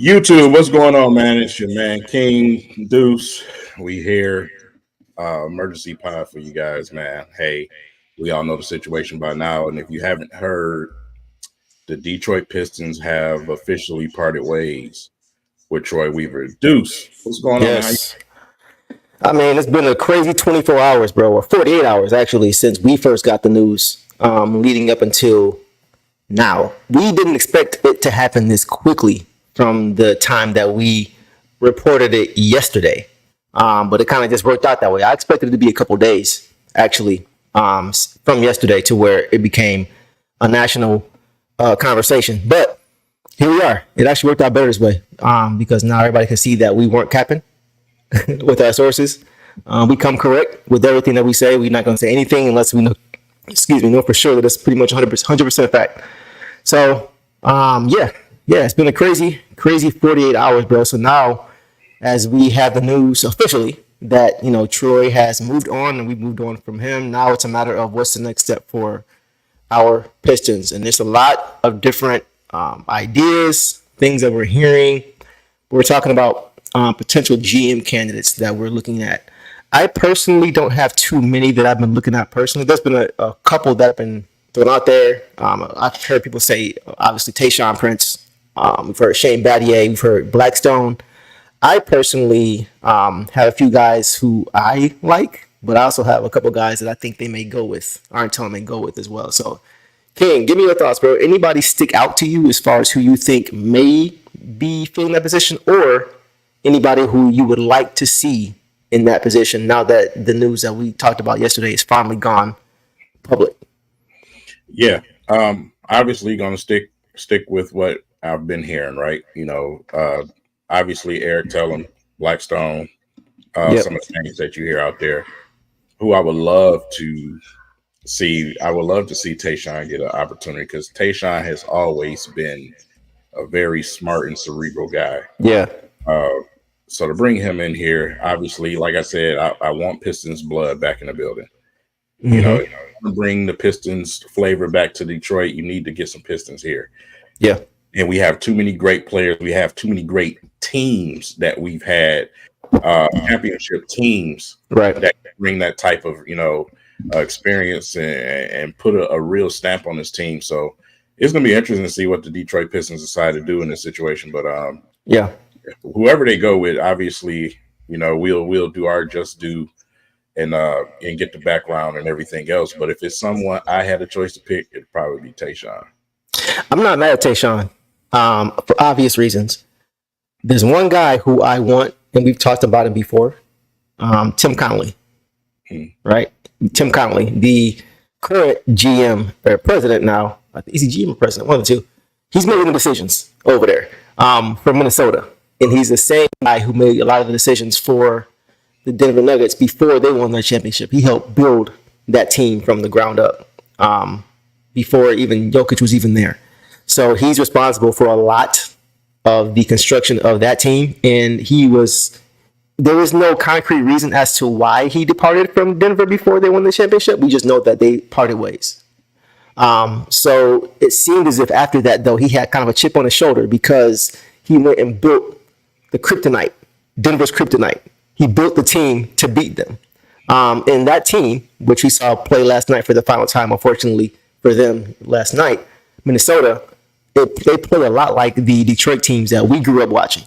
YouTube, what's going on, man? It's your man King Deuce. We here, emergency pod for you guys, man. Hey, we all know the situation by now, and if you haven't heard, the Detroit Pistons have officially parted ways with Troy Weaver. Deuce, what's going on, man? Yes. I mean, it's been a crazy 24 hours, bro, or 48 hours actually, since we first got the news, leading up until now. We didn't expect it to happen this quickly from the time that we reported it yesterday. But it kind of just worked out that way. I expected it to be a couple days, actually, from yesterday to where it became a national conversation. But here we are. It actually worked out better this way because now everybody can see that we weren't capping with our sources. We come correct with everything that we say. We're not going to say anything unless we know, know for sure that it's pretty much 100% fact. So, it's been a crazy 48 hours, bro. So now, as we have the news officially that, Troy has moved on and we've moved on from him, now it's a matter of what's the next step for our Pistons. And there's a lot of different ideas, things that we're hearing. We're talking about potential GM candidates that we're looking at. I personally don't have too many that I've been looking at personally. There's been a couple that have been thrown out there. I've heard people say, obviously, Tayshaun Prince. We've heard Shane Battier. We've heard Blackstone. I personally have a few guys who I like, but I also have a couple guys that I think they may go with, aren't telling me go with as well. So, King, give me your thoughts, bro. Anybody stick out to you as far as who you think may be filling that position, or anybody who you would like to see in that position now that the news that we talked about yesterday is finally gone public? Yeah, obviously going to stick with what I've been hearing, right? Obviously Eric Tellum, Blackstone, some of the names that you hear out there, who I would love to see. I would love to see Tayshaun get an opportunity because Tayshaun has always been a very smart and cerebral guy. Yeah. So to bring him in here, obviously, like I said, I want Pistons blood back in the building. Mm-hmm. To bring the Pistons flavor back to Detroit, you need to get some Pistons here. Yeah. And we have too many great players. We have too many great teams that we've had, championship teams, right, that bring that type of, experience and put a real stamp on this team. So it's going to be interesting to see what the Detroit Pistons decide to do in this situation. But whoever they go with, obviously, we'll do our just due and get the background and everything else. But if it's someone I had a choice to pick, it'd probably be Tayshaun. I'm not mad at Tayshaun for obvious reasons. There's one guy who I want, and we've talked about him before, Tim Connolly. Right? Tim Connolly, the current GM or president now. Is he GM or president? One of the two. He's making the decisions over there from Minnesota. And he's the same guy who made a lot of the decisions for the Denver Nuggets before they won their championship. He helped build that team from the ground up before even Jokic was even there. So he's responsible for a lot of the construction of that team. And there was no concrete reason as to why he departed from Denver before they won the championship. We just know that they parted ways. So it seemed as if after that, though, he had kind of a chip on his shoulder because he went and built the kryptonite, Denver's kryptonite. He built the team to beat them. And that team, which we saw play last night for the final time, unfortunately for them last night, Minnesota, they play a lot like the Detroit teams that we grew up watching.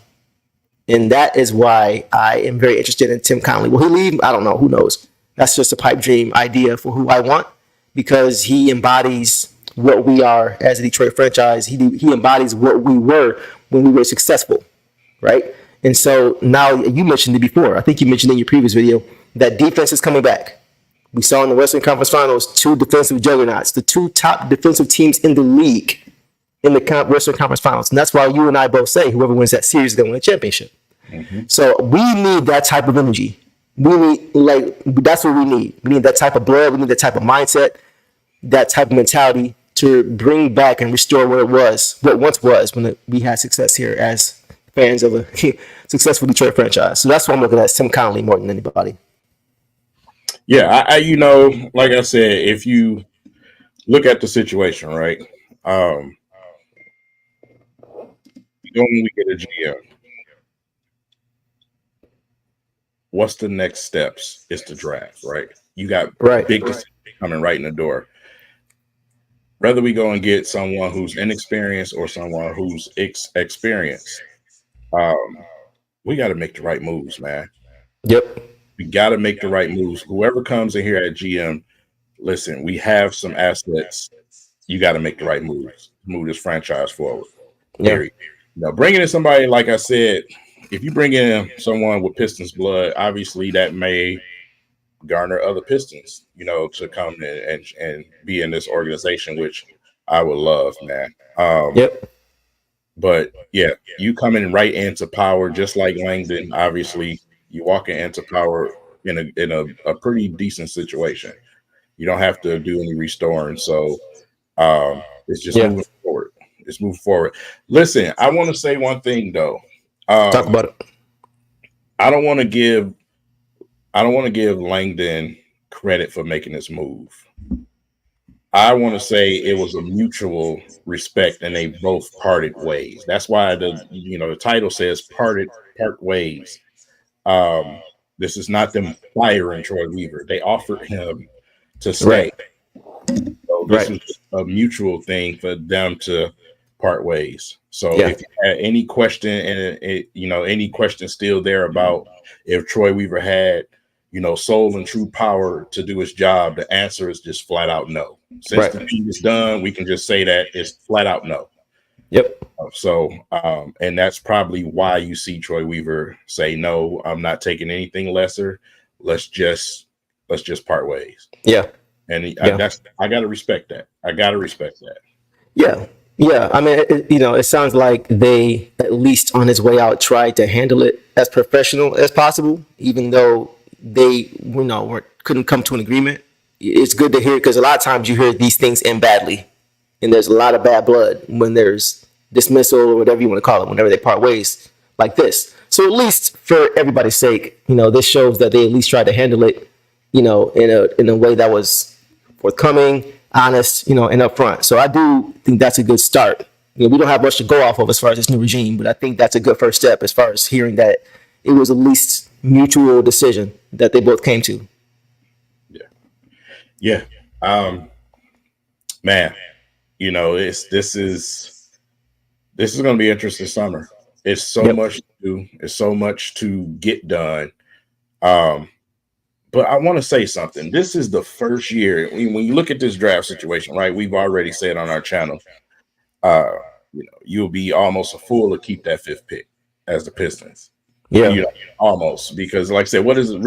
And that is why I am very interested in Tim Connolly. Will he leave? I don't know. Who knows? That's just a pipe dream idea for who I want because he embodies what we are as a Detroit franchise. He embodies what we were when we were successful, right? And so now you mentioned it before. I think you mentioned in your previous video that defense is coming back. We saw in the Western Conference Finals 2 defensive juggernauts, the 2 top defensive teams in the league in the Western Conference Finals. And that's why you and I both say whoever wins that series is going to win a championship. Mm-hmm. So we need that type of energy. That's what we need. We need that type of blood. We need that type of mindset, that type of mentality to bring back and restore what once was when we had success here as fans of a successful Detroit franchise. So that's what I'm looking at, Tim Connolly more than anybody. Yeah, I like I said, if you look at the situation, right? when we get a GM, what's the next steps? It's the draft, right? You got Right. big decisions coming right in the door. Whether we go and get someone who's inexperienced or someone who's experienced, um, we got to make the right moves, man. Yep. We got to make the right moves. Whoever comes in here at GM, listen, we have some assets. You got to make the right moves, move this franchise forward. Yeah. Period. Now, bringing in somebody, like I said, if you bring in someone with Pistons blood, obviously that may garner other Pistons, to come in and be in this organization, which I would love, man. Yep. But yeah, you coming right into power, just like Langdon. Obviously, you walking into power in a pretty decent situation. You don't have to do any restoring, so it's just Yeah. moving forward. It's moving forward. Listen, I want to say one thing though. Talk Um, about it. I don't want to give Langdon credit for making this move. I want to say it was a mutual respect, and they both parted ways. That's why the title says part ways. Um, this is not them firing Troy Weaver. They offered him to stay. Right. So this Right. was a mutual thing for them to part ways. So Yeah. if you had any question, and any question still there about if Troy Weaver had, soul and true power to do his job, the answer is just flat out no. Since Right. the deed is done, we can just say that it's flat out no. Yep. So, and that's probably why you see Troy Weaver say no. I'm not taking anything lesser. Let's just part ways. Yeah. And Yeah. I gotta respect that. I gotta respect that. Yeah. Yeah. I mean, it sounds like they, at least on his way out, tried to handle it as professional as possible, even though they, couldn't come to an agreement. It's good to hear because a lot of times you hear these things end badly, and there's a lot of bad blood when there's dismissal or whatever you want to call it, whenever they part ways like this. So at least for everybody's sake, this shows that they at least tried to handle it, in a way that was forthcoming, honest, and upfront. So I do think that's a good start. We don't have much to go off of as far as this new regime, but I think that's a good first step as far as hearing that it was at least mutual decision that they both came to. Yeah. Yeah. Man, this is going to be interesting summer. It's so Yep. much to do. It's so much to get done. But I want to say something. This is the first year when you look at this draft situation, right? We've already said on our channel, uh, you'll be almost a fool to keep that fifth pick as the Pistons. Yeah. Almost, because like I said, what is a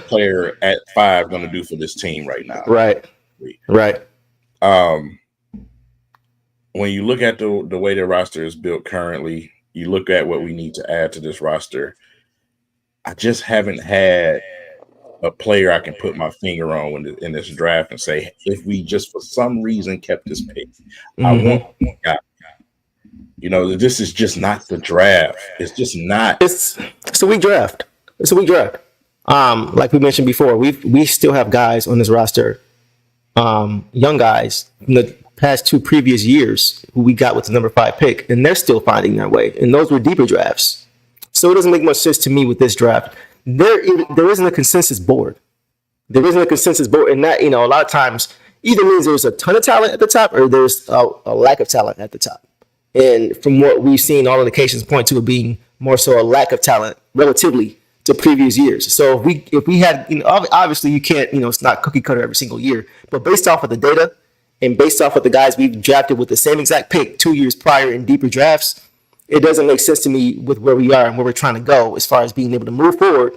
player at 5 going to do for this team right now? Right. Right. When you look at the way the roster is built currently, you look at what we need to add to this roster. I just haven't had a player I can put my finger on in this draft and say, if we just for some reason kept this pick, I want one guy. This is just not the draft. It's just not. It's a weak draft. It's a weak draft. Like we mentioned before, we still have guys on this roster, young guys from the past 2 previous years who we got with the number 5 pick, and they're still finding their way. And those were deeper drafts. So it doesn't make much sense to me with this draft. There isn't a consensus board. There isn't a consensus board, and that, a lot of times either means there's a ton of talent at the top or there's a lack of talent at the top. And from what we've seen, all indications point to it being more so a lack of talent relatively to previous years. So if we had, obviously you can't, it's not cookie cutter every single year, but based off of the data and based off of the guys we've drafted with the same exact pick 2 years prior in deeper drafts, it doesn't make sense to me with where we are and where we're trying to go as far as being able to move forward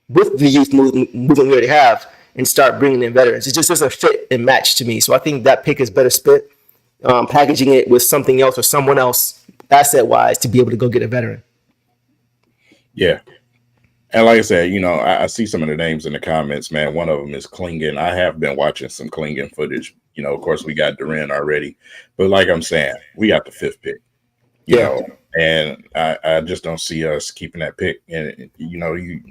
with the youth movement we already have and start bringing in veterans. It just doesn't fit and match to me. So I think that pick is better spent packaging it with something else or someone else asset-wise to be able to go get a veteran. Yeah. And like I said, I see some of the names in the comments, man. One of them is Klingon. I have been watching some Klingon footage. Of course, we got Duran already. But like I'm saying, we got the 5th pick. And I just don't see us keeping that pick. And, you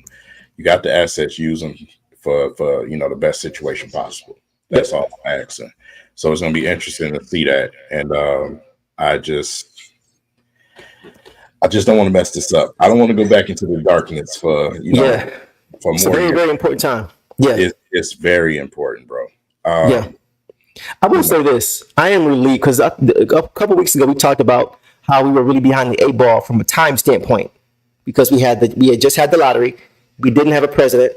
got the assets, use them for the best situation possible. That's all I'm asking. So it's going to be interesting to see that. And I just I just don't want to mess this up. I don't want to go back into the darkness for for It's a more very, years. very important time. Yeah. It's very important, bro. Yeah. I will say this. I am relieved because a couple weeks ago we talked about how we were really behind the eight ball from a time standpoint because we had just had the lottery. We didn't have a president.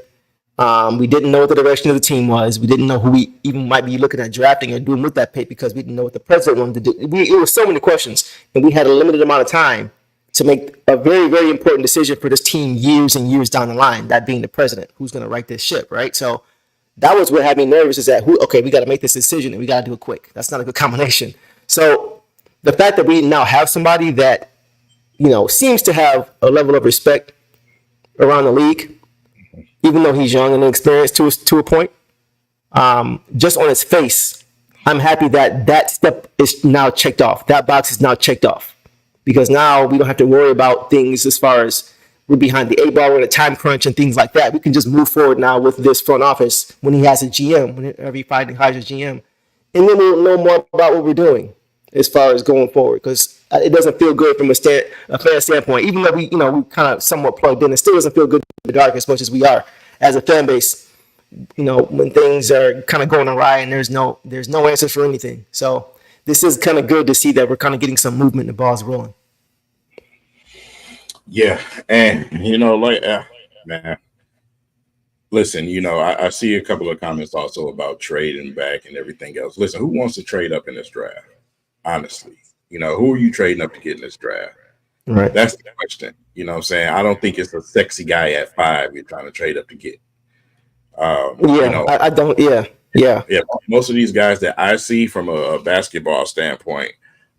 We didn't know what the direction of the team was. We didn't know who we even might be looking at drafting or doing with that pick because we didn't know what the president wanted to do. It was so many questions, and we had a limited amount of time to make a very, very important decision for this team years and years down the line, that being the president who's going to right this ship, right? So that was what had me nervous is that, we got to make this decision and we got to do it quick. That's not a good combination. So the fact that we now have somebody that, seems to have a level of respect around the league, even though he's young and inexperienced to a point, just on his face, I'm happy that step is now checked off. That box is now checked off because now we don't have to worry about things as far as we're behind the eight ball, we're in a time crunch and things like that. We can just move forward now with this front office when he has a GM, whenever he finally hires a GM. And then we'll know more about what we're doing as far as going forward because it doesn't feel good from a fan standpoint. Even though we kind of somewhat plugged in, it still doesn't feel good in the dark as much as we are as a fan base, when things are kind of going awry and there's no answers for anything. So this is kind of good to see that we're kind of getting some movement and the ball's rolling. Yeah, and man, listen, I see a couple of comments also about trading back and everything else. Listen, who wants to trade up in this draft? Honestly, who are you trading up to get in this draft? Right. That's the question. You know what I'm saying? I don't think it's a sexy guy at 5 you're trying to trade up to get. I don't. Yeah. Most of these guys that I see from a basketball standpoint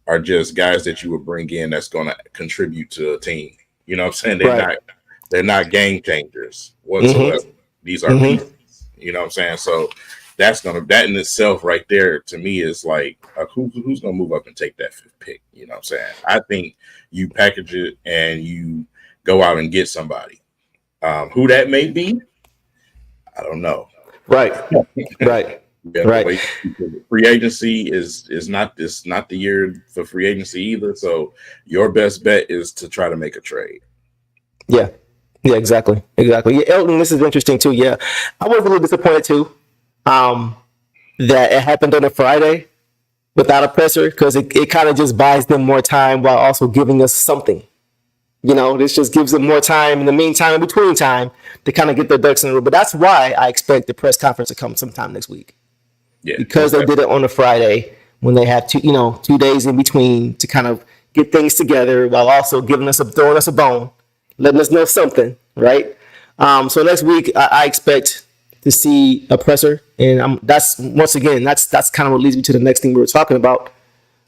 are just guys that you would bring in that's going to contribute to a team. You know what I'm saying? They're not game changers whatsoever. Mm-hmm. These are pieces. You know what I'm saying? So that in itself right there to me is like who's gonna move up and take that 5th pick? You know what I'm saying? I think you package it and you go out and get somebody. Who that may be, I don't know. Right. Right. Right. Free agency is not the year for free agency either. So your best bet is to try to make a trade. Yeah. Yeah, exactly. Yeah, Elton, this is interesting too. Yeah. I was a little disappointed too. That it happened on a Friday without a presser because it kind of just buys them more time while also giving us something. This just gives them more time in the meantime, in between time, to kind of get their ducks in a row. But that's why I expect the press conference to come sometime next week. Yeah, because they did it on a Friday when they have 2 days in between to kind of get things together while also throwing us a bone, letting us know something, right? So next week I expect to see a presser, and that's kind of what leads me to the next thing we were talking about.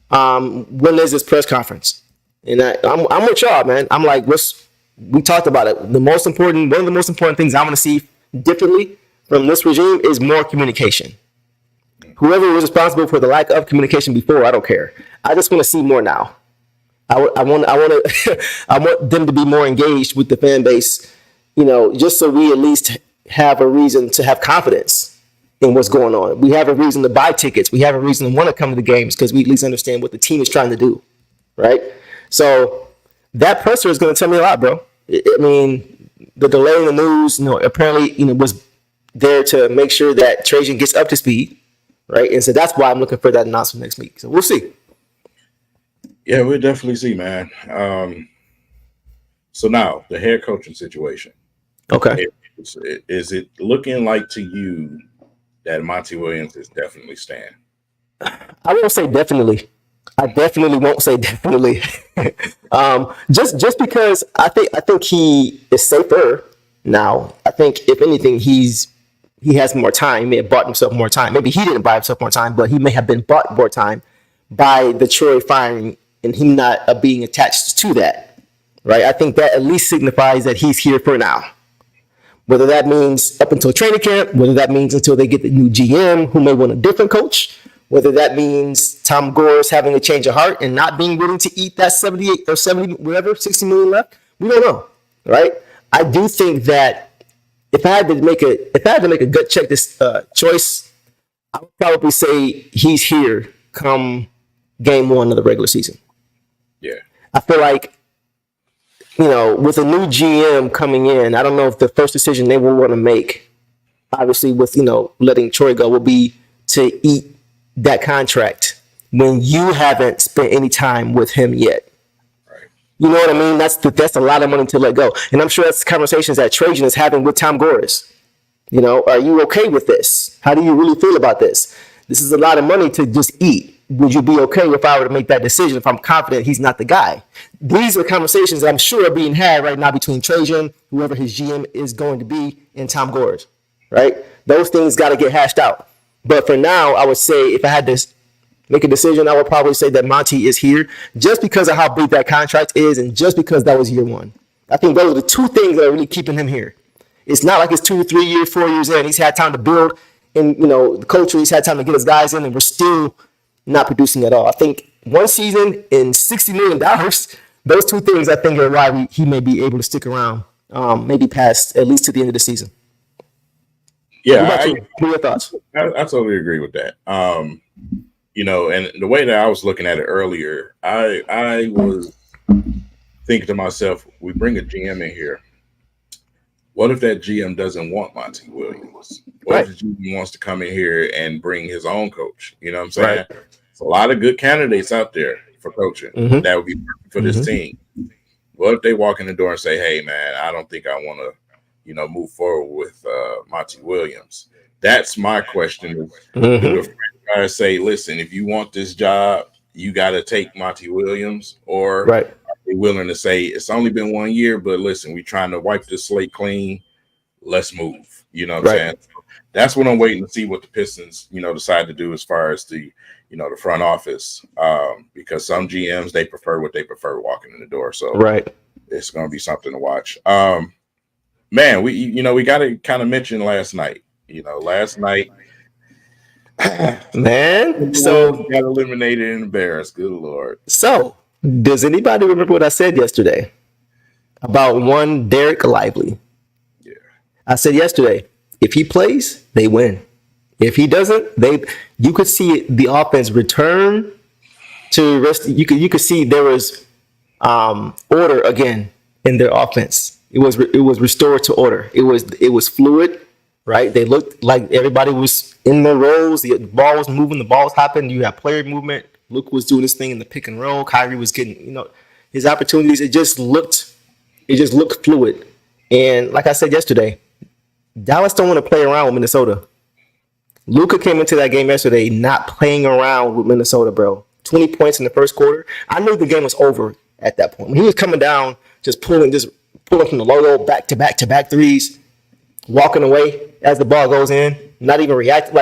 When is this press conference? And I'm with y'all, man. I'm like, we talked about it. One of the most important things I want to see differently from this regime is more communication. Whoever was responsible for the lack of communication before, I don't care. I just want to see more now. I want them to be more engaged with the fan base, just so we at least have a reason to have confidence in what's going on. We have a reason to buy tickets. We have a reason to want to come to the games because we at least understand what the team is trying to do, right? So that presser is going to tell me a lot, bro. I mean, the delay in the news, apparently, was there to make sure that Trajan gets up to speed, right? And so that's why I'm looking for that announcement next week. So we'll see. Yeah, we'll definitely see, man. So now the head coaching situation. Okay. Is it looking like to you that Monty Williams is definitely staying? I won't say definitely. I definitely won't say definitely. Just because I think he is safer now. I think if anything, he has more time. He may have bought himself more time. Maybe he didn't buy himself more time, but he may have been bought more time by the Troy firing and him not being attached to that. Right? I think that at least signifies that he's here for now. Whether that means up until training camp, whether that means until they get the new GM who may want a different coach, whether that means Tom Gore's having a change of heart and not being willing to eat that 78 or 70, whatever, 60 million left, we don't know, right? I do think that if I had to make a gut check this choice, I would probably say he's here come game 1 of the regular season. Yeah, I feel like with a new GM coming in, I don't know if the first decision they will want to make, obviously with letting Troy go, will be to eat that contract when you haven't spent any time with him yet. Right. You know what I mean? That's a lot of money to let go, and I'm sure that's conversations that Trajan is having with Tom Gores. Are you okay with this? How do you really feel about this? This is a lot of money to just eat. Would you be okay if I were to make that decision if I'm confident he's not the guy? These are conversations that I'm sure are being had right now between Trajan, whoever his GM is going to be, and Tom Gores, right? Those things got to get hashed out. But for now, I would say if I had to make a decision, I would probably say that Monty is here just because of how big that contract is and just because that was year one. I think those are the two things that are really keeping him here. It's not like it's 2, 3 years, 4 years in. He's had time to build in, the culture. He's had time to get his guys in, and we're still not producing at all. I think one season in $60 million, those two things I think are why he may be able to stick around, maybe past at least to the end of the season. Yeah, what are your thoughts? I totally agree with that. And the way that I was looking at it earlier, I was thinking to myself, we bring a GM in here. What if that GM doesn't want Monty Williams? What if the GM wants to come in here and bring his own coach? You know what I'm saying? Right. There's a lot of good candidates out there for coaching that would be perfect for this team. What if they walk in the door and say, hey, man, I don't think I want to, move forward with Monty Williams? That's my question. Do the franchise say, listen, if you want this job, you got to take Monty Williams? Or are they willing to say, it's only been 1 year, but listen, we're trying to wipe this slate clean. Let's move. You know what I'm saying? So that's what I'm waiting to see what the Pistons, decide to do as far as the front office. Because some GMs, they prefer what they prefer walking in the door. So it's going to be something to watch. Man, we got to kind of mention last night. Last night, man, so got eliminated and embarrassed. Good Lord. So, does anybody remember what I said yesterday about one Derek Lively? Yeah, I said yesterday, if he plays, they win. If he doesn't, you could see the offense return to rest. You could see there was order again in their offense. It was restored to order. It was fluid, right? They looked like everybody was in their roles. The ball was moving, the ball was hopping. You had player movement. Luke was doing his thing in the pick and roll. Kyrie was getting, his opportunities. It just looked fluid. And like I said yesterday, Dallas don't want to play around with Minnesota. Luka came into that game yesterday not playing around with Minnesota, bro. 20 points in the first quarter. I knew the game was over at that point. When he was coming down, just pulling from the logo back to back threes, walking away as the ball goes in, not even reacting.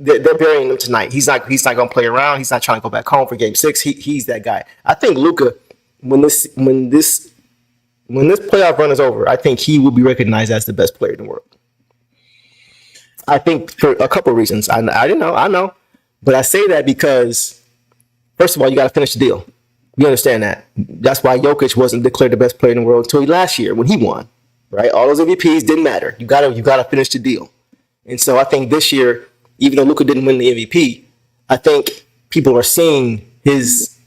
They're burying him tonight. He's not going to play around. He's not trying to go back home for game 6. He's that guy. I think Luka, when this playoff run is over, I think he will be recognized as the best player in the world. I think for a couple of reasons. I know. But I say that because, first of all, you got to finish the deal. You understand that. That's why Jokic wasn't declared the best player in the world until last year when he won. Right? All those MVPs didn't matter. You gotta finish the deal. And so I think this year, even though Luka didn't win the MVP, I think people are seeing his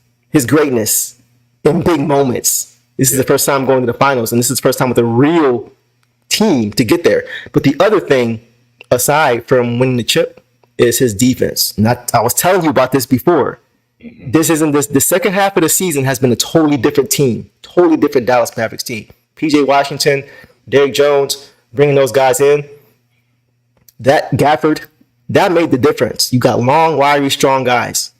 greatness in big moments. This is the first time going to the finals, and this is the first time with a real team to get there. But the other thing, aside from winning the chip, is his defense. I was telling you about this before. The second half of the season has been a totally different team, totally different Dallas Mavericks team. PJ Washington, Derrick Jones, bringing those guys in. That Gafford, that made the difference. You got long, wiry, strong guys.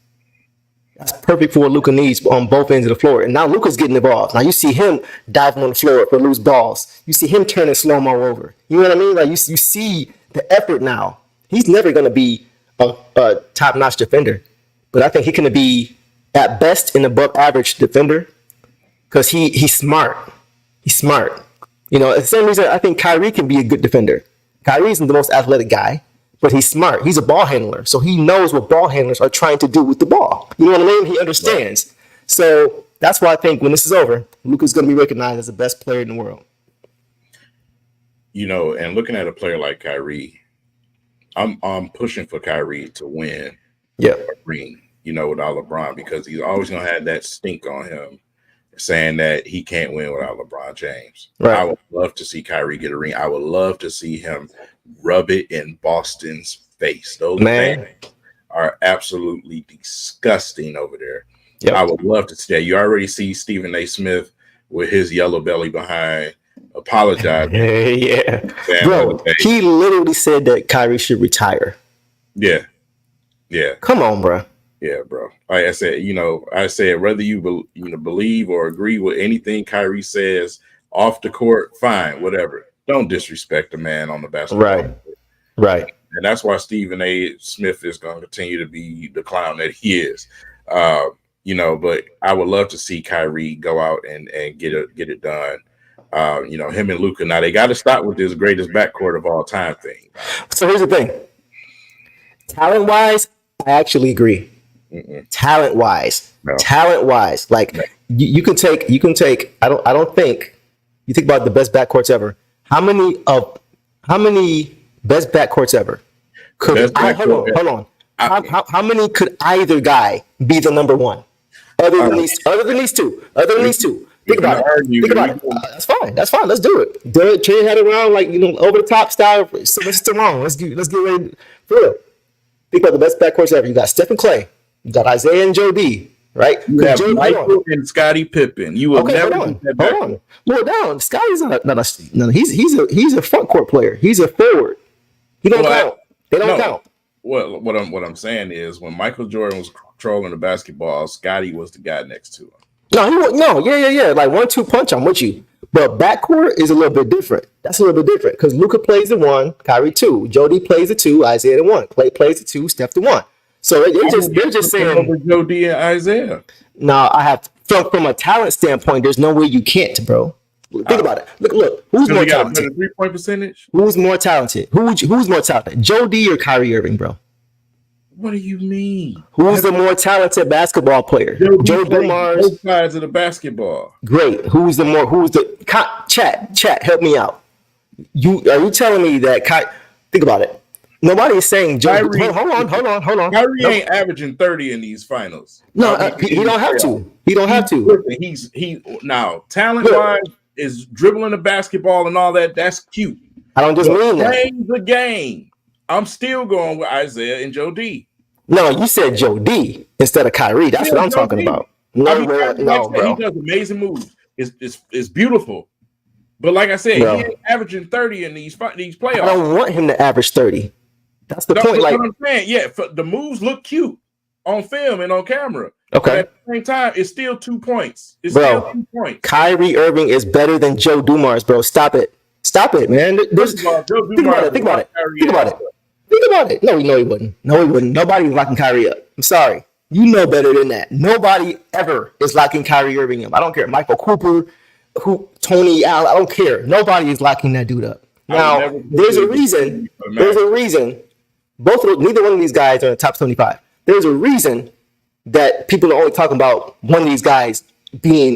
That's perfect for what Luka needs on both ends of the floor. And now Luka's getting involved. Now you see him diving on the floor for loose balls. You see him turning slow-mo over. You know what I mean? Like you see the effort now. He's never going to be a top-notch defender. But I think he can be, at best, an above-average defender because he's smart. He's smart. The same reason I think Kyrie can be a good defender. Kyrie isn't the most athletic guy, but he's smart. He's a ball handler. So he knows what ball handlers are trying to do with the ball. You know what I mean? He understands. Right. So that's why I think when this is over, Luka's going to be recognized as the best player in the world. And looking at a player like Kyrie, I'm pushing for Kyrie to win a ring, without LeBron, because he's always going to have that stink on him saying that he can't win without LeBron James. Right. I would love to see Kyrie get a ring. I would love to see him rub it in Boston's face. Those fans are absolutely disgusting over there. Yep. I would love to see that. You already see Stephen A. Smith with his yellow belly behind apologizing. Yeah. Bro, he literally said that Kyrie should retire. Yeah. Yeah. Come on, bro. Yeah, bro. Like I said, I said whether you believe or agree with anything Kyrie says off the court, fine, whatever. Don't disrespect the man on the basketball court. Right. And that's why Stephen A. Smith is going to continue to be the clown that he is. But I would love to see Kyrie go out and get it done. Him and Luka. Now they got to stop with this greatest backcourt of all time thing. So here's the thing. Talent-wise, I actually agree. Talent-wise, like you can take. I don't think you think about the best backcourts ever. How many best backcourts ever? Hold on. How many could either guy be the number one? Other than these two. Think about it. That's fine. Let's do it. Turn your head around like over the top style. Sylvester Stallone. Let's get ready for real. Think about the best backcourts ever. You got Steph and Clay. You got Isaiah and Joe D. Right? You have Michael and Scottie Pippen. You will never. Hold on. Slow down. Scottie's he's a front court player. He's a forward. He don't count. They don't count. Well, what I'm saying is when Michael Jordan was controlling the basketball, Scottie was the guy next to him. Yeah. Like 1-2 punch, I'm with you. But backcourt is a little bit different. That's a little bit different because Luka plays the 1, Kyrie 2, Jody plays the 2, Isaiah the 1, Clay plays the 2, Steph the 1. So they're just saying over Jody and Isaiah. No, I have from a talent standpoint. There's no way you can't, bro. Think about it. Look. Who's more talented? 3-point percentage. Who's more talented? Who's more talented? Jody or Kyrie Irving, bro? What do you mean? Who's the more talented basketball player? Joe Dumars. Both sides of the basketball. Great. Chat? Help me out. Are you telling me that? Think about it. Nobody is saying Joe. Hold on. Kyrie ain't averaging 30 in these finals. No, he don't have to. He don't have to. He now talent wise is dribbling the basketball and all that. That's cute. I don't just mean that. Playing the game. I'm still going with Isaiah and Joe D. No, you said Joe D instead of Kyrie. That's what I'm talking about. No, bro. He does amazing moves. It's beautiful. But like I said, he ain't averaging 30 in these playoffs. I don't want him to average 30. That's the point. Like what I'm saying, yeah, the moves look cute on film and on camera. Okay. But at the same time, it's still 2 points. Still 2 points. Kyrie Irving is better than Joe Dumars, bro. Stop it, man. Think about it. No, he wouldn't. Nobody's locking Kyrie up. I'm sorry. You know better than that. Nobody ever is locking Kyrie Irving up. I don't care. Michael Cooper, Tony Allen. I don't care. Nobody is locking that dude up. Now, there's a reason. Neither one of these guys are in the top 75. There's a reason that people are only talking about one of these guys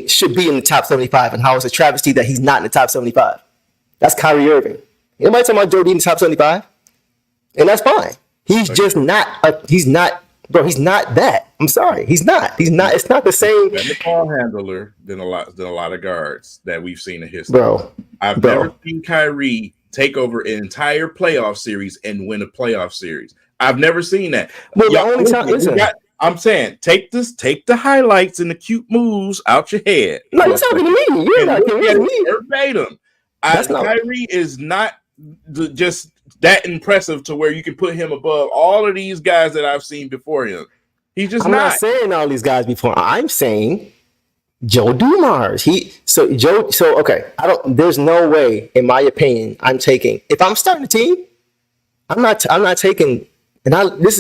should be in the top 75 and how it's a travesty that he's not in the top 75. That's Kyrie Irving. Anybody talking about Jordan in the top 75? And that's fine. He's just not. He's not that. I'm sorry. He's not. It's not the same. Better ball handler than a lot of guards that we've seen in history. I've never seen Kyrie take over an entire playoff series and win a playoff series. I've never seen that. Well, the only time I'm saying take the highlights and the cute moves out your head. No, you're talking to me. You're not talking to me. Verbatim. Kyrie is not just that impressive to where you can put him above all of these guys that I've seen before him. He's just I'm not saying all these guys before. I'm saying Joe Dumars. Okay. There's no way, in my opinion, if I'm starting a team, I'm not taking. This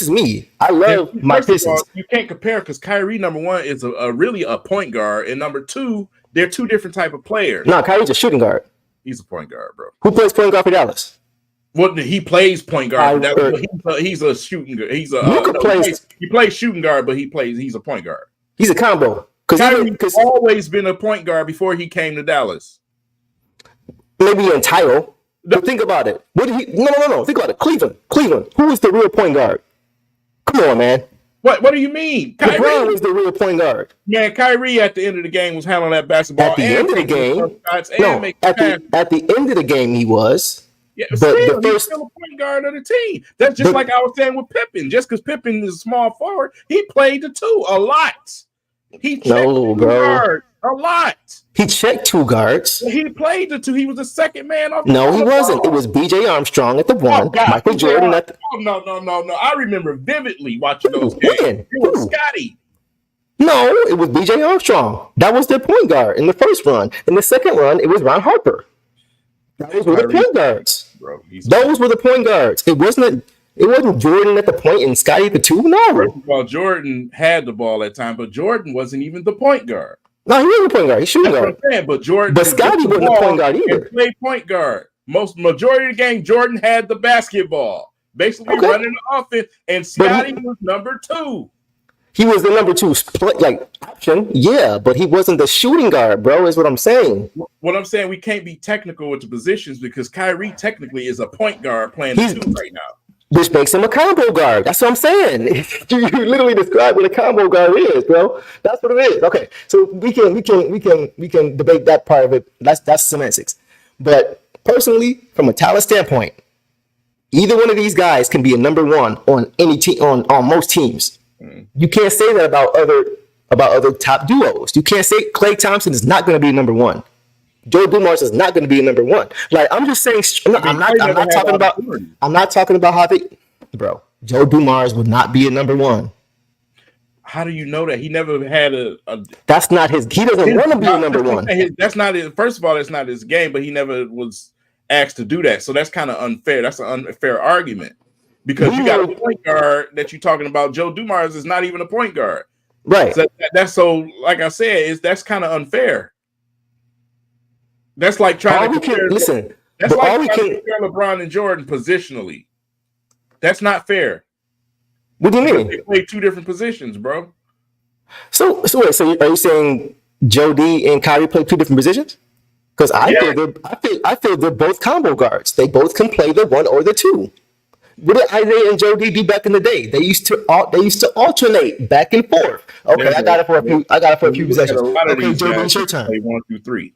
is me. I love my Pistons. You can't compare because Kyrie, number one, is really a point guard, and number two, they're two different type of players. No, Kyrie's a shooting guard. He's a point guard, bro. Who plays point guard for Dallas? Well, he plays point guard. He's a shooting guard. He plays shooting guard, but he's a point guard. He's a combo. Kyrie's always been a point guard before he came to Dallas. Maybe in title. But think about it. What did he? No. Think about it. Cleveland. Who is the real point guard? Come on, man. What do you mean? LeBron was the real point guard. Man, Kyrie at the end of the game was handling that basketball At the end of the game, shots and no. making At passes. the end of the game, he was. Yeah, But still, the he's first, still a point guard of the team. That's just like I was saying with Pippen. Just because Pippen is a small forward, he played the two a lot. He checked two guards a lot. He checked two guards. He played the two. He was the second man off. No, he wasn't. It was B.J. Armstrong at the one. Michael Jordan at the. Oh, no. I remember vividly watching those games. It was Scotty. No, it was B.J. Armstrong. That was their point guard in the first run. In the second run, it was Ron Harper. Those were the point guards. Bro, those were the point guards. It wasn't Jordan at the point and Scotty at the two. No. First of all, Jordan had the ball at time, but Jordan wasn't even the point guard. No, he wasn't a point guard. He's shooting guard. What I'm saying, but Scotty wasn't a point guard either. Played point guard. Majority of the game, Jordan had the basketball, basically running the offense, and Scotty was number two. He was the number two option, yeah, but he wasn't the shooting guard, bro. Is what I'm saying. What I'm saying, we can't be technical with the positions because Kyrie technically is a point guard playing the two right now, which makes him a combo guard. That's what I'm saying. You literally described what a combo guard is, bro. That's what it is. Okay, so we can debate that part of it. That's semantics. But personally, from a talent standpoint, either one of these guys can be a number one on any team on most teams. You can't say that about other top duos. You can't say Klay Thompson is not going to be number one. Joe Dumars is not going to be a number one. Like I'm just saying, I'm not talking about how they, bro. Joe Dumars would not be a number one. How do you know that? He never had a that's not his. He doesn't want to be a number one. That's not his. First of all, that's not his game. But he never was asked to do that. So that's kind of unfair. That's an unfair argument. Because you got a point guard that you're talking about. Joe Dumars is not even a point guard. Right. So that's so, like I said, that's kind of unfair. That's like trying to compare. Listen, that's like trying to compare LeBron and Jordan positionally. That's not fair. What do you mean? They play two different positions, bro. So are you saying Joe D and Kyrie play two different positions? Because I feel they're both combo guards. They both can play the one or the two. What did Isaiah and Joe D do back in the day? They used to alternate back and forth. Okay, I got it for a few possessions. Okay, Joe D, it's your turn. Play 1 through 3.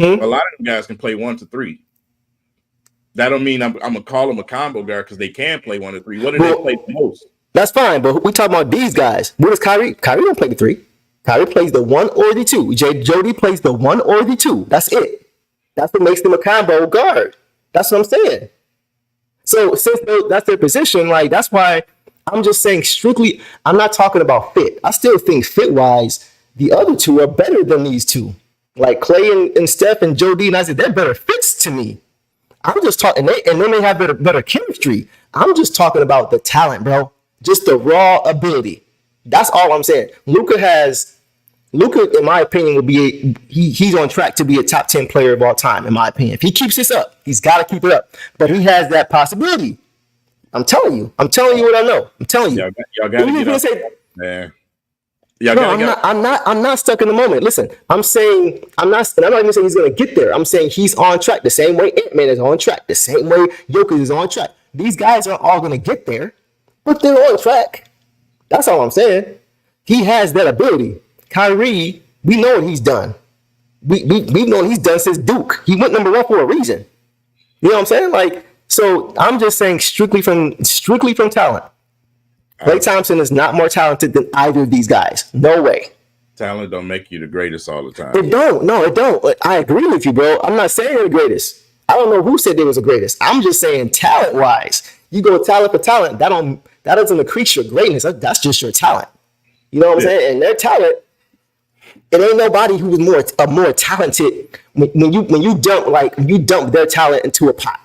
A lot of them guys can play 1 to 3. That don't mean I'm gonna call them a combo guard because they can play 1 to 3. What do they play the most? That's fine, but we talking about these guys. What does Kyrie? Kyrie don't play the 3. Kyrie plays the 1 or the 2. Joe D plays the 1 or the 2. That's it. That's what makes them a combo guard. That's what I'm saying. So since that's their position, like that's why I'm just saying strictly. I'm not talking about fit. I still think fit wise, the other two are better than these two. Like Klay and Steph and Joe D and I said they're better fits to me. I'm just talking, and they may have better chemistry. I'm just talking about the talent, bro. Just the raw ability. That's all I'm saying. Luka, in my opinion, will be he's on track to be a top 10 player of all time, in my opinion. If he keeps this up, he's got to keep it up. But he has that possibility. I'm telling you what I know. I'm telling you. Y'all got to get up. Man. I'm not stuck in the moment. Listen, I'm not even saying he's going to get there. I'm saying he's on track the same way Ant-Man is on track, the same way Jokic is on track. These guys aren't all going to get there, but they're on track. That's all I'm saying. He has that ability. Kyrie, we know what he's done. We've known he's done since Duke. He went number 1 for a reason. You know what I'm saying? Like, so I'm just saying strictly from talent. Klay Thompson is not more talented than either of these guys. No way. Talent don't make you the greatest all the time. It don't. No, it don't. I agree with you, bro. I'm not saying they're the greatest. I don't know who said they was the greatest. I'm just saying talent-wise. You go talent for talent, that doesn't accrete your greatness. That's just your talent. You know what I'm saying? And their talent, it ain't nobody who is more talented. When you dump their talent into a pot,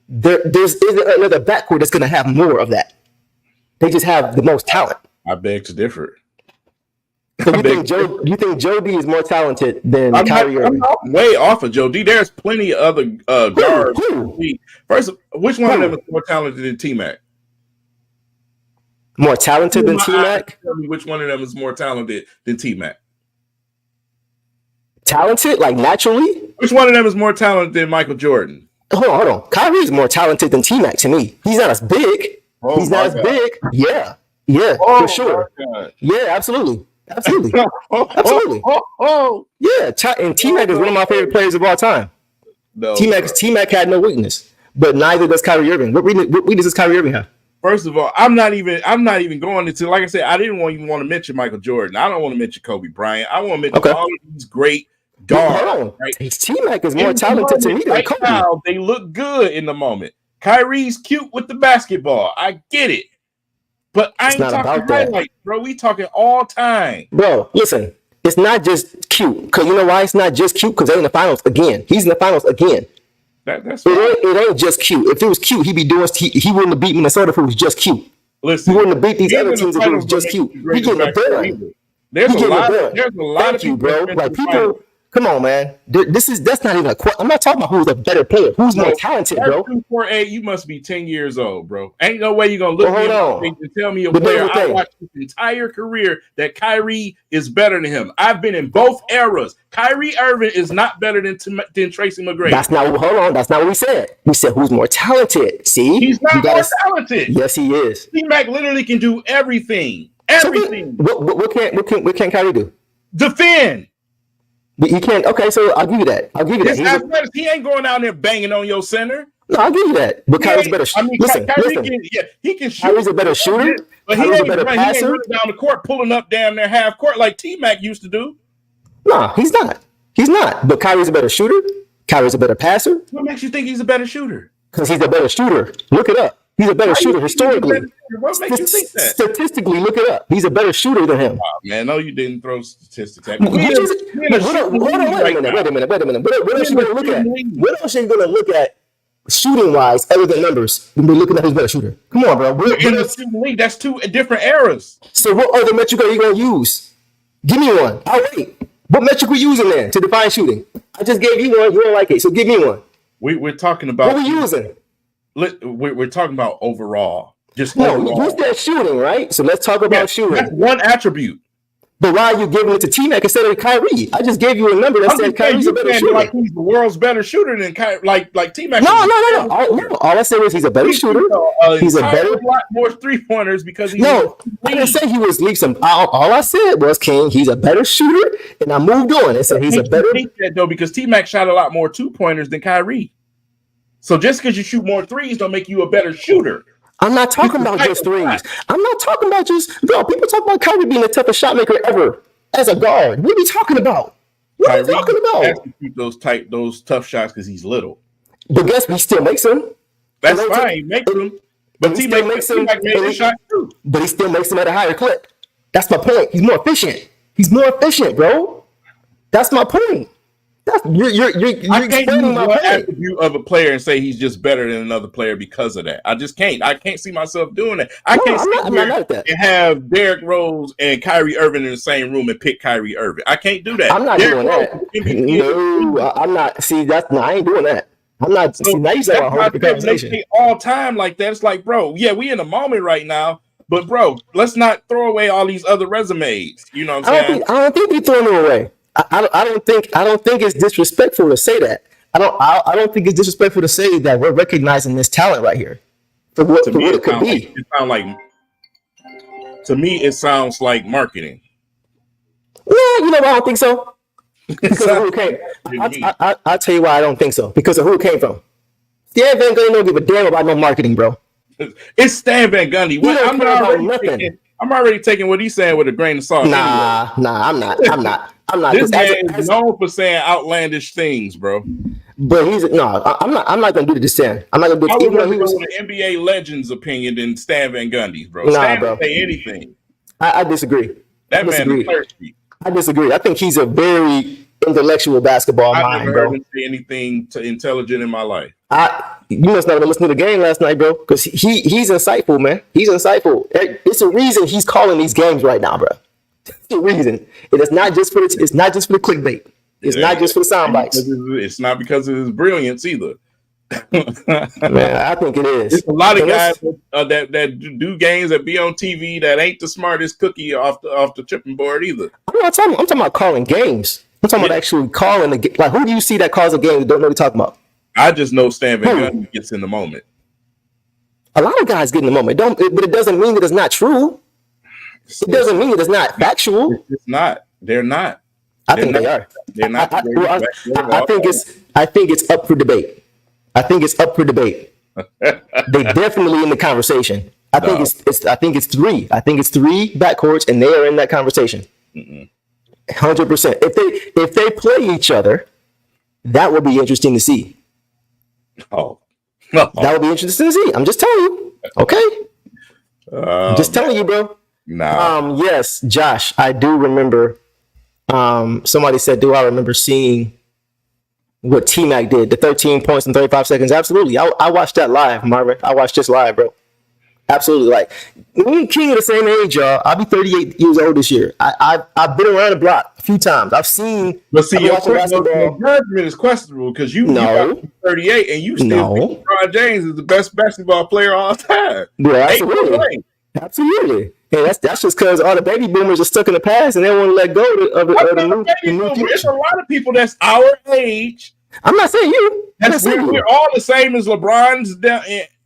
there isn't another backcourt that's gonna have more of that. They just have the most talent. I beg to differ. So you think Joe D is more talented than Kyrie Irving? I'm way off of Joe D. There's plenty of other guards. First, which one of them is more talented than T-Mac? More talented than T-Mac? Tell me which one of them is more talented than T-Mac. Talented, like naturally? Which one of them is more talented than Michael Jordan? Hold on. Kyrie is more talented than T-Mac to me. He's not as big. He's not as big. Yeah. Yeah, for Oh sure. my God. Yeah, absolutely. Absolutely. Oh, Absolutely. oh, Yeah. And T Mac is one of my favorite players of all time. no, bro. T Mac had no weakness, but neither does Kyrie Irving. What weakness does Kyrie Irving have? First of all, I'm not even going into, like I said, I didn't even want to mention Michael Jordan. I don't want to mention Kobe Bryant. I want to mention Okay. all of these great Hold guards, on. right? T Mac is more In the talented to moment, me than right Kobe. now, they look good in the moment. Kyrie's cute with the basketball. I get it. But I It's ain't not talking about that. highlights, bro. We talking all time. Bro, listen. It's not just cute. Because you know why it's not just cute? Because they're in the finals again. He's in the finals again. That's fine. It ain't just cute. If it was cute, he'd be doing. He wouldn't have beat Minnesota if it was just cute. Listen, He wouldn't have beat these being other in the teams if it was finals don't just make cute. you the He greatest getting it basketball done. either. There's He a getting it lot done. of Thank you, people bro. that's been Like to the finals. people, come on, man. That's not even a question. I'm not talking about who's a better player. Who's more talented, bro? 248, you must be 10 years old, bro. Ain't no way you're gonna look Well, me in hold my on. face and tell me a But here's player the I thing. watched his entire career that Kyrie is better than him. I've been in both eras. Kyrie Irving is not better than Tracy McGrady. That's not what. Hold on. That's not what we said. We said who's more talented. See, He's not more talented. Yes, he is. T-Mac literally can do everything. So Everything. what can Kyrie do? Defend. But he can't. Okay, so I'll give you that. I'll give you that. His athletics, he ain't going out there banging on your center. No, I'll give you that. But Kyrie's a better. Listen. He can shoot. Kyrie's a better shooter. But Kyrie's a better he ain't passer. running down the court, pulling up damn near half court like T-Mac used to do. No, he's not. He's not. But Kyrie's a better shooter. Kyrie's a better passer. What makes you think he's a better shooter? Because he's a better shooter. Look it up. He's a better shooter historically. What makes you think that? Statistically, look it up. He's a better shooter than him. Oh, man, no, you didn't throw statistics at me. Wait a minute. What else are you going to look at? What else are you going to look at shooting wise, other than numbers? When we're looking at who's better shooter. Come on, bro. That's two different eras. So what other metric are you going to use? Give me one. I'll wait. What metric we using then to define shooting? I just gave you one. You don't like it, so give me one. We're talking about what we using. We're talking about overall. Just no, overall. you said shooting, right? So let's talk about shooting. That's one attribute. But why are you giving it to T-Mac instead of Kyrie? I just gave you a number that said Kyrie's a better shooter. Like he's the world's better shooter than Kyrie, like T-Mac. No. All I said was he's a better shooter. He's a better. A lot more 3-pointers because he's I didn't say he was leaps some. All I said was, King, he's a better shooter, and I moved on and said he's a better. Think that though, because T-Mac shot a lot more 2-pointers than Kyrie. So just because you shoot more threes don't make you a better shooter. I'm not talking about just threes. I'm not talking about just. Bro, people talk about Kyrie being the toughest shot maker ever as a guard. What are we talking about? What are we talking about? Has to shoot those tough shots because he's little. But guess he still makes them. That's fine. He makes them. But T-Mac makes them. But he still makes them at a higher clip. That's my point. He's more efficient. He's more efficient, bro. That's my point. You're explaining my point. Attribute of a player and say he's just better than another player because of that. I just can't. I can't see myself doing that. I'm not like that. And have Derrick Rose and Kyrie Irving in the same room and pick Kyrie Irving. I can't do that. I'm not doing that. No, I'm not. See, I ain't doing that. I'm not. See, now you say I hold the conversation all time like that. It's like, bro, yeah, we in the moment right now. But bro, let's not throw away all these other resumes. You know what I'm saying? I don't think we throwing them away. I don't think it's disrespectful to say that. I don't think it's disrespectful to say that we're recognizing this talent right here for what it could be. To me, it sounds like marketing. Yeah, you know why I don't think so? Because of who it came. I'll tell you why I don't think so. Because of who it came from. Stan Van Gundy don't give a damn about no marketing, bro. It's Stan Van Gundy. I'm already taking what he's saying with a grain of salt. Nah, I'm not. This man is known for saying outlandish things, bro. But I'm not gonna do the Stan. I'm not gonna do it. I would rather go with an NBA legend's opinion than Stan Van Gundy's, bro. Stan bro. Didn't say anything. I disagree. Man is thirsty. I disagree. I think he's a very intellectual basketball mind, bro. I've never heard him say anything intelligent in my life. You must not have listened to the game last night, bro, because he's insightful, man. He's insightful. It's a reason he's calling these games right now, bro. It's a reason. It's not just for the clickbait. It's not just for the sound bites. It's not because of his brilliance either. Man, I think it is. There's a lot of guys that do games that be on TV that ain't the smartest cookie off the chipping board either. I'm talking about calling games. I'm talking about actually calling the game. Like, who do you see that calls a game that don't know what you're talking about? I just know Stan Van Gundy gets in the moment. A lot of guys get in the moment, but it doesn't mean that it's not true. It doesn't mean it's not factual. It's not. They're not. I think they are. They're not. I think it's up for debate. I think it's up for debate. They definitely in the conversation. I think it's three. I think it's three backcourts, and they are in that conversation. 100%. If they play each other, that would be interesting to see. Oh, that would be interesting to see. I'm just telling you. Okay. I'm just telling you, bro. Nah. Yes, Josh, I do remember. Somebody said, "Do I remember seeing what T-Mac did? The 13 points in 35 seconds." Absolutely. I watched that live, Marvin. I watched this live, bro. Absolutely. Like, me and King are the same age, y'all. I'll be 38 years old this year. I've been around the block a few times. I've seen. But see, your judgment is questionable because you got 38 and you still think LeBron James is the best basketball player of all time. Yeah, absolutely. Absolutely. And that's just because all the baby boomers are stuck in the past and they want to let go of the new future. There's a lot of people that's our age. I'm not saying you. We're all the same as LeBron's.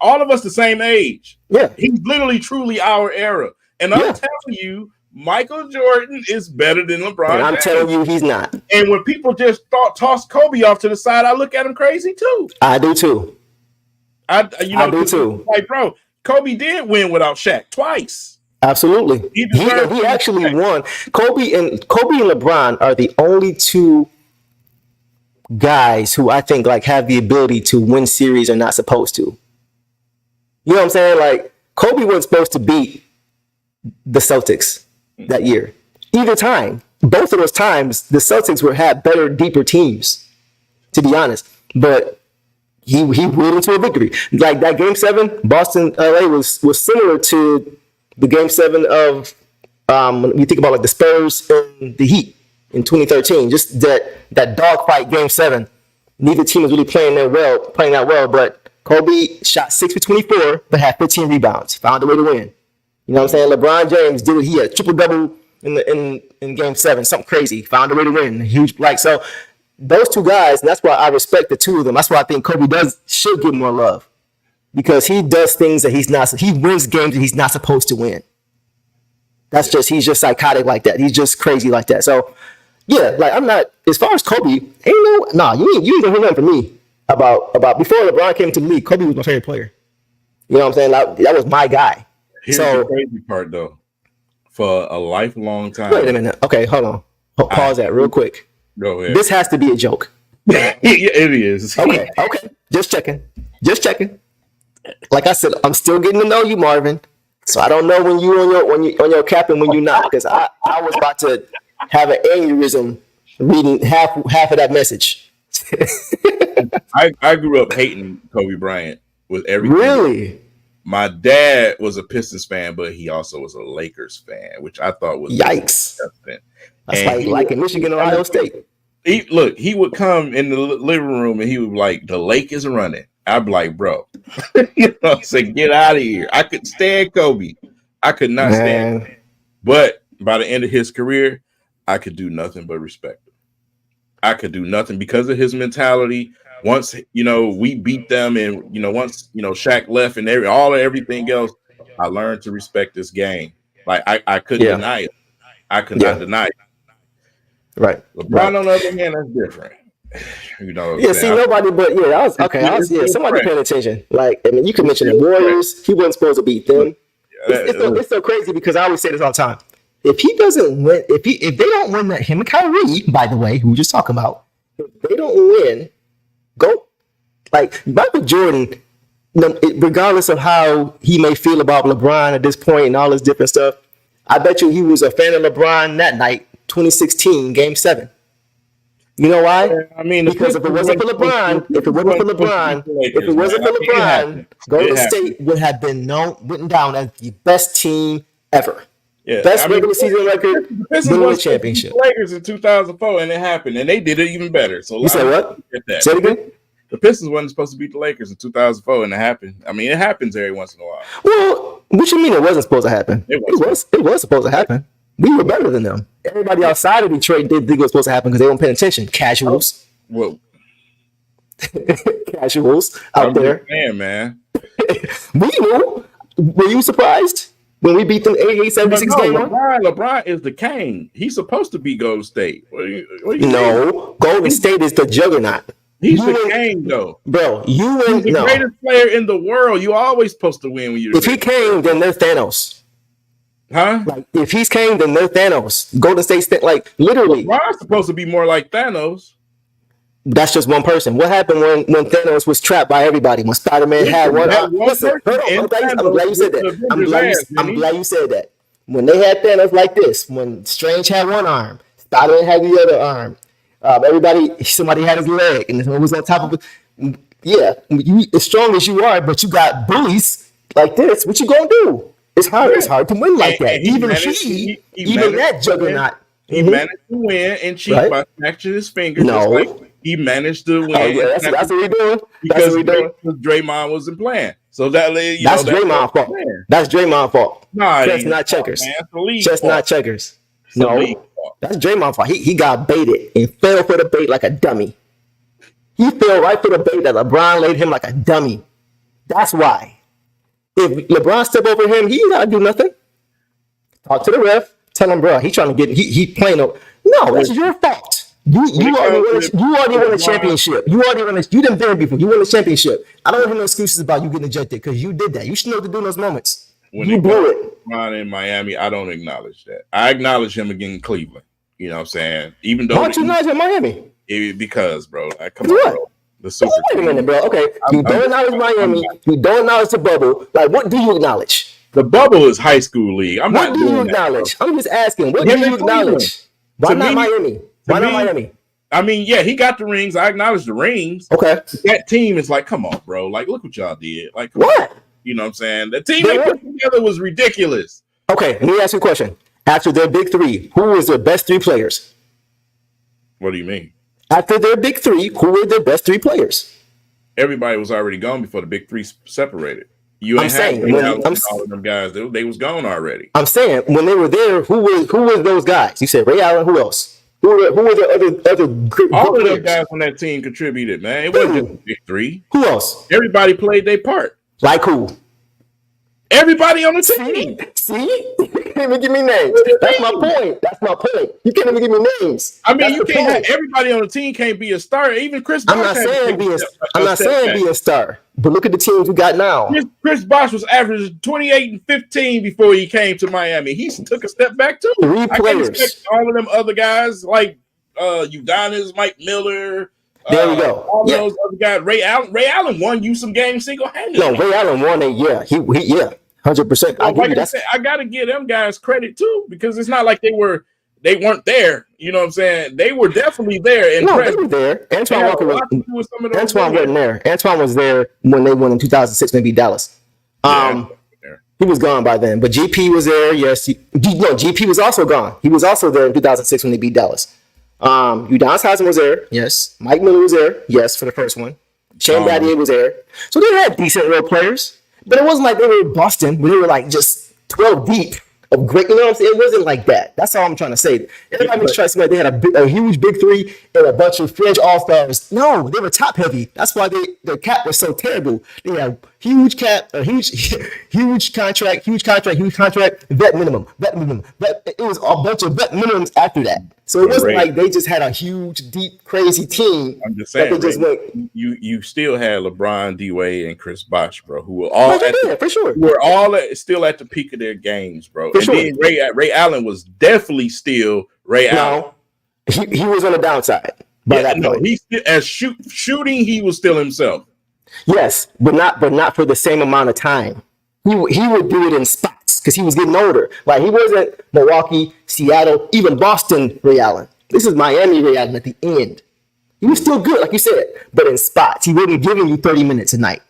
All of us the same age. Yeah. He's literally truly our era. And I'm telling you, Michael Jordan is better than LeBron. And I'm telling you he's not. And when people just toss Kobe off to the side, I look at him crazy too. I do too. I do too. Like, bro, Kobe did win without Shaq twice. Absolutely. He actually won. Kobe and LeBron are the only two guys who I think like have the ability to win series are not supposed to. You know what I'm saying? Like, Kobe wasn't supposed to beat the Celtics that year. Either time. Both of those times, the Celtics had better, deeper teams, to be honest. But he willed into a victory. Like, that Game 7, Boston, LA was similar to the Game 7 of, when you think about like the Spurs and the Heat in 2013. Just that dogfight Game 7. Neither team was really playing that well, but Kobe shot 6 for 24, but had 15 rebounds. Found a way to win. You know what I'm saying? LeBron James did it. He had triple-double in Game 7. Something crazy. Found a way to win. Huge. So those two guys, and that's why I respect the two of them. That's why I think Kobe should get more love. Because he does things that he wins games that he's not supposed to win. He's just psychotic like that. He's just crazy like that. So, yeah, like, I'm not, as far as Kobe, you ain't gonna hear nothing from me. About before LeBron came to the league, Kobe was my favorite player. You know what I'm saying? That was my guy. Here's the crazy part, though. For a lifelong time. Wait a minute. Okay, hold on. Pause that real quick. Go ahead. This has to be a joke. It is. Okay. Just checking. Like I said, I'm still getting to know you, Marvin. So I don't know when you on your cap and when you're not, because I was about to have an aneurysm reading half of that message. I grew up hating Kobe Bryant with everything. Really? My dad was a Pistons fan, but he also was a Lakers fan, which I thought was yikes. That's like in Michigan, Ohio State. He would come in the living room and he would be like, "The lake is running." I'd be like, "Bro, say get out of here." I could stand Kobe. I could not stand him. But by the end of his career, I could do nothing but respect him. I could do nothing because of his mentality. Once, we beat them and, once, Shaq left and everything else, I learned to respect this game. Like, I couldn't deny it. I could not deny it. Right. LeBron, on the other hand, that's different. Nobody but, somebody paying attention. Like, I mean, you could mention the Warriors. He wasn't supposed to beat them. It's so crazy because I always say this all the time. If he doesn't win, if they don't win that, him and Kyrie, by the way, who we were just talking about, if they don't win, go like Michael Jordan, regardless of how he may feel about LeBron at this point and all this different stuff, I bet you he was a fan of LeBron that night, 2016, Game 7. You know why? I mean, because if it wasn't for LeBron, Golden State would have been written down as the best team ever. Yeah, best regular season record, winning the championship. Lakers in 2004, and it happened, and they did it even better. So you said what? Say it again. The Pistons wasn't supposed to beat the Lakers in 2004, and it happened. I mean, it happens every once in a while. Well, what you mean it wasn't supposed to happen? It was supposed to happen. We were better than them. Everybody outside of Detroit didn't think it was supposed to happen because they weren't paying attention. Casuals. Casuals out there. Man. We knew. Were you surprised? when we beat them 88-76 game one? LeBron is the king. He's supposed to be Golden State. What you no, Golden State is the juggernaut. He's the king, though. Bro, he's the greatest player in the world. You always supposed to win when you're. If he came, then they're Thanos. Huh? Like, if he's came, then they're Thanos. Golden State, like, literally. LeBron's supposed to be more like Thanos. That's just one person. What happened when Thanos was trapped by everybody? When Spider-Man had one arm? Listen, I'm glad you said that. I'm glad you said that. When they had Thanos like this, when Strange had one arm, Spider-Man had the other arm. Somebody had his leg, and it was on top of it. Yeah, you, as strong as you are, but you got bullies like this. What you gonna do? It's hard. It's hard to win like that. Even that juggernaut. He managed to win and cheat by snatching his fingers. No. He managed to win. Oh, yeah, that's what we're doing. Because Draymond wasn't playing. So that's Draymond's fault. That's Draymond's fault. Nah, that's not checkers. Just not checkers. No, that's Draymond's fault. He got baited and fell for the bait like a dummy. He fell right for the bait that LeBron laid him like a dummy. That's why. If LeBron step over him, he ain't gotta do nothing. Talk to the ref. Tell him, bro, he trying to get he playing. No, that's your fault. You already won a championship. You done been before. You won a championship. I don't have no excuses about you getting ejected because you did that. You should know what to do in those moments. When you blew it. Ron in Miami, I don't acknowledge that. I acknowledge him against Cleveland. You know what I'm saying? Even though why don't you acknowledge him in Miami? Because, bro, come on, bro. The super wait a minute, bro. Okay, you don't acknowledge Miami. You don't acknowledge the bubble. Like, what do you acknowledge? The bubble is high school league. What do you acknowledge? I'm just asking. What do you acknowledge? Why not Miami? Why not Miami? I mean, yeah, he got the rings. I acknowledge the rings. Okay. That team is like, come on, bro. Like, look what y'all did. Like, what? You know what I'm saying? The team they put together was ridiculous. Okay, let me ask you a question. After their big three, who was their best three players? What do you mean? After their big three, who were their best three players? Everybody was already gone before the big three separated. I'm saying all of them guys, they was gone already. I'm saying when they were there, who were those guys? You said Ray Allen. Who else? Who were the other great all of those guys on that team contributed, man. It wasn't just the big three. Who else? Everybody played their part. Like who? Everybody on the team. See? You can't even give me names. That's my point. You can't even give me names. I mean, you can't have everybody on the team can't be a star. Even Chris Bosh. I'm not saying be a star. But look at the teams we got now. Chris Bosh was averaging 28 and 15 before he came to Miami. He took a step back too. Three players. I can expect all of them other guys like Udonis, Mike Miller. There we go. All those other guys. Ray Allen won you some games single-handedly. No, Ray Allen won it. Yeah, he 100%. I gotta give them guys credit too because it's not like they weren't there. You know what I'm saying? They were definitely there. And they were there. Antoine wasn't there. Antoine was there when they won in 2006 when they beat Dallas. He was gone by then, but GP was there. Yes, GP was also gone. He was also there in 2006 when they beat Dallas. Udonis Haslem was there. Yes. Mike Miller was there. Yes, for the first one. Shane Battier was there. So they had decent role players, but it wasn't like they were Boston where they were like just 12 deep of great. You know what I'm saying? It wasn't like that. That's all I'm trying to say. Everybody was trying to say like they had a huge big three and a bunch of fringe all-stars. No, they were top heavy. That's why their cap was so terrible. They had huge cap, a huge contract, vet minimum. It was a bunch of vet minimums after that. So it wasn't like they just had a huge, deep, crazy team. I'm just saying, you still had LeBron, D-Wade, and Chris Bosh, bro, who were all still at the peak of their games, bro. Then Ray Allen was definitely still Ray Allen. He was on the downside by that point. As shooting, he was still himself. Yes, but not for the same amount of time. He would do it in spots because he was getting older. Like he wasn't Milwaukee, Seattle, even Boston Ray Allen. This is Miami Ray Allen at the end. He was still good, like you said, but in spots. He wasn't giving you 30 minutes a night.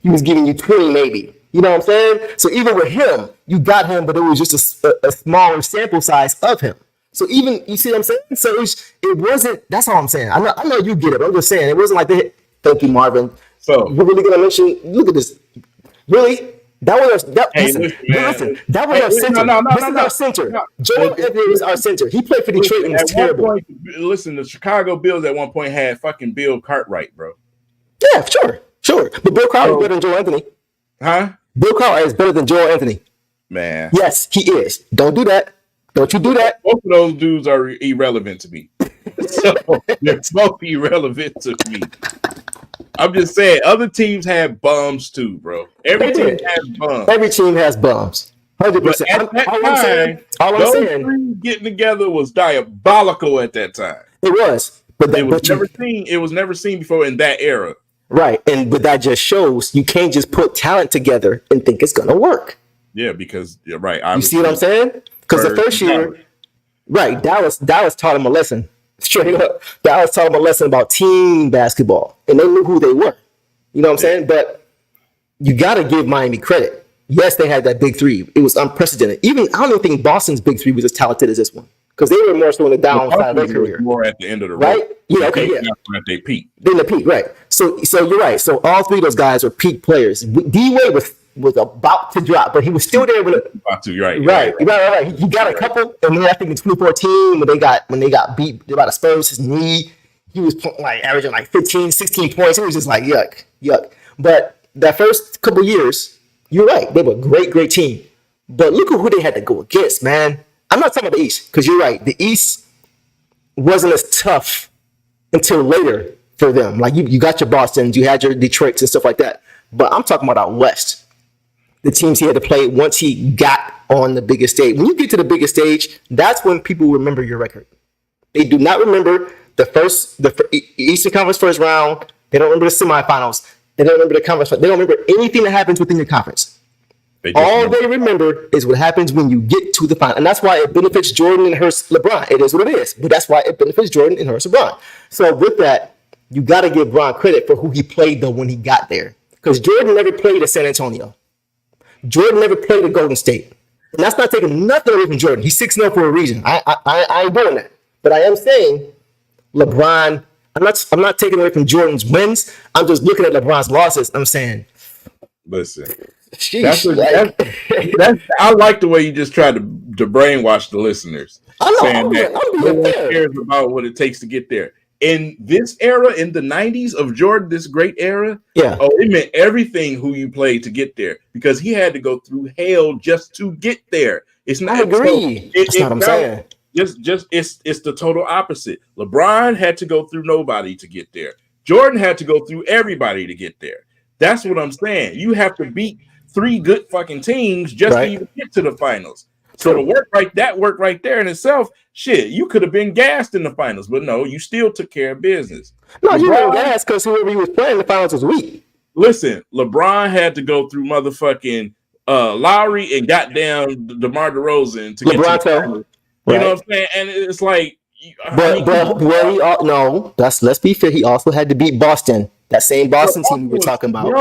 He was giving you 20 maybe. You know what I'm saying? So even with him, you got him, but it was just a smaller sample size of him. So even, you see what I'm saying? So it wasn't, that's all I'm saying. I know you get it, but I'm just saying, it wasn't like they, thank you, Marvin. So we're really going to mention, look at this. Really? That was our center. This is our center. Joel Embiid was our center. He played for Detroit and was terrible. The Chicago Bills at one point had fucking Bill Cartwright, bro. Yeah, sure. But Bill Cartwright is better than Joel Anthony. Huh? Bill Cartwright is better than Joel Anthony. Man. Yes, he is. Don't do that. Don't you do that. Both of those dudes are irrelevant to me. So they're both irrelevant to me. I'm just saying, other teams have bums too, bro. Every team has bums. Every team has bums. 100%. But at that time, those three getting together was diabolical at that time. It was. But it was never seen before in that era. Right. But that just shows you can't just put talent together and think it's gonna work. Yeah, because right. You see what I'm saying? Because the first year, right, Dallas taught him a lesson. Straight up. Dallas taught him a lesson about team basketball. And they knew who they were. You know what I'm saying? But you gotta give Miami credit. Yes, they had that big three. It was unprecedented. I don't even think Boston's big three was as talented as this one. Because they were more so in the downside of their career. More at the end of the right? road. Yeah, okay, yeah. At their peak. Then the peak, right. So you're right. So all three of those guys were peak players. D-Wade was about to drop, but he was still there when right. He got a couple, and then I think in 2014 when they got beat by the Spurs, his knee, he was like averaging like 15, 16 points. It was just like yuck. But that first couple years, you're right. They were a great team. But look at who they had to go against, man. I'm not talking about the East, because you're right. The East wasn't as tough until later for them. Like you got your Bostons, you had your Detroits and stuff like that. But I'm talking about out West. The teams he had to play once he got on the biggest stage. When you get to the biggest stage, that's when people remember your record. They do not remember the Eastern Conference first round. They don't remember the semifinals. They don't remember the conference. They don't remember anything that happens within your conference. All they remember is what happens when you get to the final. And that's why it benefits Jordan and hurts LeBron. It is what it is. But that's why it benefits Jordan and hurts LeBron. So with that, you got to give Bron credit for who he played, though, when he got there. Because Jordan never played at San Antonio. Jordan never played at Golden State. And that's not taking nothing away from Jordan. He's 6-0 for a reason. I ain't doing that. But I am saying LeBron, I'm not taking away from Jordan's wins. I'm just looking at LeBron's losses. I'm saying, listen. Sheesh, that's I like the way you just tried to brainwash the listeners. I know, saying that no one cares about what it takes to get there. In this era, in the 90s of Jordan, this great era, it meant everything who you played to get there, because he had to go through hell just to get there. It's not. I agree. That's what I'm saying. It's the total opposite. LeBron had to go through nobody to get there. Jordan had to go through everybody to get there. That's what I'm saying. You have to beat 3 good fucking teams just to even get to the finals. So the work right there in itself, shit, you could have been gassed in the finals, but no, you still took care of business. No, you were gassed because whoever he was playing in the finals was weak. Listen, LeBron had to go through motherfucking Lowry and goddamn DeMar DeRozan to get to the finals. You know what I'm saying? And it's like, let's be fair. He also had to beat Boston, that same Boston team we were talking about.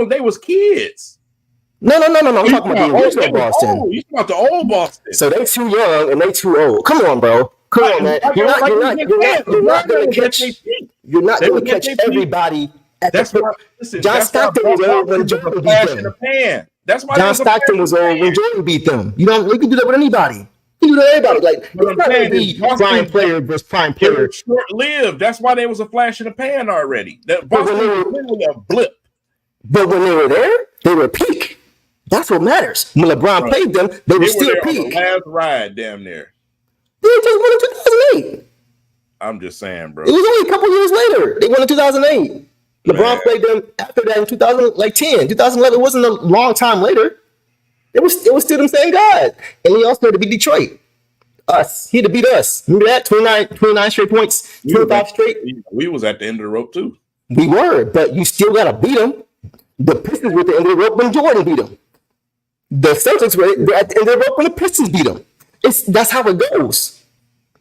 They was kids. No. I'm talking about the original Boston. You talking about the old Boston? So they too young and they too old. Come on, bro. Come on, man. You're not going to catch everybody. John Stockton was old when Jordan beat them. John Stockton was old when Jordan beat them. You can do that with anybody. You can do that with everybody. Like, it's not going to be prime player versus prime player. It was short-lived. That's why there was a flash in the pan already. That Boston was literally a blip. But when they were there, they were peak. That's what matters. When LeBron played them, they were still peak. On the last ride, damn near. They just won in 2008. I'm just saying, bro. It was only a couple years later. They won in 2008. LeBron played them after that in 2010. 2011. It wasn't a long time later. It was still them same guys. And he also had to beat Detroit. He had to beat us. Remember that? 29 straight points, 25 straight. We was at the end of the rope, too. We were, but you still got to beat them. The Pistons were at the end of the rope when Jordan beat them. The Celtics were at the end of the rope when the Pistons beat them. That's how it goes.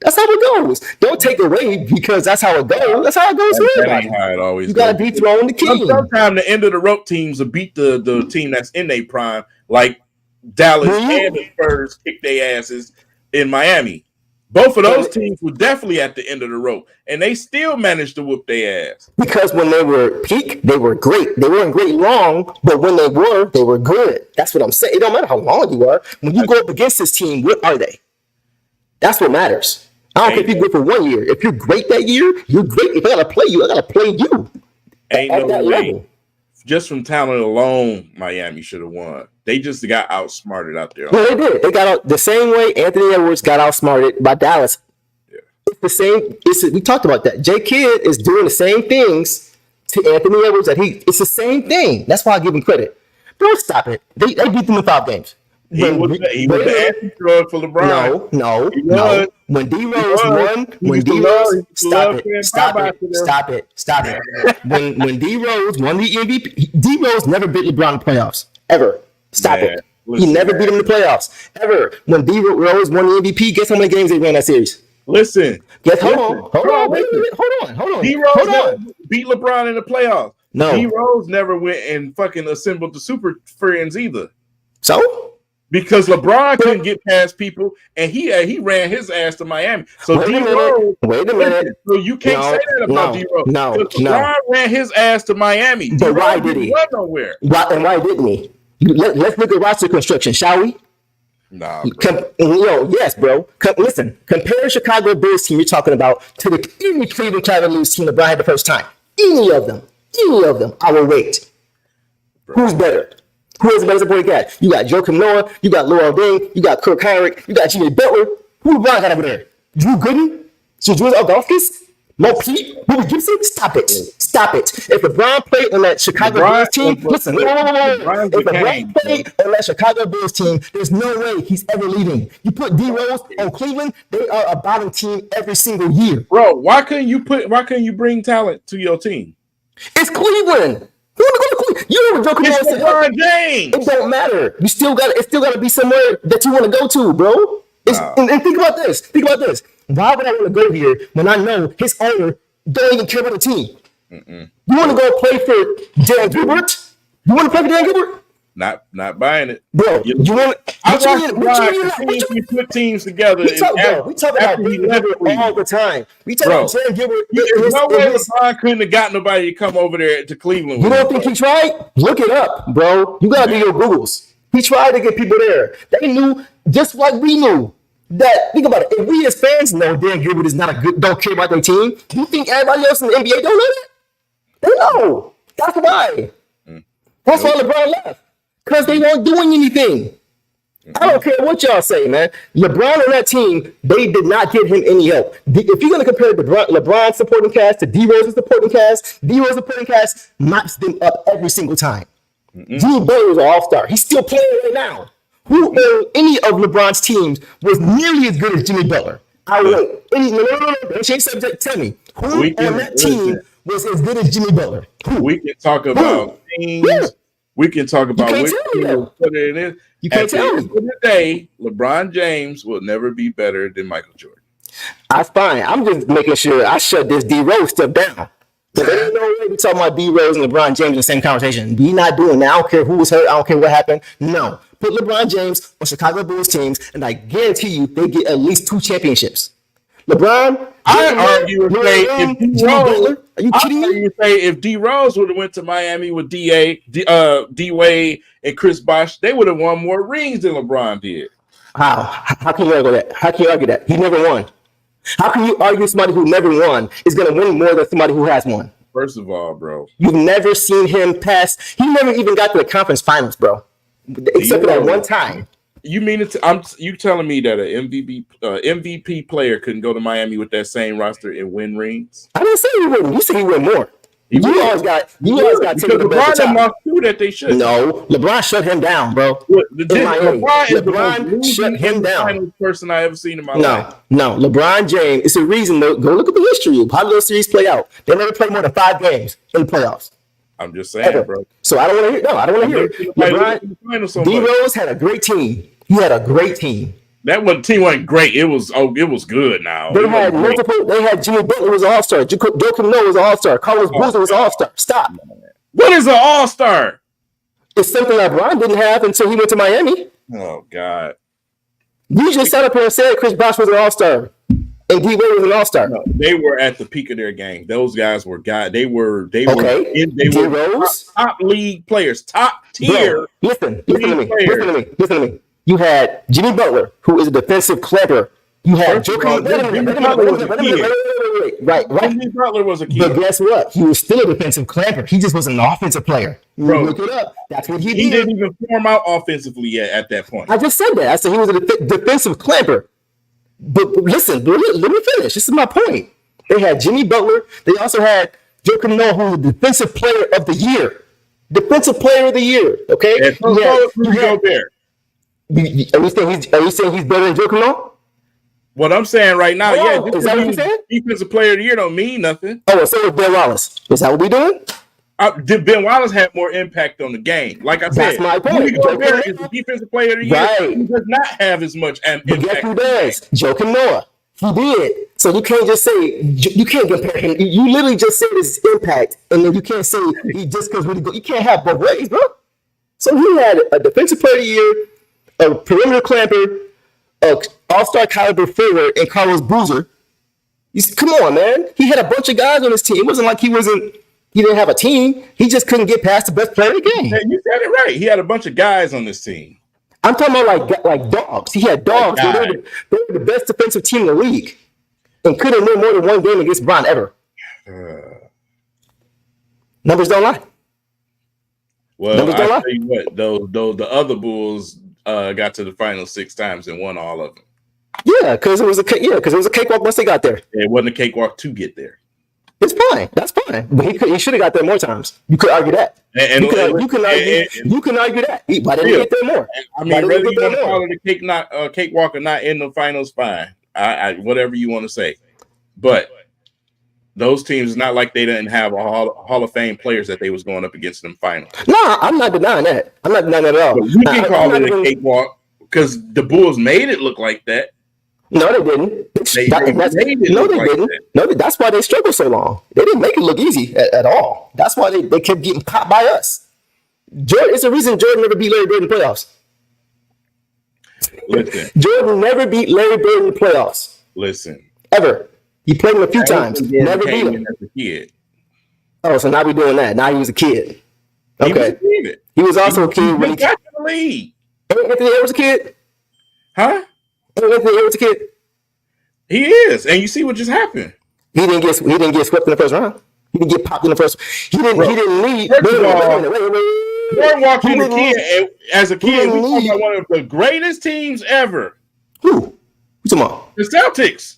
That's how it goes. Don't take away because that's how it goes. That's how it goes for everybody. You got to dethrone the king. Sometimes the end of the rope teams will beat the team that's in their prime, like Dallas and the Spurs kicked their asses in Miami. Both of those teams were definitely at the end of the rope, and they still managed to whoop their ass. Because when they were peak, they were great. They weren't great long, but when they were good. That's what I'm saying. It don't matter how long you are. When you go up against this team, what are they? That's what matters. I don't care if you're good for 1 year. If you're great that year, you're great. If I got to play you, I got to play you. Ain't no way. just from talent alone, Miami should have won. They just got outsmarted out there. No, they did. They got out the same way Anthony Edwards got outsmarted by Dallas. Yeah. It's the same. We talked about that. J. Kidd is doing the same things to Anthony Edwards it's the same thing. That's why I give him credit. Bro, stop it. They beat them in 5 games. He was the anti-drug for LeBron. No. When D Rose won, stop it. When D Rose won the MVP, D Rose never beat LeBron in the playoffs ever. Stop it. He never beat him in the playoffs ever. When D Rose won the MVP, guess how many games they won that series? Listen. Hold on. D Rose never beat LeBron in the playoffs. No. D Rose never went and fucking assembled the Super Friends either. So? Because LeBron couldn't get past people, and he ran his ass to Miami. So Wait a minute. So you can't say that about D Rose. LeBron ran his ass to Miami. But why did he? Run nowhere. Why didn't he? Let's look at roster construction, shall we? Nah, yes, bro. Listen, compare Chicago Bulls team you're talking about to any Cleveland Cavaliers team LeBron had the first time. Any of them, I will rate. Bro. Who's better? Who is the better supporting cast? You got Joakim Noah, you got Laurel Ding, you got Kirk Heinrich, you got Jimmy Butler. Who LeBron got over there? Drew Gooden? Julius Augustus? Mo Pete? Bobby Gibson? Stop it. If LeBron played on that Chicago Bulls team, listen, if LeBron played on that Chicago Bulls team, there's no way he's ever leaving. You put D Rose on Cleveland, they are a bottom team every single year. Bro, why couldn't you bring talent to your team? It's Cleveland. You want to go to Cleveland? You know what it's LeBron James. It don't matter. It's still got to be somewhere that you want to go to, bro. And think about this. Why would I want to go here when I know his owner don't even care about the team? You want to go play for Dan Gilbert? You want to play for Dan Gilbert? Not buying it, bro. You want? We put teams together. We talk about Dan Gilbert all the time. We talk about Dan Gilbert. There's no way LeBron couldn't have got nobody to come over there to Cleveland. You don't think he tried? Look it up, bro. You gotta do your Googles. He tried to get people there. They knew, just like we knew. That, think about it. If we as fans know Dan Gilbert is don't care about their team, do you think everybody else in the NBA don't know that? They know. That's why. That's why LeBron left. Because they weren't doing anything. I don't care what y'all say, man. LeBron and that team, they did not get him any help. If you're going to compare LeBron's supporting cast to D Rose's supporting cast, D Rose's supporting cast mops them up every single time. Jimmy Butler was an all-star. He's still playing right now. Who on any of LeBron's teams was nearly as good as Jimmy Butler? I won't. No. Don't change subject. Tell me. Who on that team was as good as Jimmy Butler? Who? We can talk about teams. Yeah. We can talk about which team put it in. You can't tell me. At the end of the day, LeBron James will never be better than Michael Jordan. That's fine. I'm just making sure I shut this D Rose stuff down. But there ain't no way we talking about D Rose and LeBron James in the same conversation. We not doing that. I don't care who was hurt. I don't care what happened. No. Put LeBron James on Chicago Bulls teams, and I guarantee you they get at least 2 championships. LeBron, I argue with say if D Rose, are you kidding me? If D Rose would have went to Miami with D Wade and Chris Bosh, they would have won more rings than LeBron did. How can you argue that? How can you argue that? He never won. How can you argue somebody who never won is going to win more than somebody who has won? First of all, bro, you've never seen him pass. He never even got to the conference finals, bro. Except for that one time. You mean it? You telling me that an MVP player couldn't go to Miami with that same roster and win rings? I didn't say he wouldn't. You said he win more. You always got to take the LeBron lost 2 that they should. No, LeBron shut him down, bro. LeBron shut him down. Person I ever seen in my life. No. LeBron James. It's a reason. Go look at the history of how those series play out. They never played more than 5 games in the playoffs. I'm just saying, bro. So I don't want to hear. No, I don't want to hear it. LeBron, D Rose had a great team. He had a great team. That team wasn't great. It was good. Now they had multiple. They had Jimmy Butler was an all-star. Joakim Noah was an all-star. Carlos Boozer was an all-star. Stop. What is an all-star? It's something that LeBron didn't have until he went to Miami. Oh God. You just sat up here and said Chris Bosh was an all-star. And D Wade was an all-star. No, they were at the peak of their game. Those guys were They were top league players, top tier. Bro, listen to me. You had Jimmy Butler, who is a defensive clever. You had Joakim. wait. Right. Jimmy Butler was a kid. But guess what? He was still a defensive clamper. He just wasn't an offensive player. Bro, look it up. That's what he did. He didn't even form out offensively yet at that point. I just said that. I said he was a defensive clamper. But listen, let me finish. This is my point. They had Jimmy Butler. They also had Joe Noah, who was the defensive player of the year. Defensive player of the year. Okay. And go there. Are you saying he's better than Joe Noah? What I'm saying right now, is that what you're saying? Defensive player of the year don't mean nothing. Oh, so is Ben Wallace. Is that what we doing? Ben Wallace had more impact on the game. Like I said, that's my point. Rudy Gobert is the defensive player of the year. Right. He does not have as much impact. But guess who does? Joe Noah. He did. So you can't just say, you can't compare him. You literally just said his impact, and then you can't say he just because Rudy Gobert. You can't have both ways, bro. So he had a defensive player of the year, a perimeter clamper, an all-star caliber forward, and Carlos Boozer. Come on, man. He had a bunch of guys on his team. It wasn't like he didn't have a team. He just couldn't get past the best player in the game. Yeah, you said it right. He had a bunch of guys on this team. I'm talking about like dogs. He had dogs. They were the best defensive team in the league and couldn't win more than one game against Bron ever. Numbers don't lie. Well, I'll tell you what, though the other Bulls got to the final 6 times and won all of them. Yeah, because it was a cakewalk once they got there. It wasn't a cakewalk to get there. It's fine. That's fine. But he should have got there more times. You could argue that. You can argue that. Why didn't he get there more? I mean, whether you want to call it a cakewalk or not in the finals, fine. Whatever you want to say. But those teams, it's not like they didn't have a Hall of Fame players that they was going up against in the finals. No, I'm not denying that. I'm not denying that at all. But you can call it a cakewalk because the Bulls made it look like that. No, they didn't. No, that's why they struggled so long. They didn't make it look easy at all. That's why they kept getting popped by us. It's the reason Jordan never beat Larry Bird in the playoffs. Listen. Jordan never beat Larry Bird in the playoffs. Listen. Ever. He played him a few times. Never beat him. As a kid. Oh, so now we're doing that. Now he was a kid. Okay. He was also a kid when he got to the league. Anthony Edwards a kid? Huh? Anthony Edwards a kid? He is, and you see what just happened. He didn't get swept in the first round. He didn't get popped in the first. He didn't lead. Jordan walked in as a kid. We talking about one of the greatest teams ever. Who? Who's talking about? The Celtics.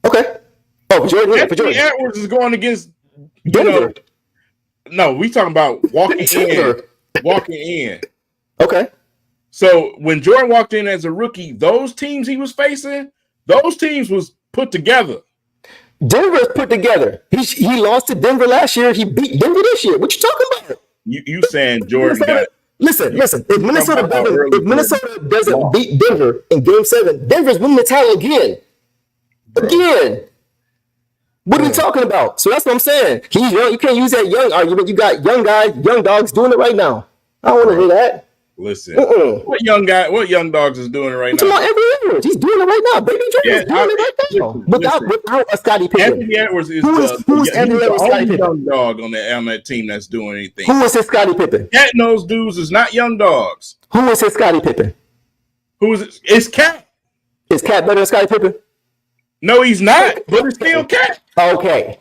Okay. Oh, for Jordan. Anthony Edwards is going against Denver. No, we talking about walking in. Walking in. Okay. So when Jordan walked in as a rookie, those teams he was facing, those teams was put together. Denver's put together. He lost to Denver last year. He beat Denver this year. What you talking about? You saying Jordan got? Listen. If Minnesota doesn't beat Denver in Game 7, Denver's winning the title again. Again. What are we talking about? So that's what I'm saying. He's young. You can't use that young argument. You got young guys, young dogs doing it right now. I don't want to hear that. Listen, what young dogs is doing it right now? Anthony Edwards, he's doing it right now. Baby Jordan is doing it right now. Without a Scottie Pippen. Anthony Edwards is who's Anthony Edwards? The only young dog on that team that's doing anything. Who is his Scottie Pippen? Cat and those dudes is not young dogs. Who is his Scottie Pippen? Who is it? It's Cat. Is Cat better than Scottie Pippen? No, he's not. But it's still Cat. Okay.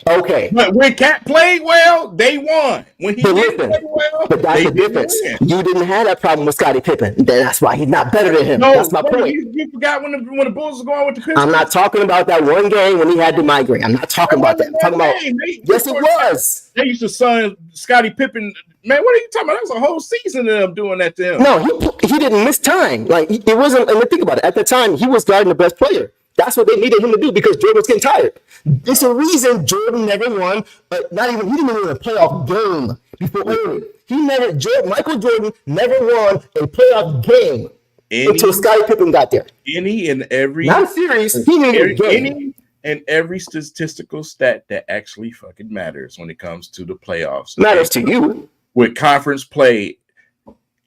But when Cat played well, they won. When he didn't play well, but that's the difference. You didn't have that problem with Scottie Pippen. That's why he's not better than him. That's my point. You forgot when the Bulls were going with the Pistons. I'm not talking about that one game when he had the migraine. I'm not talking about that. I'm talking about yes, it was. They used to sign Scottie Pippen. Man, what are you talking about? That was a whole season of them doing that to him. No, he didn't miss time. Like it wasn't. And think about it. At the time, he was guarding the best player. That's what they needed him to do because Jordan was getting tired. It's a reason Jordan never won, but he didn't even win a playoff game before Michael Jordan never won a playoff game until Scottie Pippen got there. Not series. He needed a game. Any and every statistical stat that actually fucking matters when it comes to the playoffs. Matters to you. With conference play,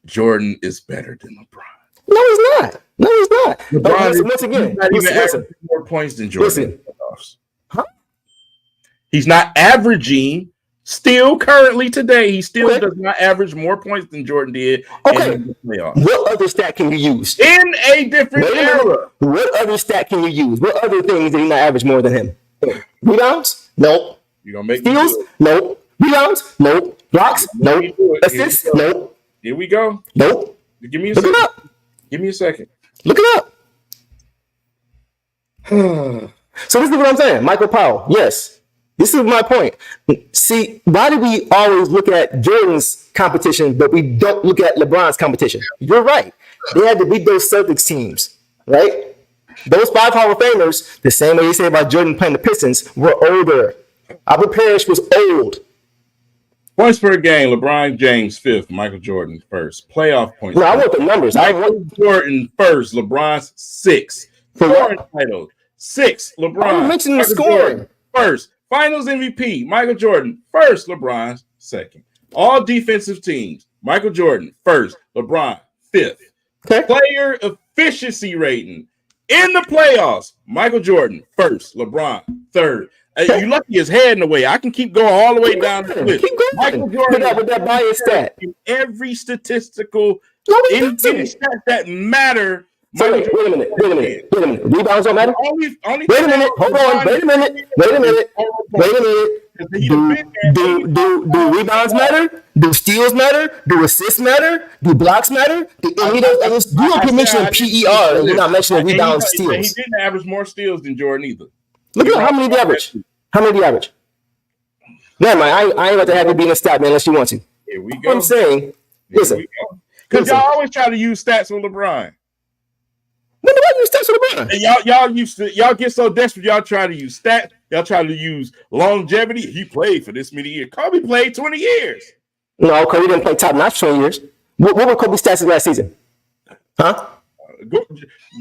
Jordan is better than LeBron. No, he's not. LeBron once again, not even averaging more points than Jordan. Listen. Huh? He's not averaging. Still, currently today, he still does not average more points than Jordan did in the playoffs. What other stat can you use? In a different era. What other stat can you use? What other things did he not average more than him? Rebounds? Nope. You're gonna make steals? Nope. Rebounds? Nope. Blocks? Nope. Assists? Nope. Here we go. Nope. Give me a Look second. it up. Give me a second. Look it up. So this is what I'm saying. Michael Powell. Yes. This is my point. See, why do we always look at Jordan's competition, but we don't look at LeBron's competition? You're right. They had to beat those Celtics teams, right? Those 5 Hall of Famers, the same way you say about Jordan playing the Pistons, were older. Albert Parrish was old. Points per game, LeBron James 5th, Michael Jordan 1st. Playoff points. No, I want the numbers. Michael Jordan 1st, LeBron's 6th. Scoring title, 6th, LeBron. I mentioned the scoring. Jordan, 1st. Finals MVP, Michael Jordan 1st, LeBron 2nd. All defensive teams, Michael Jordan 1st, LeBron 5th. Okay. Player efficiency rating in the playoffs, Michael Jordan 1st, LeBron 3rd. You lucky his head in the way. I can keep going all the way down the list. Keep going. Michael Jordan with that bias stat. In every statistical any stats that matter. So wait a minute. Rebounds don't matter? Only wait a minute. Hold on. Wait a minute. Do rebounds matter? Do steals matter? Do assists matter? Do blocks matter? You don't mention PER and you're not mentioning rebounds, steals. He didn't average more steals than Jordan either. Look at how many do you average? How many do you average? Never mind. I ain't about to have you be in a stat, man, unless you want to. Here we go. I'm saying, listen. Because y'all always try to use stats with LeBron. When did I use stats with LeBron? And y'all get so desperate, y'all try to use stats. Y'all try to use longevity. He played for this many years. Kobe played 20 years. No, Kobe didn't play top notch 20 years. What were Kobe's stats last season? Huh?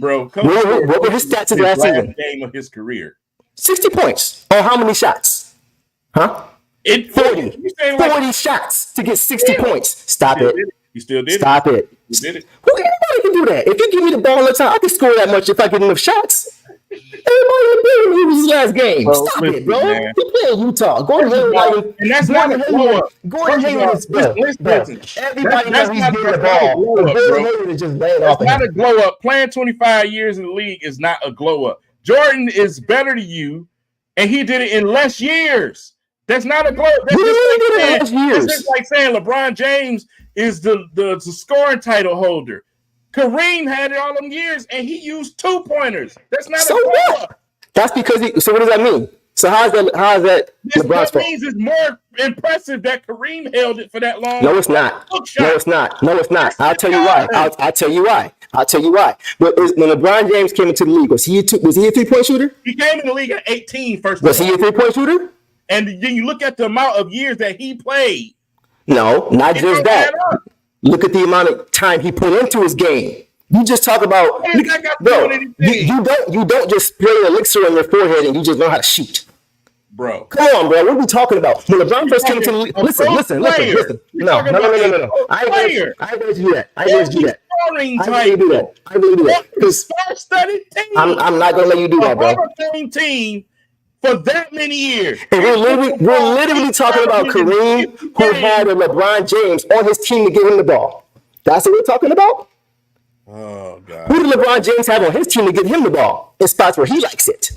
Bro, Kobe what were his stats last season? Game of his career. 60 points. On how many shots? Huh? 40 shots to get 60 points. Stop it. You still did Stop it. You did it. Well, anybody can do that. If you give me the ball all the time, I can score that much if I get enough shots. Everybody in the building was his last game. Bro, Stop listen, it, bro. Man. You play in Utah. Gordon Hayward. And that's not a blow up. Gordon Hayward is everybody knows he's getting the ball. Gordon Hayward is just laying off. It's not a glow up. Playing 25 years in the league is not a glow up. Jordan is better than you, and he did it in less years. That's not a glow up. That's just like saying LeBron James is the scoring title holder. Kareem had it all them years, and he used 2-pointers. That's not a glow up. That's because so what does that mean? So how is that LeBron's fault? Means it's more impressive that Kareem held it for that long. No, it's not. No, it's not. I'll tell you why. I'll tell you why. But when LeBron James came into the league, was he a 3-point shooter? He came in the league at 18 first. Was he a 3-point shooter? And then you look at the amount of years that he played. No, not just that. Look at the amount of time he put into his game. You just talk about, bro. You don't just spray elixir on your forehead and you just know how to shoot, bro. Come on, bro. What are we talking about? When LeBron first came into the league, listen. No. I ain't going to do that. I ain't going to do that. I'm not going to let you do that, bro. Team for that many years. And we're literally talking about Kareem, who had a LeBron James on his team to give him the ball. That's what we're talking about? Oh, God. Who did LeBron James have on his team to give him the ball in spots where he likes it?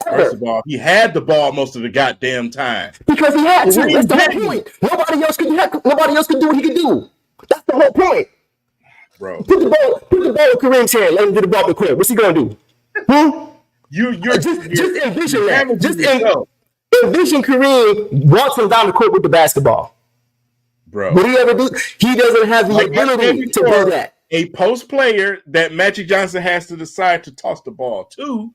First of all, he had the ball most of the goddamn time. Because he had to. That's the whole point. Nobody else could do what he could do. That's the whole point. Bro. Put the ball in Kareem's hand. Let him get the ball quick. What's he going to do? You're just envision that. Just envision Kareem walking down the court with the basketball. Bro. What do you ever do? He doesn't have the ability to do that. A post player that Magic Johnson has to decide to toss the ball to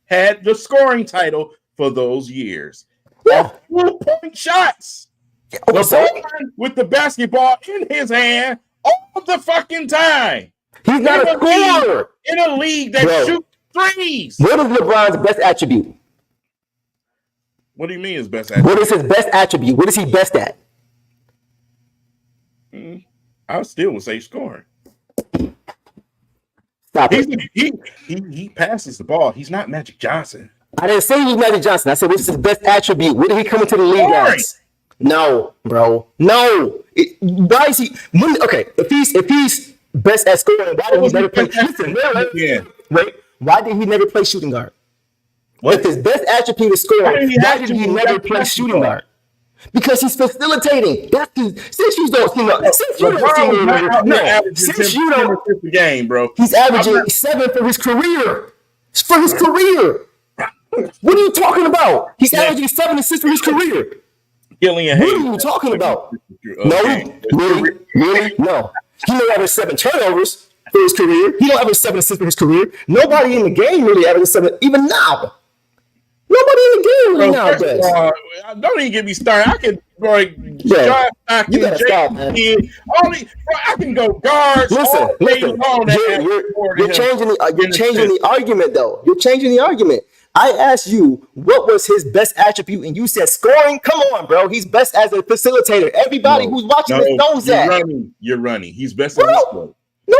had the scoring title for those years. Yeah. 2-point shots. LeBron with the basketball in his hand all the fucking time. He's not a scorer. In a league that shoots threes. What is LeBron's best attribute? What do you mean his best attribute? What is his best attribute? What is he best at? I still would say scoring. Stop it. He passes the ball. He's not Magic Johnson. I didn't say he's Magic Johnson. I said what's his best attribute? What did he come into the league as? No, bro. No. Why is he? Okay, if he's best at scoring, why did he never play? Listen, wait. Why did he never play shooting guard? If his best attribute is scoring, why did he never play shooting guard? Because he's facilitating. Since you don't see since you don't the game, bro. He's averaging 7 for his career. For his career. What are you talking about? He's averaging 7 assists for his career. Killian What are you talking about? No. He may average 7 turnovers for his career. He don't average 7 assists for his career. Nobody in the game really averages 7, even now. Nobody in the game really nowadays. Don't even get me started. I can John Stockton, I can go guards. Listen. You're changing the argument, though. You're changing the argument. I asked you what was his best attribute, and you said scoring. Come on, bro. He's best as a facilitator. Everybody who's watching this knows that. You're running. He's best as a scorer. No,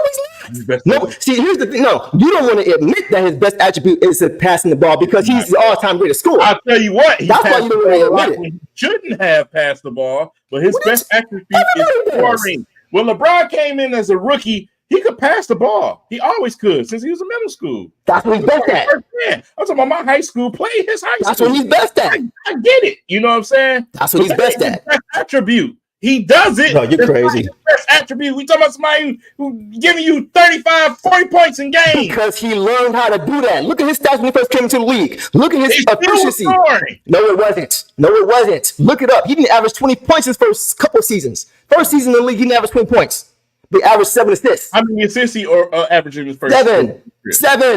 he's not. No, see, here's the thing. No, you don't want to admit that his best attribute is passing the ball because he's the all-time greatest scorer. I'll tell you what. That's why you don't want to admit it. He shouldn't have passed the ball, but his best attribute is scoring. When LeBron came in as a rookie, he could pass the ball. He always could since he was in middle school. That's what he's best at. I'm talking about my high school play. His high school. That's what he's best at. I get it. You know what I'm saying? That's what he's best at. Best attribute. He does it. No, you're crazy. Best attribute. We talking about somebody who giving you 35, 40 points in games. Because he learned how to do that. Look at his stats when he first came into the league. Look at his efficiency. No, it wasn't. Look it up. He didn't average 20 points his first couple of seasons. First season in the league, he didn't average 20 points. They averaged 7 assists. How many assists he averaging his first? 7.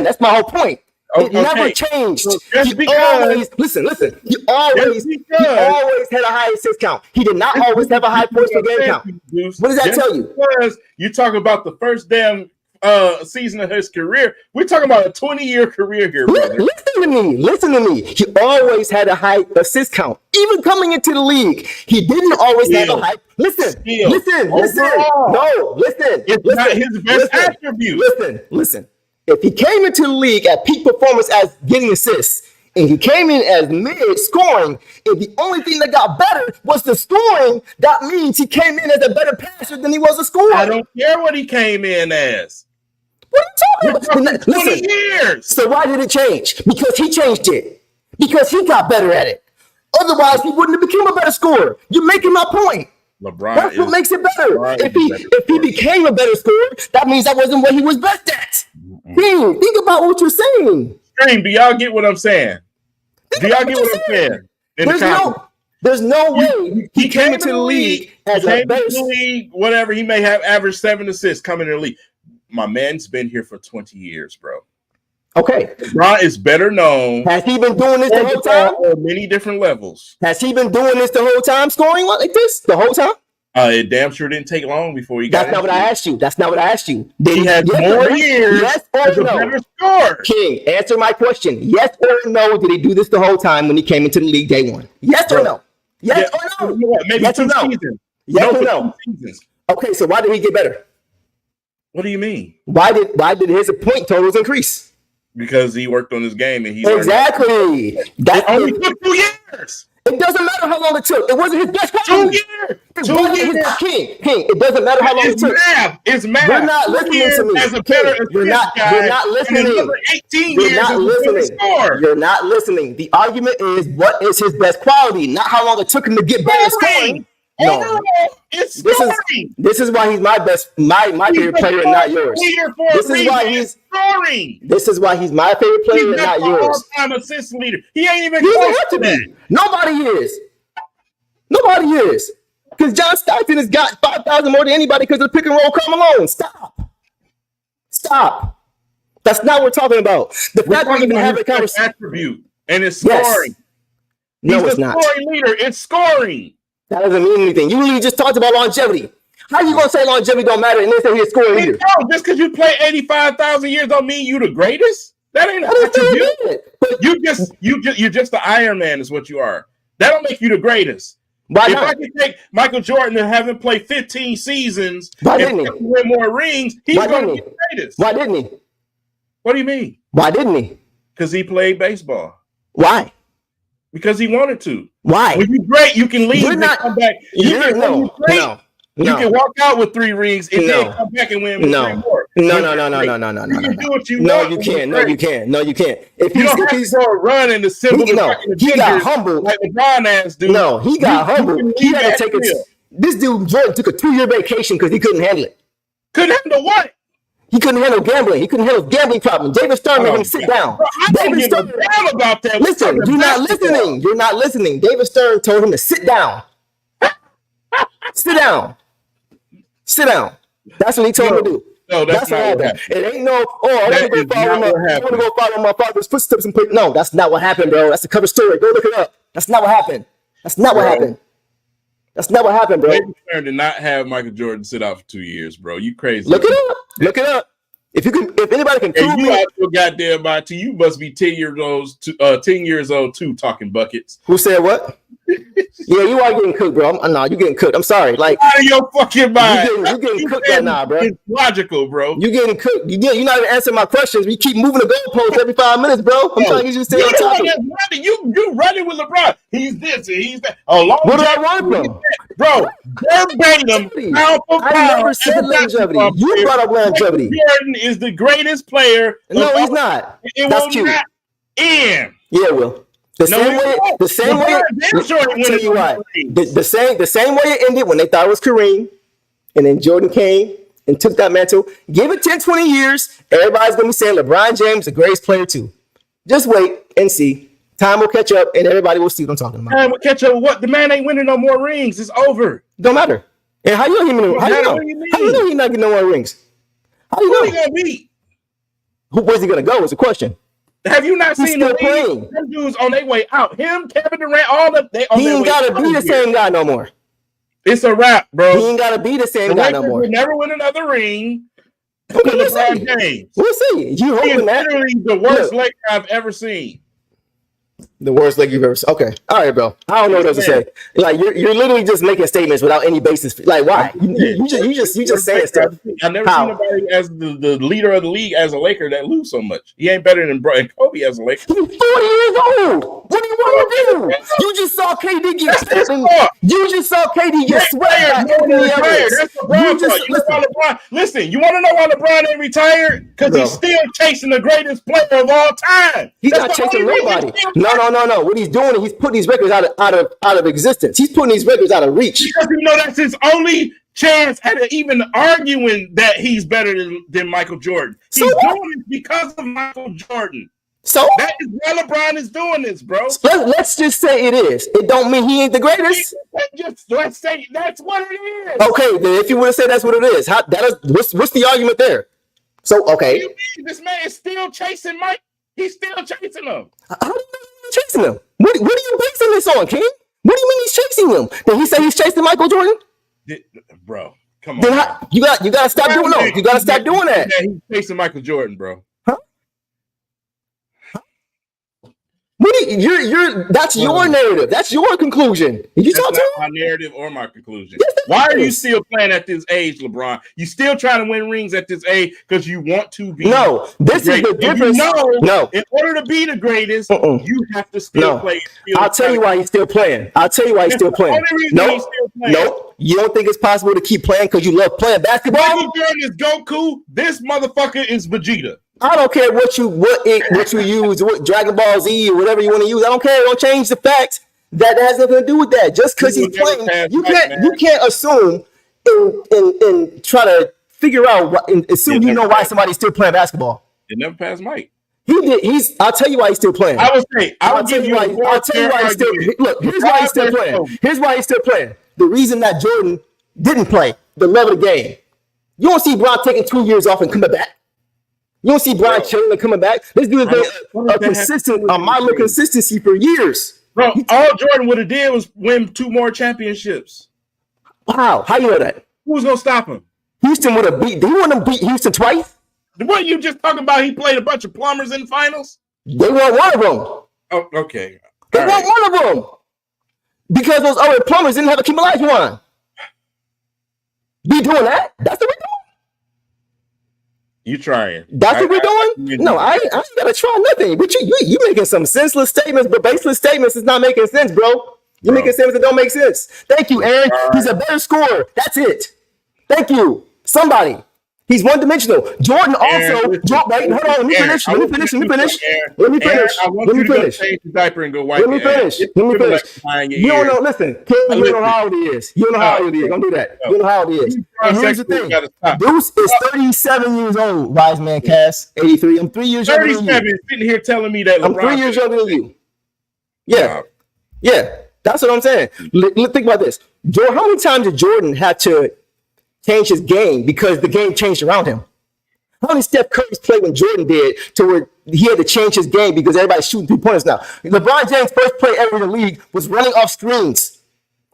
That's my whole point. It never changed. So listen. He always had a high assist count. He did not always have a high points per game count. What does that tell you? Because you're talking about the first damn season of his career. We're talking about a 20-year career here, brother. Listen to me. He always had a high assist count. Even coming into the league, he didn't always have a high. Listen. No, listen. It's not his best attribute. Listen. If he came into the league at peak performance as getting assists, and he came in as mid scoring, and the only thing that got better was the scoring, that means he came in as a better passer than he was a scorer. I don't care what he came in as. What are you talking about? 20 years. So why did it change? Because he changed it. Because he got better at it. Otherwise, he wouldn't have become a better scorer. You're making my point. That's what makes it better. If he became a better scorer, that means that wasn't what he was best at. Think about what you're saying. Do y'all get what I'm saying? There's no way he came into the league as a better league. Whatever, he may have averaged 7 assists coming in the league. My man's been here for 20 years, bro. Okay. LeBron is better known. Has he been doing this the whole time? On many different levels. Has he been doing this the whole time, scoring like this the whole time? It damn sure didn't take long before he got. That's not what I asked you. He had more years. Yes or no? Better scorer. King, answer my question. Yes or no? Did he do this the whole time when he came into the league day one? Yes or no? Yes or no? Maybe yes 2 or no? seasons. Yes or no? Okay, so why did he get better? What do you mean? Why did his point totals increase? Because he worked on his game and he exactly. That only took 2 years. It doesn't matter how long it took. It wasn't his best quality. 2 years. King. It doesn't matter how long it took. It's math. You're not listening to me. As a better you're not listening. Another 18 years. You're not listening. The argument is what is his best quality, not how long it took him to get better scoring. No, it's scoring. This is why he's my favorite player and not yours. This is why he's scoring. This is why he's my favorite player and not yours. All-time assist leader. He ain't even close to that. Nobody is. Because John Stockton has got 5,000 more than anybody because of the pick and roll. Come alone. Stop. That's not what we're talking about. The fact we even have a conversation. Attribute and it's scoring. No, he's it's not. Scoring leader. It's scoring. That doesn't mean anything. You really just talked about longevity. How you gonna say longevity don't matter and then say he's scoring leader? No, just because you play 85,000 years don't mean you the greatest. That ain't an attribute. You're just the Iron Man is what you are. That don't make you the greatest. Why if not? I can take Michael Jordan and have him play 15 seasons and win more rings, he's going to be the greatest. Why didn't he? What do you mean? Why didn't he? Because he played baseball. Why? Because he wanted to. Why? When you're great, you can leave and come back. You can walk out with 3 rings and then come back and win with 3 more. No. You can do what you No, want. you can't. No, you can't. No, you can't. If You don't have to go run in the symbol. He got humbled like LeBron ass dude. No, he got humbled. He had to take this dude Jordan took a 2-year vacation because he couldn't handle it. Couldn't handle what? He couldn't handle gambling. He couldn't handle gambling problems. David Stern made him sit down. Bro, David Stern about that. Listen, you're not listening. You're not listening. David Stern told him to sit down. Sit down. Sit down. That's what he told him to do. No, that's not what happened. It ain't no, I want to go follow my father's footsteps and put. No, that's not what happened, bro. That's the cover story. Go look it up. That's not what happened. That's not what happened. That's not what happened, bro. David Stern did not have Michael Jordan sit out for 2 years, bro. You crazy. Look it up. Look it up. If anybody can prove you out your goddamn body, you must be 10 years old too, talking buckets. Who said what? Yeah, you are getting cooked, bro. You getting cooked. I'm sorry. Like out of your fucking mind. You getting cooked right now, bro. It's logical, bro. You getting cooked. You're not even answering my questions. We keep moving the goalposts every 5 minutes, bro. I'm trying to get you to stay on topic. You running with LeBron. He's this and he's that. What do I want from? Bro, verbatim. I never said longevity. You brought up longevity. Jordan is the greatest player. No, he's not. That's cute. Not end. Yeah, it will. The same way. I'll tell you why. The same way it ended when they thought it was Kareem, and then Jordan came and took that mantle. Give it 10, 20 years. Everybody's gonna be saying LeBron James the greatest player too. Just wait and see. Time will catch up, and everybody will see what I'm talking about. Time will catch up. What? The man ain't winning no more rings. It's over. Don't matter. And how you know How you know he's not getting no more rings? How you know? Who he gonna beat? Where's he gonna go? Is the question. Have you not seen the league? Them dudes on their way out. Him, Kevin Durant, all of they on He their ain't way gotta out be the same guy no more. It's a wrap, bro. He ain't gotta be the same guy no more. Will never win another ring. Okay, LeBron James. We'll see. You hoping that? Literally the worst Laker I've ever seen. The worst leg you've ever seen. Okay, all right, bro. I don't know what else to say. Like you're literally just making statements without any basis. Like why? You just saying stuff. I've never seen nobody as the leader of the league as a Laker that lose so much. He ain't better than Kobe as a Laker. He's 40 years old. What do you want to do? You just saw KD get swept. You just saw KD get swept. Listen, you want to know why LeBron ain't retired? Because he's still chasing the greatest player of all time. He's not chasing nobody. No. What he's doing is he's putting these records out of existence. He's putting these records out of reach. Because you know that's his only chance at even arguing that he's better than Michael Jordan. He's doing it because of Michael Jordan. So that is why LeBron is doing this, bro. Let's just say it is. It don't mean he ain't the greatest. Let's say that's what it is. Okay, then if you want to say that's what it is, what's the argument there? So okay, this man is still chasing Mike. He's still chasing him. How do you know he's chasing him? What are you basing this on, King? What do you mean he's chasing him? Did he say he's chasing Michael Jordan? Bro, come on. Then you gotta stop doing that. You gotta stop doing that. He's chasing Michael Jordan, bro. Huh? That's your narrative. That's your conclusion. Did you talk to him? My narrative or my conclusion. Yes, why are you still playing at this age, LeBron? You still trying to win rings at this age because you want to be. No, this is the difference. No, in order to be the greatest, you have to still play. I'll tell you why he's still playing. No. You don't think it's possible to keep playing because you love playing basketball? Michael Jordan is Goku. This motherfucker is Vegeta. I don't care what you use, what Dragon Ball Z or whatever you want to use. I don't care. Don't change the facts. That has nothing to do with that. Just because he's playing, you can't assume and try to figure out assume you know why somebody's still playing basketball. It never passed Mike. He did. I'll tell you why he's still playing. I'll tell you why he's still. Look, here's why he's still playing. Here's why he's still playing. The reason that Jordan didn't play, the love of the game. You don't see Bron taking 2 years off and coming back. You don't see Brian chilling and coming back. This dude has been a model of consistency for years. Bro, all Jordan would have did was win 2 more championships. Wow, how you know that? Who was gonna stop him? Houston would have beat. Did he want to beat Houston twice? What you just talking about? He played a bunch of plumbers in the finals. They won one of them. Oh, okay. They won one of them because those other plumbers didn't have a Keep Alive one. Be doing that? That's what we're doing. You trying? That's what we're doing? No, I ain't gotta try nothing. But you making some senseless statements, but baseless statements is not making sense, bro. You're making statements that don't make sense. Thank you, Aaron. He's a better scorer. That's it. Thank you. Somebody. He's one-dimensional. Jordan Aaron, also. listen, Wait, hold on. Let me finish. Aaron, Let me finish. Let me finish. Aaron, Let me finish. I want Let you me to go finish. change the diaper and go wipe Let me your ass. finish. Get Let me the finish. Skrillex behind your You don't ears. know. Listen, King, you don't know how old he is. You don't know how old he is. Don't do that. You don't know how old he is. And here's the thing. Deuce is 37 years old. Wise man, Cass, 83. I'm 3 years younger than you. 37 sitting here telling me that LeBron. I'm 3 years younger than you. Yeah. Yeah. That's what I'm saying. Think about this. Jordan, how many times did Jordan have to change his game because the game changed around him? How many Steph Curry's play when Jordan did to where he had to change his game because everybody's shooting 3-pointers now? LeBron James' first play ever in the league was running off screens.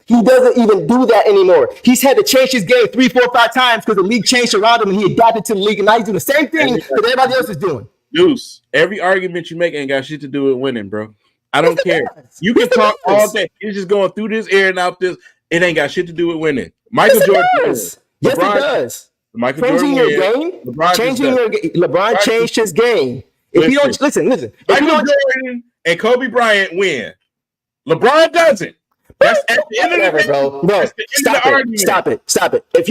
He doesn't even do that anymore. He's had to change his game 3, 4, 5 times because the league changed around him and he adapted to the league. And now he's doing the same thing that everybody else is doing. Deuce, every argument you make ain't got shit to do with winning, bro. I don't care. You can talk all day. You're just going through this air and out this. It ain't got shit to do with winning. Michael Jordan does. Yes, it does. Michael changing Jordan your game. LeBron changed his game. If you don't listen. Michael Jordan and Kobe Bryant win. LeBron doesn't. That's at the end of the day, bro. Stop it. If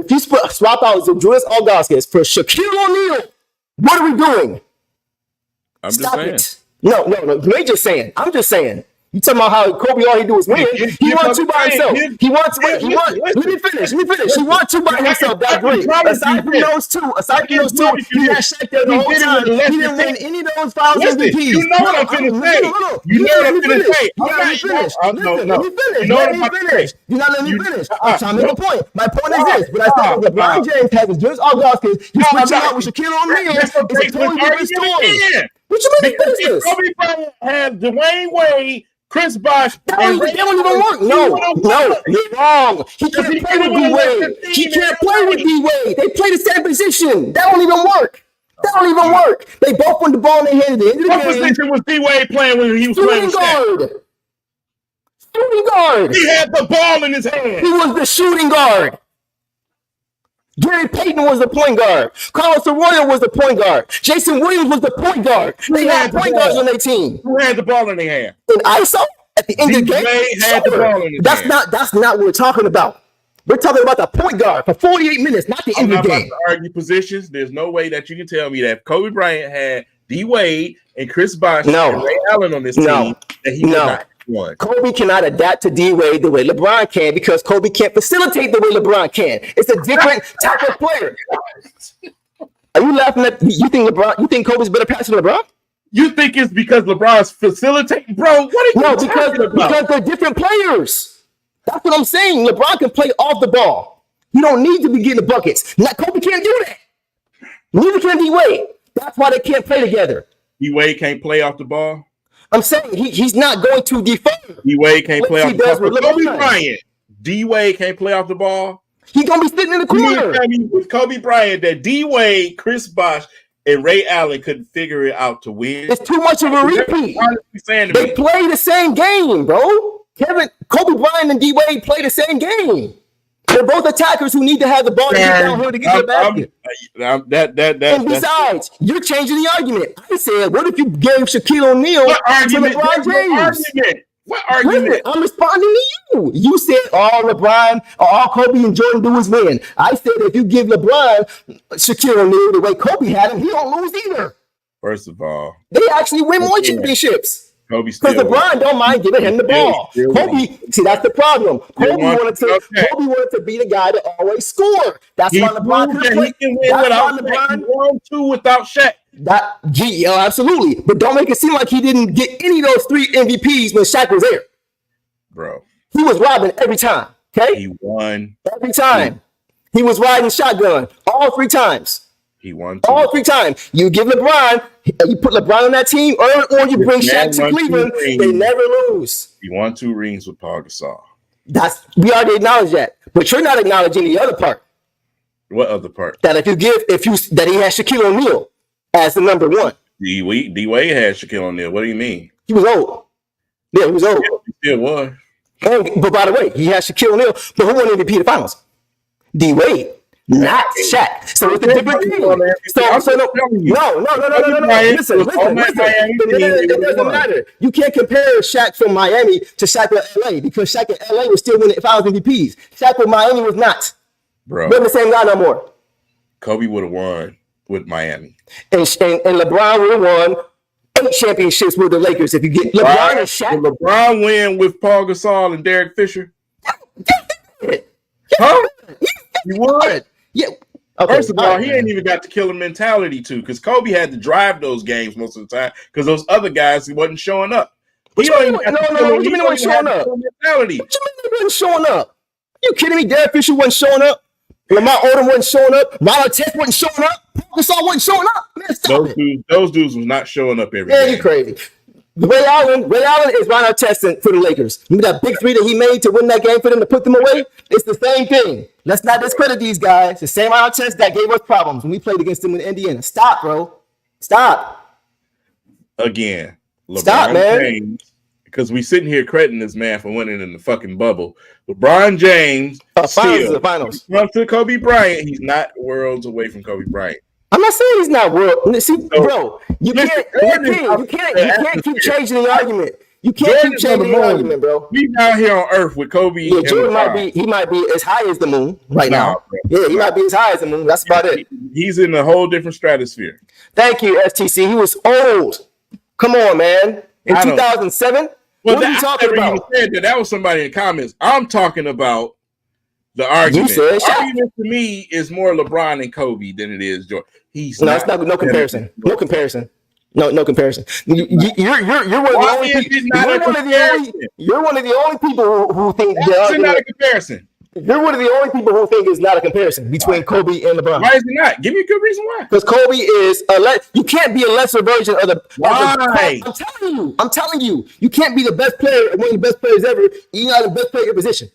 you swap out Julius Augustus for Shaquille O'Neal, what are we doing? I'm just saying. It. No. You ain't just saying. I'm just saying. You talking about how Kobe all he do is win? He won 2 by himself. Let me finish. He won 2 by himself. That's great. Aside from those two, he had Shaq there the whole time. He didn't win any of those finals MVPs. You know what I'm finna say. You know what I'm finna say. Let me finish. You're not letting me finish. I'm trying to make a point. My point is this. But I said LeBron James has his Julius Augustus. You switch out with Shaquille O'Neal. It's a totally different story. What you mean business? Kobe Bryant had Dwayne Wade, Chris Bosh. That don't even work. No, you're wrong. He can't play with D-Wade. He can't play with D-Wade. They play the same position. That don't even work. They both won the ball in their hand at the end of the game. What position was D-Wade playing when he was playing? Shooting guard. He had the ball in his hand. He was the shooting guard. Gary Payton was the point guard. Carlos Arroyo was the point guard. Jason Williams was the point guard. They had point guards on their team. Who had the ball in their hand? In ISO at the end of the game. Had the ball in his hand. That's not what we're talking about. We're talking about the point guard for 48 minutes, not the end of the game. I'm not about to argue positions. There's no way that you can tell me that Kobe Bryant had D Wade and Chris Bosh and Ray Allen on this team that he would not. One. Kobe cannot adapt to D-Wade the way LeBron can because Kobe can't facilitate the way LeBron can. It's a different type of player. Are you laughing at? You think Kobe's a better passer than LeBron? You think it's because LeBron's facilitating, bro? What are you talking about? Because they're different players. That's what I'm saying. LeBron can play off the ball. He don't need to be getting the buckets. Kobe can't do that. Neither can D-Wade. That's why they can't play together. D-Wade can't play off the ball. I'm saying he's not going to defend. D-Wade can't play off the ball. Kobe Bryant, D-Wade can't play off the ball. He's going to be sitting in the corner. With Kobe Bryant, that D-Wade, Chris Bosh, and Ray Allen couldn't figure it out to win. It's too much of a repeat. They play the same game, bro. Kobe Bryant and D-Wade play the same game. They're both attackers who need to have the ball to get downhill to get their basket. And besides, you're changing the argument. I said, what if you gave Shaquille O'Neal to LeBron James? What argument? Listen, I'm responding to you. You said all LeBron, all Kobe and Jordan do is win. I said if you give LeBron Shaquille O'Neal the way Kobe had him, he don't lose either. First of all, they actually win more championships. Because LeBron don't mind giving him the ball. Kobe, see, that's the problem. Kobe wanted to be the guy to always score. That's why LeBron could play. He won 2 without Shaq. Absolutely. But don't make it seem like he didn't get any of those 3 MVPs when Shaq was there. Bro. He was robbing every time. Okay? He won. Every time. He was riding shotgun all 3 times. He won all 3 times. You give LeBron, you put LeBron on that team, or you bring Shaq to Cleveland, they never lose. He won 2 rings with Paul Gasol. We already acknowledged that, but you're not acknowledging the other part. What other part? That that he has Shaquille O'Neal as the number 1. D-Wade had Shaquille O'Neal. What do you mean? He was old. Yeah, he was old. He still was. But by the way, he has Shaquille O'Neal, but who won MVP of the finals? D-Wade. Not Shaq. So it's a different thing. No. Listen. It doesn't matter. You can't compare Shaq from Miami to Shaq with LA because Shaq in LA was still winning finals MVPs. Shaq with Miami was not. bro. We're the same guy no more. Kobe would have won with Miami, and LeBron would have won 8 championships with the Lakers if you get LeBron and Shaq. Did LeBron win with Paul Gasol and Derek Fisher? Huh? You would? Yeah. Okay. First of all, he ain't even got the killer mentality too, because Kobe had to drive those games most of the time because those other guys he wasn't showing up. What you mean he wasn't showing up? What you mean he wasn't showing up? You kidding me? Derek Fisher wasn't showing up. Lamar Odom wasn't showing up. Ron Artest wasn't showing up. Paul Gasol wasn't showing up. Man, stop those dudes was not showing up every day. day. You crazy. Ray Allen is Ron Artest for the Lakers. Remember that big 3 that he made to win that game for them to put them away? It's the same thing. Let's not discredit these guys. The same Ron Artest that gave us problems when we played against them in Indiana. Stop, bro. Stop. Again. LeBron Stop, man. James, because we sitting here crediting this man for winning in the fucking bubble. LeBron James finals. Comes to Kobe Bryant. He's not worlds away from Kobe Bryant. I'm not saying he's not world. See, bro, you can't keep changing the argument. You can't keep changing the argument, bro. We out here on Earth with Kobe. Yeah, Jordan might be as high as the moon right now. Yeah, he might be as high as the moon. That's about it. He's in a whole different stratosphere. Thank you, STC. He was old. Come on, man. In 2007. Well, what are you talking about? That was somebody in the comments. I'm talking about the argument. The argument to me is more LeBron and Kobe than it is Jordan. It's no comparison. No comparison. No comparison. You're one of the only people. You're one of the only people who think that's not a comparison. You're one of the only people who think it's not a comparison between Kobe and LeBron. Why is it not? Give me a good reason why. Because Kobe is you can't be a lesser version of the. Why? I'm telling you, you can't be the best player, one of the best players ever. You're not the best player in your position.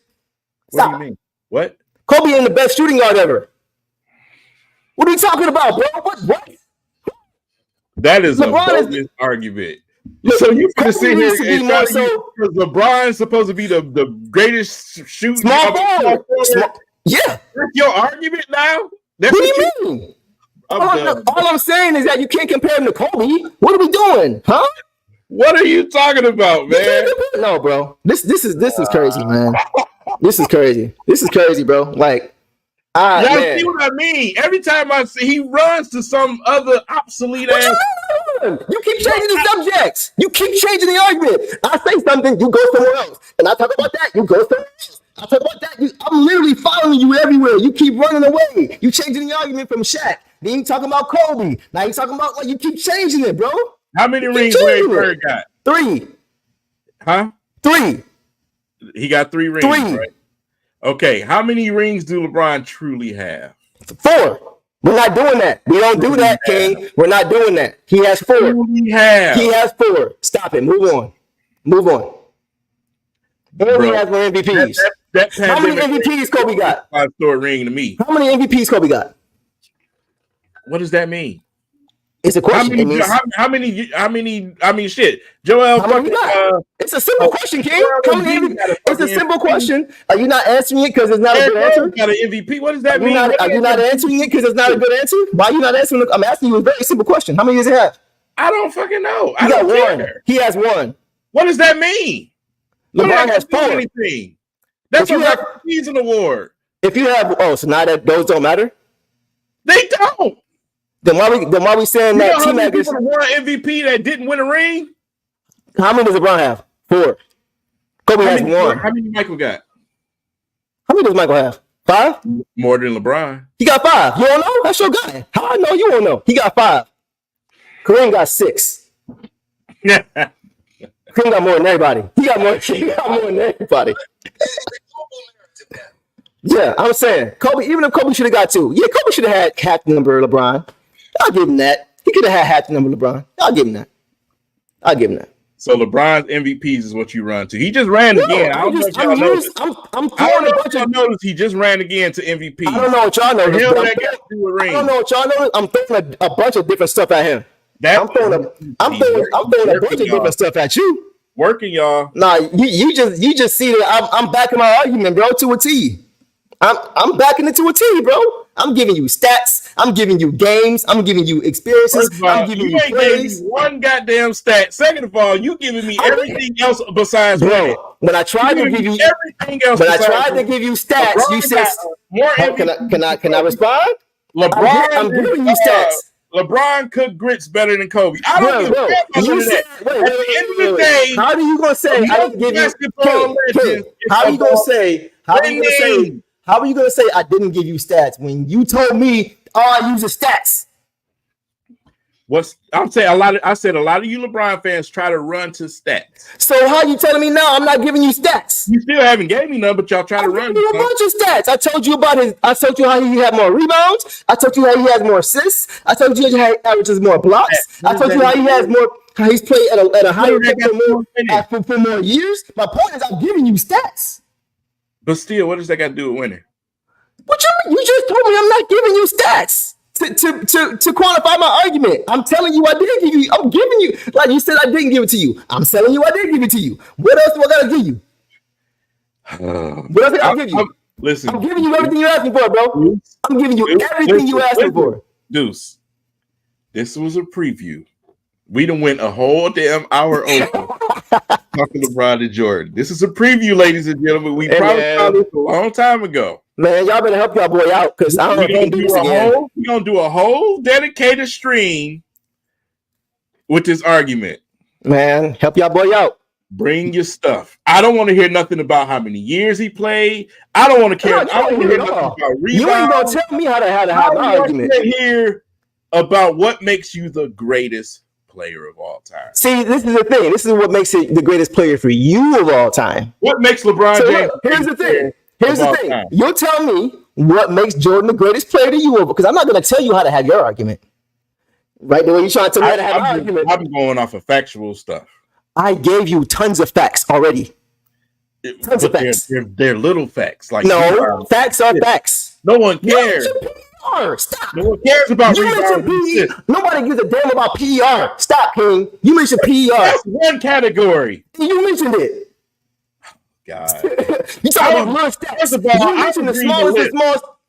Stop. What do you mean? What? Kobe ain't the best shooting guard ever. What are you talking about, bro? What? That is LeBron a argument. So you can sit here and tell you because LeBron's supposed to be the greatest shooter. Small forward. Yeah. That's your argument now? What do you mean? All I'm saying is that you can't compare him to Kobe. What are we doing? Huh? What are you talking about, man? No, bro. This is crazy, man. This is crazy. This is crazy, bro. Like, y'all see what I mean? Every time I see he runs to some other obsolete ass. You keep changing the subjects. You keep changing the argument. I say something, you go somewhere else. And I talk about that, you go somewhere else. I talk about that. I'm literally following you everywhere. You keep running away. You changing the argument from Shaq. Then you talking about Kobe. Now you talking about you keep changing it, bro. How many rings Larry Bird got? 3. Huh? 3. He got 3 rings, right? Okay, how many rings do LeBron truly have? 4. We're not doing that. We don't do that, King. We're not doing that. He has 4. He has 4. Stop it. Move on. And he has more MVPs. How many MVPs Kobe got? 5-star ring to me. How many MVPs Kobe got? What does that mean? It's a question. How many? Shit. Joel. It's a simple question, King. It's a simple question. Are you not answering it because it's not a good answer? Got an MVP. What does that mean? Are you not answering it because it's not a good answer? Why are you not answering it? I'm asking you a very simple question. How many does he have? I don't fucking know. He got 1. He has 1. What does that mean? LeBron has 4. Anything. That's a regular season award. If you have, so now that those don't matter? They don't. Then why we saying that T-Mac is won MVP that didn't win a ring? How many does LeBron have? 4. Kobe has 1. How many Michael got? How many does Michael have? 5? More than LeBron. He got 5. You don't know? That's your guy. How I know you won't know? He got 5. Kareem got 6. Kareem got more than everybody. He got more than everybody. Yeah, I'm saying Kobe. Even if Kobe should have got 2, Kobe should have had half the number of LeBron. I'll give him that. He could have had half the number of LeBron. I'll give him that. So LeBron's MVPs is what you run to. He just ran again. I don't know if y'all noticed. I'm throwing a bunch of notice. He just ran again to MVP. I don't know what y'all noticed. I don't know what y'all noticed. I'm throwing a bunch of different stuff at him. I'm throwing a bunch of different stuff at you. Working, y'all. Nah, you just see that I'm backing my argument, bro, to a T. I'm backing it to a T, bro. I'm giving you stats. I'm giving you games. I'm giving you experiences. I'm giving you plays. One goddamn stat. Second of all, you giving me everything else besides bro. When I tried to give you everything else, when I tried to give you stats, you said more MVP. Can I respond? LeBron, I'm giving you stats. LeBron cooked grits better than Kobe. I don't give a damn about You said, that. At the end of the day, how are you gonna say I didn't give you? How are you gonna say? How are you gonna say I didn't give you stats when you told me all I use is stats? I'm saying I said a lot of you LeBron fans try to run to stats. So how are you telling me now I'm not giving you stats? You still haven't gave me none, but y'all try to run. You a bunch of stats. I told you about his. I told you how he had more rebounds. I told you how he has more assists. I told you how he averages more blocks. I told you how he has more. How he's played at a higher level for more years. My point is, I'm giving you stats. But still, what does that got to do with winning? What you just told me I'm not giving you stats to qualify my argument. I'm telling you I did give you. I'm giving you, like you said I didn't give it to you. I'm telling you I did give it to you. What else do I gotta give you? What else do I give you? Listen, I'm giving you everything you asked me for, bro. I'm giving you everything you asked me for. Deuce, this was a preview. We done went a whole damn hour over talking to LeBron and Jordan. This is a preview, ladies and gentlemen. We probably found this a long time ago. Man, y'all better help y'all boy out because I don't know if you can do this again. We're going to do a whole dedicated stream with this argument. Man, help y'all boy out. Bring your stuff. I don't want to hear nothing about how many years he played. I don't want to care. I don't want to hear nothing about rebounds. You ain't going to tell me how to have my argument. I want to hear about what makes you the greatest player of all time. See, this is the thing. This is what makes it the greatest player for you of all time. What makes LeBron James? Here's the thing. You'll tell me what makes Jordan the greatest player to you, because I'm not going to tell you how to have your argument. Right? The way you're trying to tell me how to have an argument. I'm going off of factual stuff. I gave you tons of facts already. Tons of facts. They're little facts. Like facts are facts. No one cares. Stop. No one cares about rebounds. Nobody gives a damn about PER. Stop, King. You mentioned PER. That's one category. You mentioned it. God. You talking about little stats. You mentioned the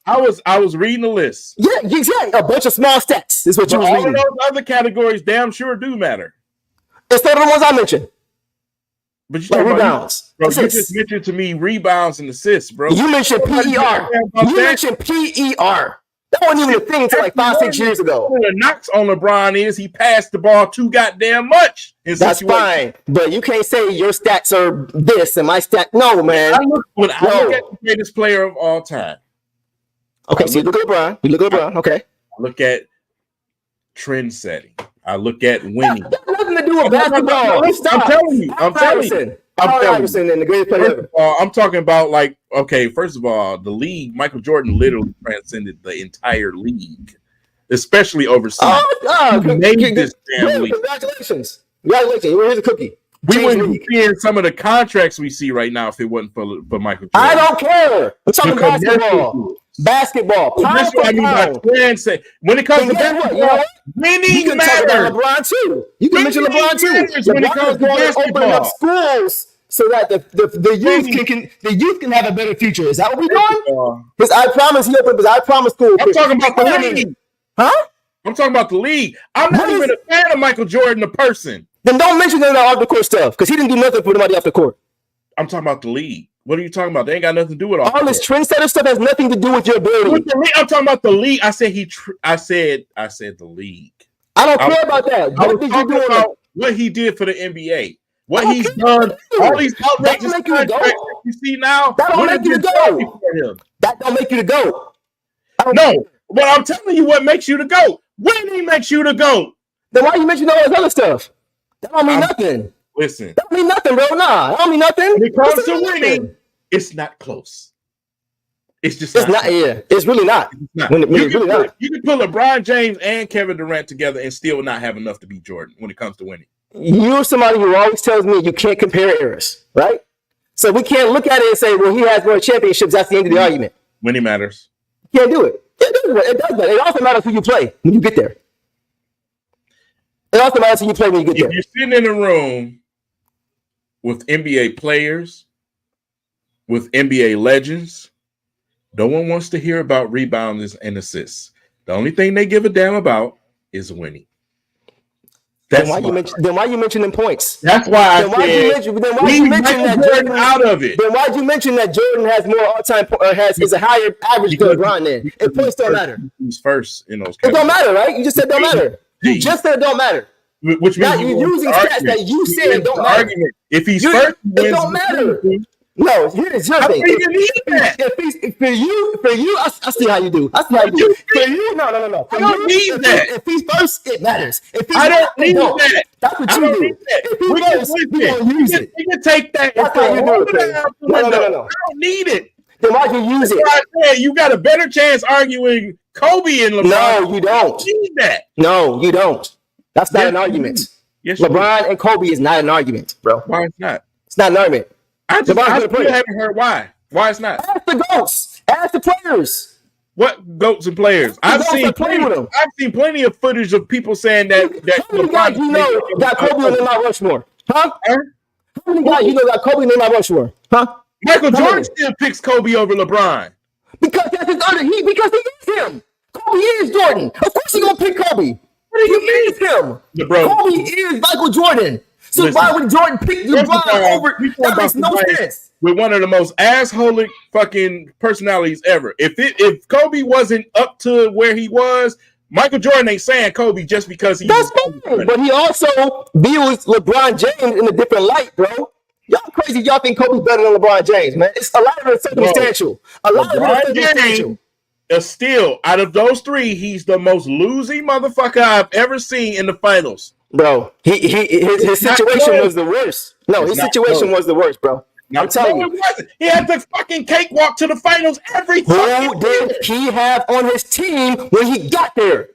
smallest. I was reading the list. Yeah, exactly. A bunch of small stats is what you was reading. All of those other categories damn sure do matter. Instead of the ones I mentioned. But you talking rebounds. Bro, you just mentioned to me rebounds and assists, bro. You mentioned PER. You mentioned PER. That wasn't even a thing until like 5-6 years ago. The knocks on LeBron is he passed the ball too goddamn much. That's fine, but you can't say your stats are this and my stat. No, man. I look at the greatest player of all time. Okay, so you look at LeBron. You look at LeBron. Okay. I look at trend setting. I look at winning. That got nothing to do with basketball. I'm telling you. I'm telling you. And the greatest player ever. I'm talking about first of all, the league. Michael Jordan literally transcended the entire league, especially overseas. He made this damn league. Congratulations! Here's a cookie. We wouldn't be seeing some of the contracts we see right now if it wasn't for Michael Jordan. I don't care. I'm talking basketball. Basketball. That's what I mean by trend say. When it comes to basketball, winning matters. LeBron too. You can mention LeBron too. When it comes to basketball, opening up schools so that the youth can have a better future. Is that what we're doing? Because I promise school. I'm talking about the league. Huh? I'm talking about the league. I'm not even a fan of Michael Jordan, the person. Then don't mention none of that off the court stuff because he didn't do nothing for nobody off the court. I'm talking about the league. What are you talking about? They ain't got nothing to do with all this trendsetter stuff. Has nothing to do with your ability. I'm talking about the league. I said the league. I don't care about that. What did you do about what he did for the NBA? What he's done? All these outrageous contracts you see now. That don't make you the GOAT. That don't make you the GOAT. No, but I'm telling you what makes you the GOAT. Winning makes you the GOAT. Then why you mention all this other stuff? That don't mean nothing. Listen. That don't mean nothing, bro. Nah, that don't mean nothing. When it comes to winning, it's not close. It's just not. Yeah, it's really not. You can put LeBron James and Kevin Durant together and still not have enough to beat Jordan when it comes to winning. You're somebody who always tells me you can't compare eras, right? So we can't look at it and say, well, he has more championships. That's the end of the argument. Winning matters. You can't do it. It does matter. It also matters who you play when you get there. It also matters who you play when you get there. If you're sitting in a room with NBA players, with NBA legends, no one wants to hear about rebounds and assists. The only thing they give a damn about is winning. Then why you mentioning points? That's why I said you mention that Jordan out of it. Then why'd you mention that Jordan has more all-time is a higher average than LeBron? Then if points don't matter, he's first in those. It don't matter, right? You just said don't matter. You just said it don't matter. Which means you're using stats that you said don't matter. If he's first, it don't matter. No, here's your thing. For you, I see how you do. For you, no. I don't need that. If he's first, it matters. If he's I don't need that. That's what you do. If he's first, we gonna use it. You can take that. That's how you do it. No. I don't need it. Then why'd you use it? I said you got a better chance arguing Kobe and LeBron. No, you don't. You need that. No, you don't. That's not an argument. Yes, LeBron and Kobe is not an argument, bro. Why it's not? It's not an argument. I still haven't heard why. Why it's not? Ask the GOATs. Ask the players. What GOATs and players? I've seen plenty of footage of people saying that. How many guys you know got Kobe on Mount Rushmore? Huh? How many guys you know got Kobe on Mount Rushmore? Huh? Michael Jordan still picks Kobe over LeBron. Because that's his other. Because he is him. Kobe is Jordan. Of course he gonna pick Kobe. What do you mean? Him. Kobe is Michael Jordan. So why would Jordan pick LeBron over? That makes no sense. With one of the most assholic fucking personalities ever. If Kobe wasn't up to where he was, Michael Jordan ain't saying Kobe just because he. That's fine, but he also views LeBron James in a different light, bro. Y'all crazy. Y'all think Kobe better than LeBron James, man? It's a lot of it circumstantial. James is still out of those three. He's the most losing motherfucker I've ever seen in the finals. Bro, his situation was the worst. No, his situation was the worst, bro. I'm telling you. He had the fucking cakewalk to the finals every time. Who did he have on his team when he got there?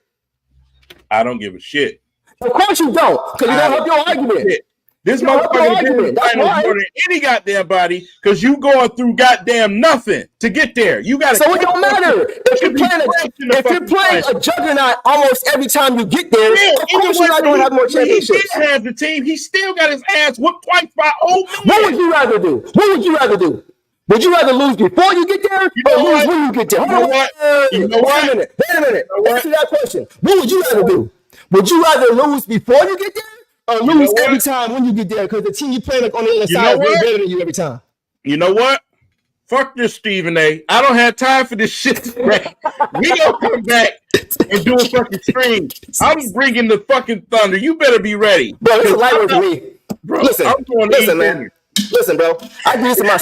I don't give a shit. Of course you don't, because you don't have your argument. This motherfucker didn't finals more than any goddamn body because you going through goddamn nothing to get there. You got so it don't matter if you're playing a juggernaut almost every time you get there. Of course you're not going to have more championships. He didn't have the team. He still got his ass whooped twice by old men. What would you rather do? Would you rather lose before you get there or lose when you get there? You know what? Wait a minute. Answer that question. What would you rather do? Would you rather lose before you get there? Or lose every time when you get there because the team you play like on the other side is better than you every time. You know what? Fuck this, Stephen A. I don't have time for this shit today. We gonna come back and do a fucking stream. I'm bringing the fucking thunder. You better be ready. Bro, it's a light work for me. Bro, listen, man. Listen, bro. I do this in my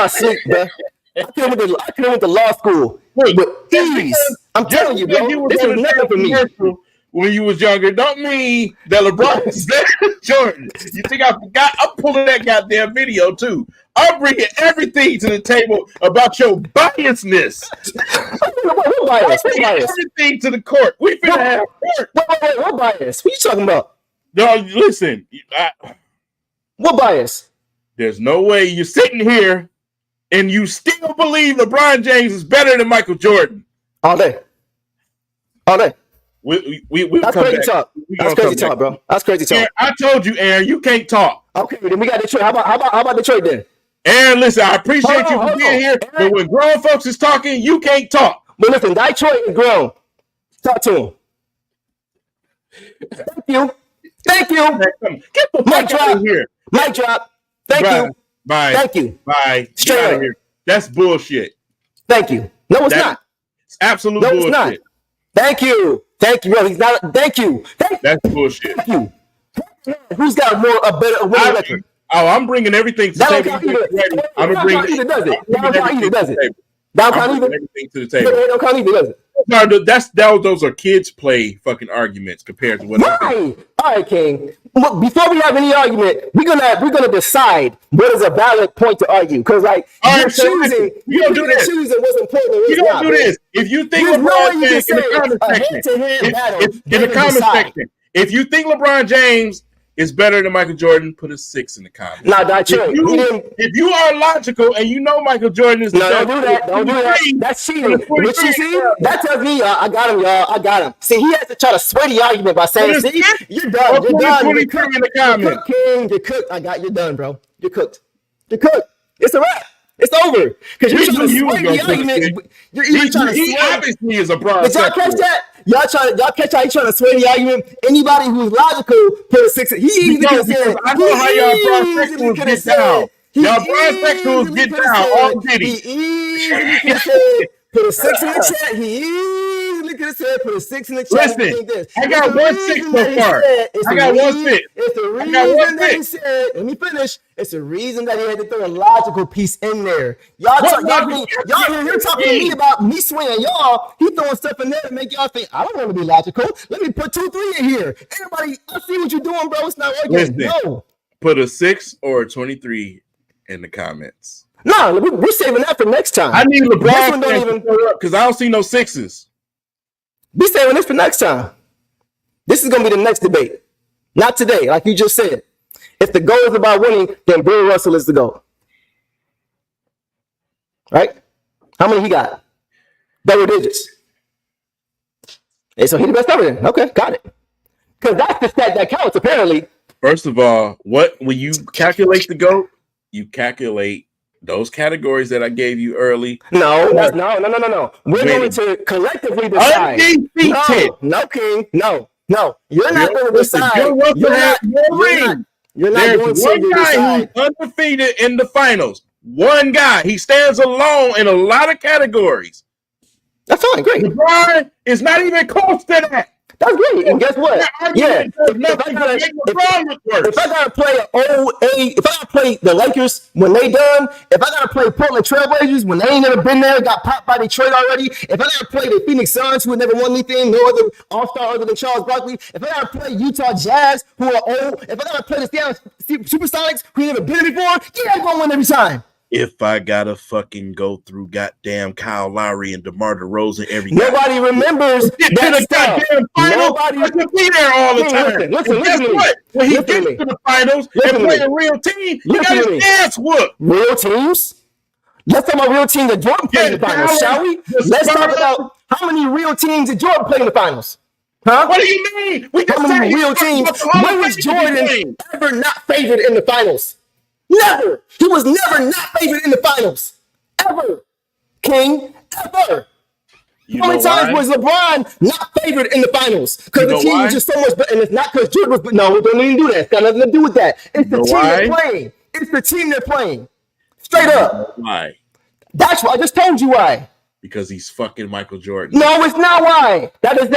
sleep. Bro. I could have went to law school with ease. I'm telling you, bro. This was nothing for me. When you was younger, don't mean that LeBron is better than Jordan. You think I forgot? I'm pulling that goddamn video too. I'm bringing everything to the table about your biasness. What bias? Everything to the court. We finna have court. What bias? What you talking about? No, listen. What bias? There's no way you're sitting here and you still believe LeBron James is better than Michael Jordan. All day. That's crazy talk. That's crazy talk, bro. That's crazy talk. Aaron, I told you, Aaron, you can't talk. Okay, then we got Detroit. How about Detroit then? Aaron, listen, I appreciate you for being here, but when grown folks is talking, you can't talk. But listen, Detroit is grown. Talk to him. Thank you. Get the fuck out of here. Mic drop. Thank you. Bye. Thank you. Bye. Straight out of here. That's bullshit. Thank you. No, it's not. It's absolute bullshit. It's not. Thank you, bro. He's not. Thank you. That's bullshit. Thank you. Who's got a better winning record? I'm bringing everything to the table. I'm gonna bring either does it. Downtown does it. Downtown either. Everything to the table. Don't count either, does it? No, those are kids play fucking arguments compared to what. Right. All right, King. Look, before we have any argument, we're gonna decide what is a valid point to argue. Because you're choosing what's important. You don't do this. If you think LeBron James in the comment section, if you think LeBron James is better than Michael Jordan, put a 6 in the comments. No, that's true. If you are logical and you know Michael Jordan is don't do that. That's cheating. What you see? That tells me I got him, y'all. I got him. See, he has to try to sway the argument by saying, "See, you're done. You're done. You're cooked in the comments. You're cooked. You're done, bro. You're cooked. It's a wrap. It's over. Because you're trying to sway the argument. You're even trying to sway. He obviously is a broad. Did y'all catch that? Y'all catch how he trying to sway the argument. Anybody who's logical put a 6. He easily could have said. I know how y'all broad get down. Y'all broad get down. All Diddy. He easily could have said put a 6 in the chat. He easily could have said put a 6 in the chat. Listen, I got 1 6 so far. I got 1 6. It's the reason that he said. Let me finish. It's the reason that he had to throw a logical piece in there. Y'all here talking to me about me swaying y'all. He throwing stuff in there to make y'all think I don't want to be logical. Let me put 2 3 in here. Everybody, I see what you're doing, bro. It's not working. No. Put a 6 or a 23 in the comments. No, we're saving that for next time. I need LeBron to even because I don't see no 6s. Be saving this for next time. This is gonna be the next debate, not today, like you just said. If the goal is about winning, then Bill Russell is the goal. Right? How many he got? Double digits. Hey, so he the best ever then. Okay, got it. Because that's the stat that counts, apparently. First of all, when you calculate the GOAT, you calculate those categories that I gave you early. No. We're going to collectively decide. No, King. No. You're not going to decide. You're not going to decide. Who's undefeated in the finals. One guy. He stands alone in a lot of categories. That's fine. Great. LeBron is not even close to that. That's great. And guess what? Yeah. If I gotta play if I gotta play the Lakers when they done, if I gotta play Portland Trailblazers when they ain't never been there, got popped by Detroit already, if I gotta play the Phoenix Suns who had never won anything, no other all-star other than Charles Barkley, if I gotta play Utah Jazz who are old, if I gotta play the Seattle Supersonics who never been there before, yeah, I'm gonna win every time. If I gotta fucking go through goddamn Kyle Lowry and DeMar DeRozan every nobody remembers that stuff. Nobody can be there all the time. Listen, guess what? When he gets to the finals and play a real team, he got his ass whooped. Real teams? Let's talk about real teams that Jordan played in the finals, shall we? Let's talk about how many real teams did Jordan play in the finals? Huh? What do you mean? How many real teams? When was Jordan ever not favored in the finals? Never. He was never not favored in the finals. Ever. King. Ever. How many times was LeBron not favored in the finals? Because the team was just so much better. And it's not because Jordan was, no, we don't even do that. It's got nothing to do with that. It's the team they're playing. It's the team they're playing. Straight up. Why? That's why. I just told you why. Because he's fucking Michael Jordan. No, it's not why. That has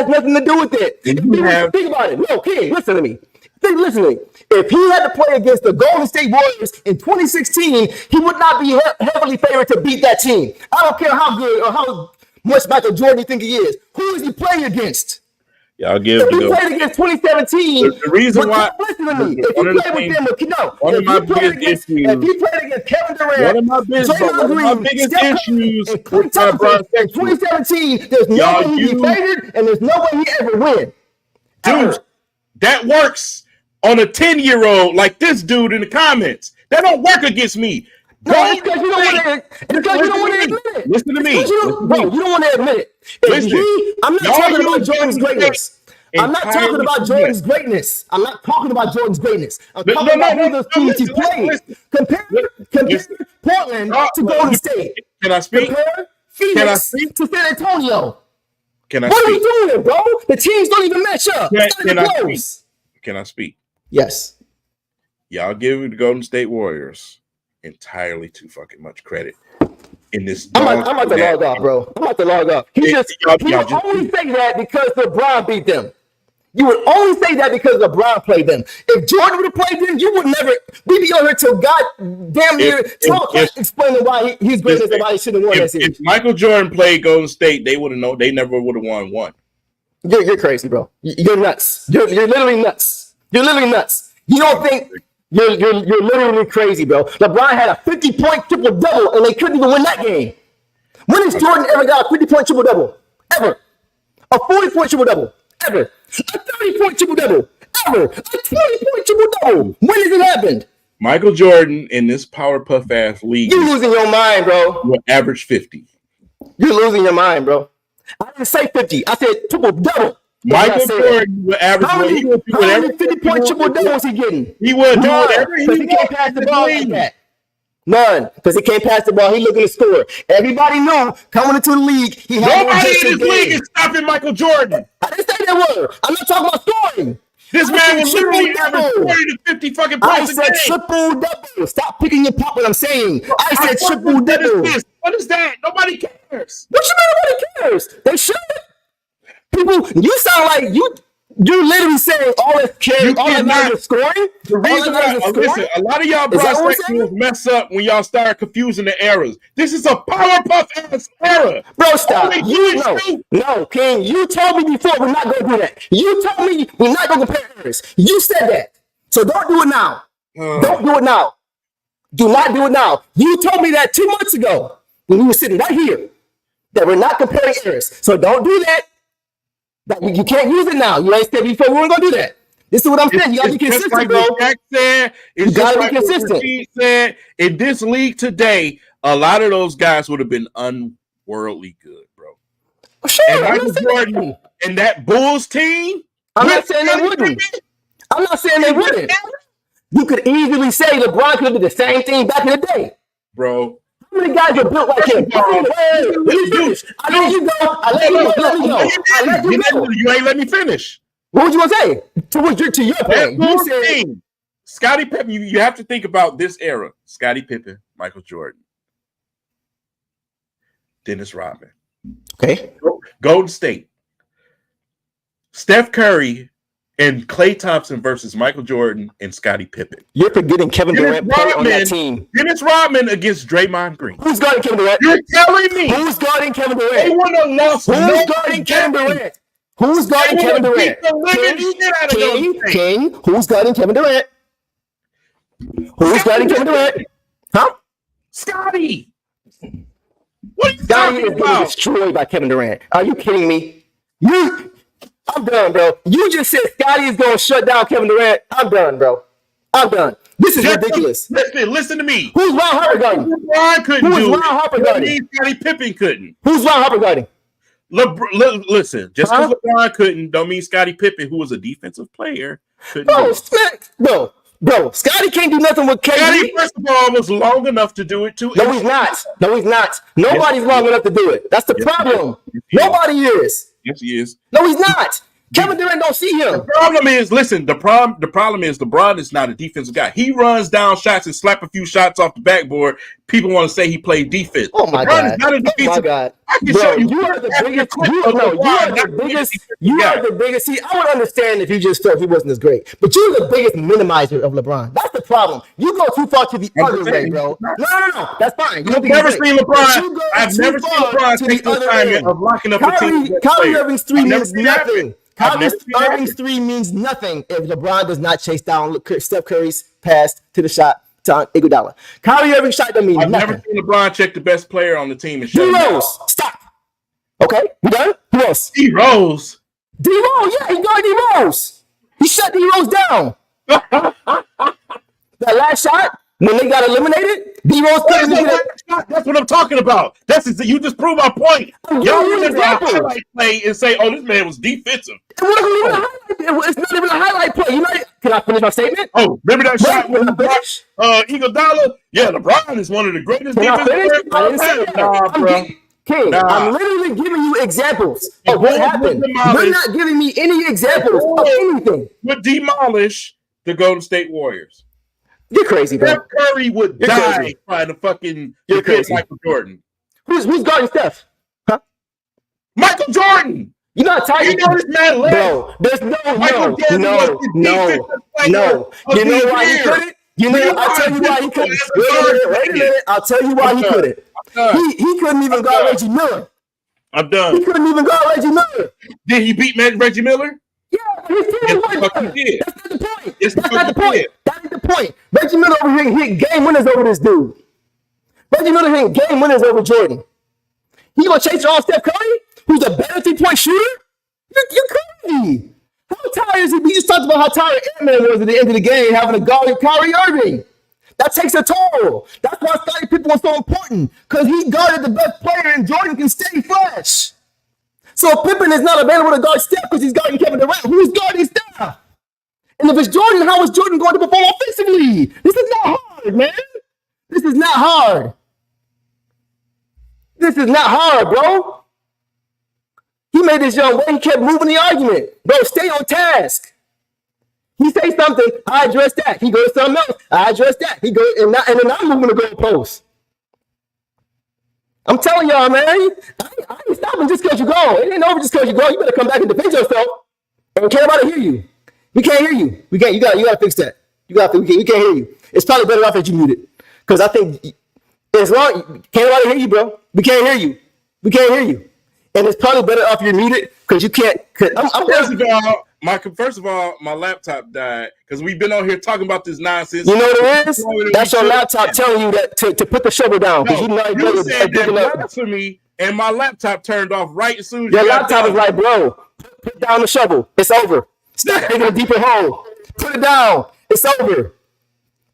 nothing to do with it. Think about it. No, King, listen to me. Listen to me. If he had to play against the Golden State Warriors in 2016, he would not be heavily favored to beat that team. I don't care how good or how much Michael Jordan you think he is. Who is he playing against? Y'all give if he played against 2017, the reason why. Listen to me. If he played with them, if he played against Kevin Durant, one of my biggest issues with 2017, there's no way he'd be favored, and there's no way he ever win. Dude, that works on a 10-year-old like this dude in the comments. That don't work against me. No, it's because you don't want to admit it. Listen to me. You don't want to admit it. I'm not talking about Jordan's greatness. I'm not talking about Jordan's greatness. I'm talking about who those teams he played. Compare Portland to Golden State. Can I speak? Compare Phoenix to San Antonio. What are we doing, bro? The teams don't even match up. Can I speak? Yes. Y'all give the Golden State Warriors entirely too fucking much credit in this. I'm about to log off, bro. I'm about to log off. He would only say that because LeBron beat them. You would only say that because LeBron played them. If Jordan would have played them, you would never. We'd be over here till God damn near explaining why he's great and why he shouldn't have won that series. If Michael Jordan played Golden State, they would have known. They never would have won one. You're crazy, bro. You're nuts. You're literally nuts. You're literally nuts. You don't think you're literally crazy, bro. LeBron had a 50-point triple-double, and they couldn't even win that game. When has Jordan ever got a 50-point triple-double? Ever. A 40-point triple-double? Ever. A 30-point triple-double? Ever. A 20-point triple-double? When has it happened? Michael Jordan in this Powerpuff ass league. You're losing your mind, bro. Will average 50. You're losing your mind, bro. I didn't say 50. I said triple-double. Michael Jordan will average how many 50-point triple-doubles he getting? He will do whatever he wants. He can't pass the ball like that. None, because he can't pass the ball. He looking to score. Everybody knew coming into the league, he had nobody in this league is stopping Michael Jordan. I didn't say that word. I'm not talking about scoring. This man will literally average 40 to 50 fucking points a game. I said triple double. Stop picking your pop what I'm saying. I said triple double. What is that? Nobody cares. What you mean nobody cares? They should. People, you sound like you literally saying all that cares, all that matters is scoring. The reason why, listen, a lot of y'all prospects mess up when y'all start confusing the eras. This is a Powerpuff ass era. Bro, stop. No, King, you told me before we're not going to do that. You told me we're not going to compare eras. You said that. So don't do it now. Don't do it now. Do not do it now. You told me that 2 months ago when we were sitting right here that we're not comparing eras. So don't do that. You can't use it now. You ain't said before we weren't going to do that. This is what I'm saying. You got to be consistent, like bro. You got to be consistent. Said, in this league today, a lot of those guys would have been unworldly good, bro. Sure. And Michael Jordan and that Bulls team. I'm not saying they wouldn't. I'm not saying they wouldn't. You could easily say LeBron could do the same thing back in the day. Bro. How many guys are built like him? Let me finish. I let you go. I let you go. Let me go. I let you go. You ain't let me finish. What would you want to say? To your point. You said Scottie Pippen. You have to think about this era. Scottie Pippen, Michael Jordan, Dennis Rodman. Okay. Golden State. Steph Curry and Klay Thompson versus Michael Jordan and Scottie Pippen. You're forgetting Kevin Durant on that team. Dennis Rodman against Draymond Green. Who's guarding Kevin Durant? You're telling me. Who's guarding Kevin Durant? They wouldn't have lost. Who's guarding Kevin Durant? Who's guarding Kevin Durant? King. Who's guarding Kevin Durant? Who's guarding Kevin Durant? Huh? Scotty. What are you talking about? Destroyed by Kevin Durant. Are you kidding me? I'm done, bro. You just said Scotty is going to shut down Kevin Durant. I'm done, bro. I'm done. This is ridiculous. Listen to me. Who's Ron Harper guarding? LeBron couldn't do it. Who's Ron Harper guarding? Scottie Pippen couldn't. Who's Ron Harper guarding? Listen, just because LeBron couldn't, don't mean Scottie Pippen, who was a defensive player, couldn't. Bro, Scotty can't do nothing with KD. Scotty, first of all, was long enough to do it too. No, he's not. Nobody's long enough to do it. That's the problem. Nobody is. Yes, he is. No, he's not. Kevin Durant don't see him. The problem is, listen, the problem is LeBron is not a defensive guy. He runs down shots and slap a few shots off the backboard. People want to say he played defense. Oh my God. Is not a defensive. Oh my God. I can show you. You are the biggest. You are the biggest. See, I would understand if you just felt he wasn't as great, but you're the biggest minimizer of LeBron. That's the problem. You go too far to the other way, bro. No. That's fine. I've never seen LeBron. I've never seen LeBron take the assignment of locking up a team. Kyrie Irving's three means nothing. Kyrie Irving's three means nothing if LeBron does not chase down Steph Curry's pass to the shot to Iguodala. Kyrie Irving's shot doesn't mean nothing. I've never seen LeBron check the best player on the team and shut D Rose, stop. Okay, we done? Who else? D Rose. D Rose, yeah, he got D Rose. He shut D Rose down. That last shot, when they got eliminated, D Rose couldn't get it. That's what I'm talking about. You just proved my point. Y'all remember a highlight play and say, "Oh, this man was defensive." It's not even a highlight play. Can I finish my statement? Oh, remember that shot when Iguodala? Yeah, LeBron is one of the greatest defensive players. I didn't say that. King, I'm literally giving you examples of what happened. You're not giving me any examples of anything. Would demolish the Golden State Warriors. You're crazy, bro. Steph Curry would die trying to fucking defend Michael Jordan. Who's guarding Steph? Huh? Michael Jordan. You know how tired you know this man left. Bro, there's no. You know why he couldn't? I'll tell you why he couldn't. Wait a minute. I'll tell you why he couldn't. He couldn't even guard Reggie Miller. I'm done. He couldn't even guard Reggie Miller. Did he beat Reggie Miller? Yeah, his team was. Did. That's not the point. That's not the point. That ain't the point. Reggie Miller over here hit game winners over this dude. Reggie Miller hit game winners over Jordan. He gonna chase off Steph Curry, who's a better 3-point shooter? You're crazy. How tired is he? We just talked about how tired Ant-Man was at the end of the game having to guard Kyrie Irving. That takes a toll. That's why Scottie Pippen was so important, because he guarded the best player and Jordan can stay fresh. So if Pippen is not available to guard Steph because he's guarding Kevin Durant, who's guarding Steph? And if it's Jordan, how is Jordan going to perform offensively? This is not hard, man. This is not hard. This is not hard, bro. He made this young way. He kept moving the argument. Bro, stay on task. He say something, I address that. He goes to something else, I address that. He goes, and then I'm moving the goalpost. I'm telling y'all, man, I ain't stopping just because you go. It ain't over just because you go. You better come back and defend yourself. And can't nobody hear you. We can't hear you. We can't. You got to fix that. We can't hear you. It's probably better off that you muted, because I think as long can't nobody hear you, bro. We can't hear you. We can't hear you. And it's probably better off you're muted because you can't. First of all, my laptop died because we've been on here talking about this nonsense. You know what it is? That's your laptop telling you that to put the shovel down. No, you said that blasphemy, and my laptop turned off right as soon as your laptop is like, bro, put down the shovel. It's over. Stop digging a deeper hole. Put it down. It's over.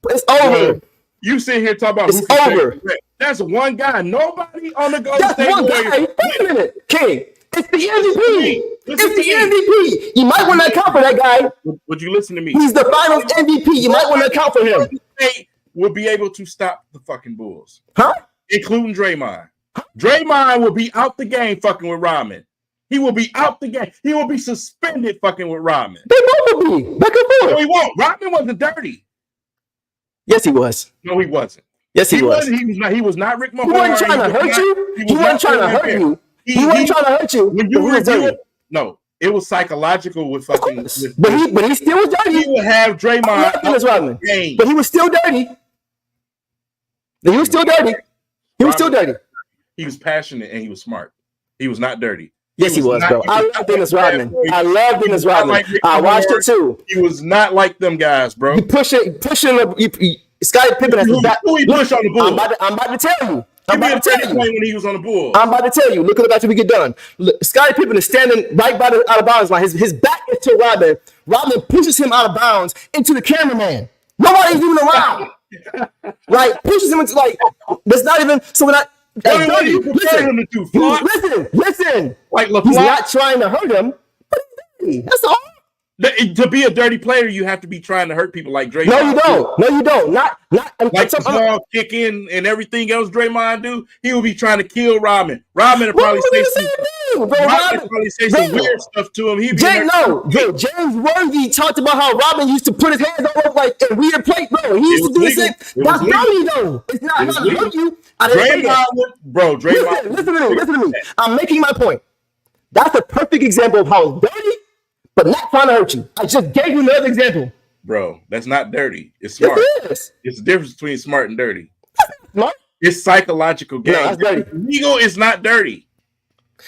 It's over. You sit here talking about it's over. That's one guy. Nobody on the Golden State. That's one guy. Wait a minute, King. It's the MVP. It's the MVP. You might want to account for that guy. Would you listen to me? He's the finals MVP. You might want to account for him. State will be able to stop the fucking Bulls. Huh? Including Draymond. Draymond will be out the game fucking with Rodman. He will be out the game. He will be suspended fucking with Rodman. They both will be. Back and forth. No, he won't. Rodman wasn't dirty. Yes, he was. No, he wasn't. Yes, he was. He was not Rick Mahorn. He wasn't trying to hurt you. He wasn't trying to hurt you. He wasn't trying to hurt you. When you review it, no, it was psychological with fucking. But he still was dirty. He would have Draymond. But he was still dirty. He was still dirty. He was still dirty. He was passionate and he was smart. He was not dirty. Yes, he was, bro. I love Dennis Rodman. I love Dennis Rodman. I watched it too. He was not like them guys, bro. He pushing. Scottie Pippen has his back. Who he push on the Bulls? I'm about to tell you. I'm about to tell you when he was on the Bulls. I'm about to tell you. Look at it after we get done. Scottie Pippen is standing right by the out of bounds line. His back is to Rodman. Rodman pushes him out of bounds into the cameraman. Nobody's even around. Right? Pushes him into that's not even so we're not. What are you comparing him to do? Listen. Like LeBlanc? He's not trying to hurt him. That's all. To be a dirty player, you have to be trying to hurt people like Draymond. No, you don't. Not like the small kick in and everything else Draymond do. He will be trying to kill Rodman. Rodman will probably say some weird stuff to him. James Worthy talked about how Rodman used to put his hands all over in weird plate, bro. He used to do this. That's dirty though. It's not going to hurt you. Draymond. Listen to me. I'm making my point. That's a perfect example of how it's dirty, but not trying to hurt you. I just gave you another example. Bro, that's not dirty. It's smart. It is. It's the difference between smart and dirty. Smart? It's psychological game. No, that's dirty. Legal is not dirty.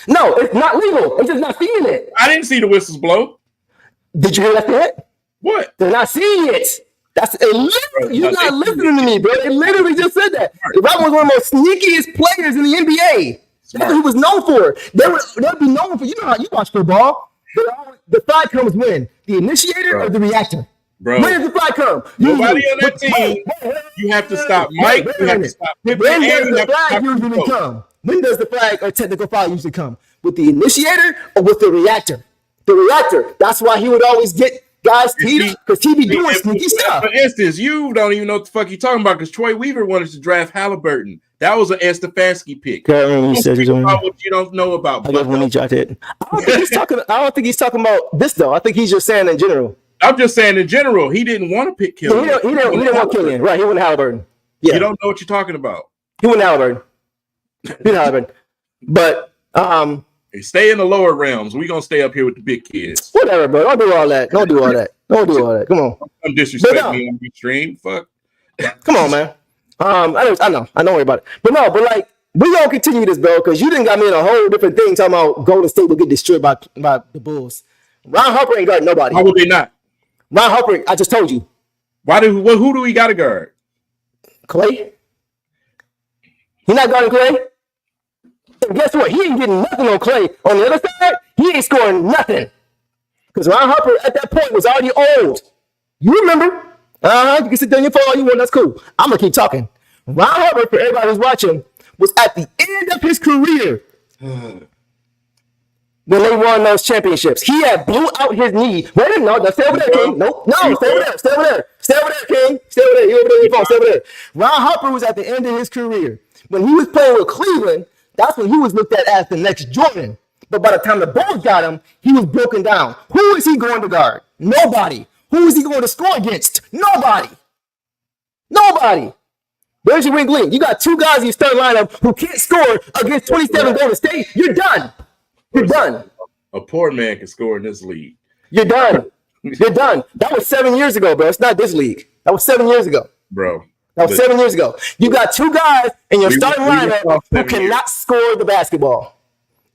No, it's not legal. It's just not seeing it. I didn't see the whistles blow. Did you hear that yet? What? They're not seeing it. You're not listening to me, bro. It literally just said that. Rodman was one of the most sneakiest players in the NBA. That's what he was known for. They'll be known for, you know how you watch football. The flag comes when? The initiator or the reactor? Bro. When does the flag come? Nobody on that team. You have to stop Mike. You have to stop Pippen. When does the flag usually come? When does the flag or technical foul usually come? With the initiator or with the reactor? The reactor. That's why he would always get guys teed up because he be doing sneaky stuff. For instance, you don't even know what the fuck you're talking about because Troy Weaver wanted to draft Halliburton. That was an Stefanski pick. About what you don't know about. I guess when he drafted it. I don't think he's talking about this though. I think he's just saying in general. I'm just saying in general. He didn't want to pick Killian. He didn't want Killian. Right. He went Halliburton. Yeah. You don't know what you're talking about. He went Halliburton. But stay in the lower realms. We're gonna stay up here with the big kids. Whatever, bro. Don't do all that. Come on. Don't disrespect me on the stream. Fuck. Come on, man. I know. Don't worry about it. But we gonna continue this, bro, because you didn't got me in a whole different thing talking about Golden State will get destroyed by the Bulls. Ron Harper ain't guarding nobody. How would they not? Ron Harper, I just told you. Who do we got to guard? Clay. He not guarding Clay. And guess what? He ain't getting nothing on Clay. On the other side, he ain't scoring nothing. Because Ron Harper at that point was already old. You remember? You can sit there on your phone all you want. That's cool. I'm going to keep talking. Ron Harper, for everybody who's watching, was at the end of his career when they won those championships. He had blew out his knee. Wait a minute. No, stay over there, King. No, stay over there. Stay over there, King. Stay over there. You over there, your phone. Stay over there. Ron Harper was at the end of his career. When he was playing with Cleveland, that's when he was looked at as the next Jordan. But by the time the Bulls got him, he was broken down. Who is he going to guard? Nobody. Who is he going to score against? Nobody. Nobody. Where's your weak link? You got two guys in your starting lineup who can't score against 27 Golden State. You're done. You're done. A poor man can score in this league. You're done. You're done. That was 7 years ago, bro. It's not this league. That was 7 years ago. Bro. That was 7 years ago. You got two guys in your starting lineup who cannot score the basketball.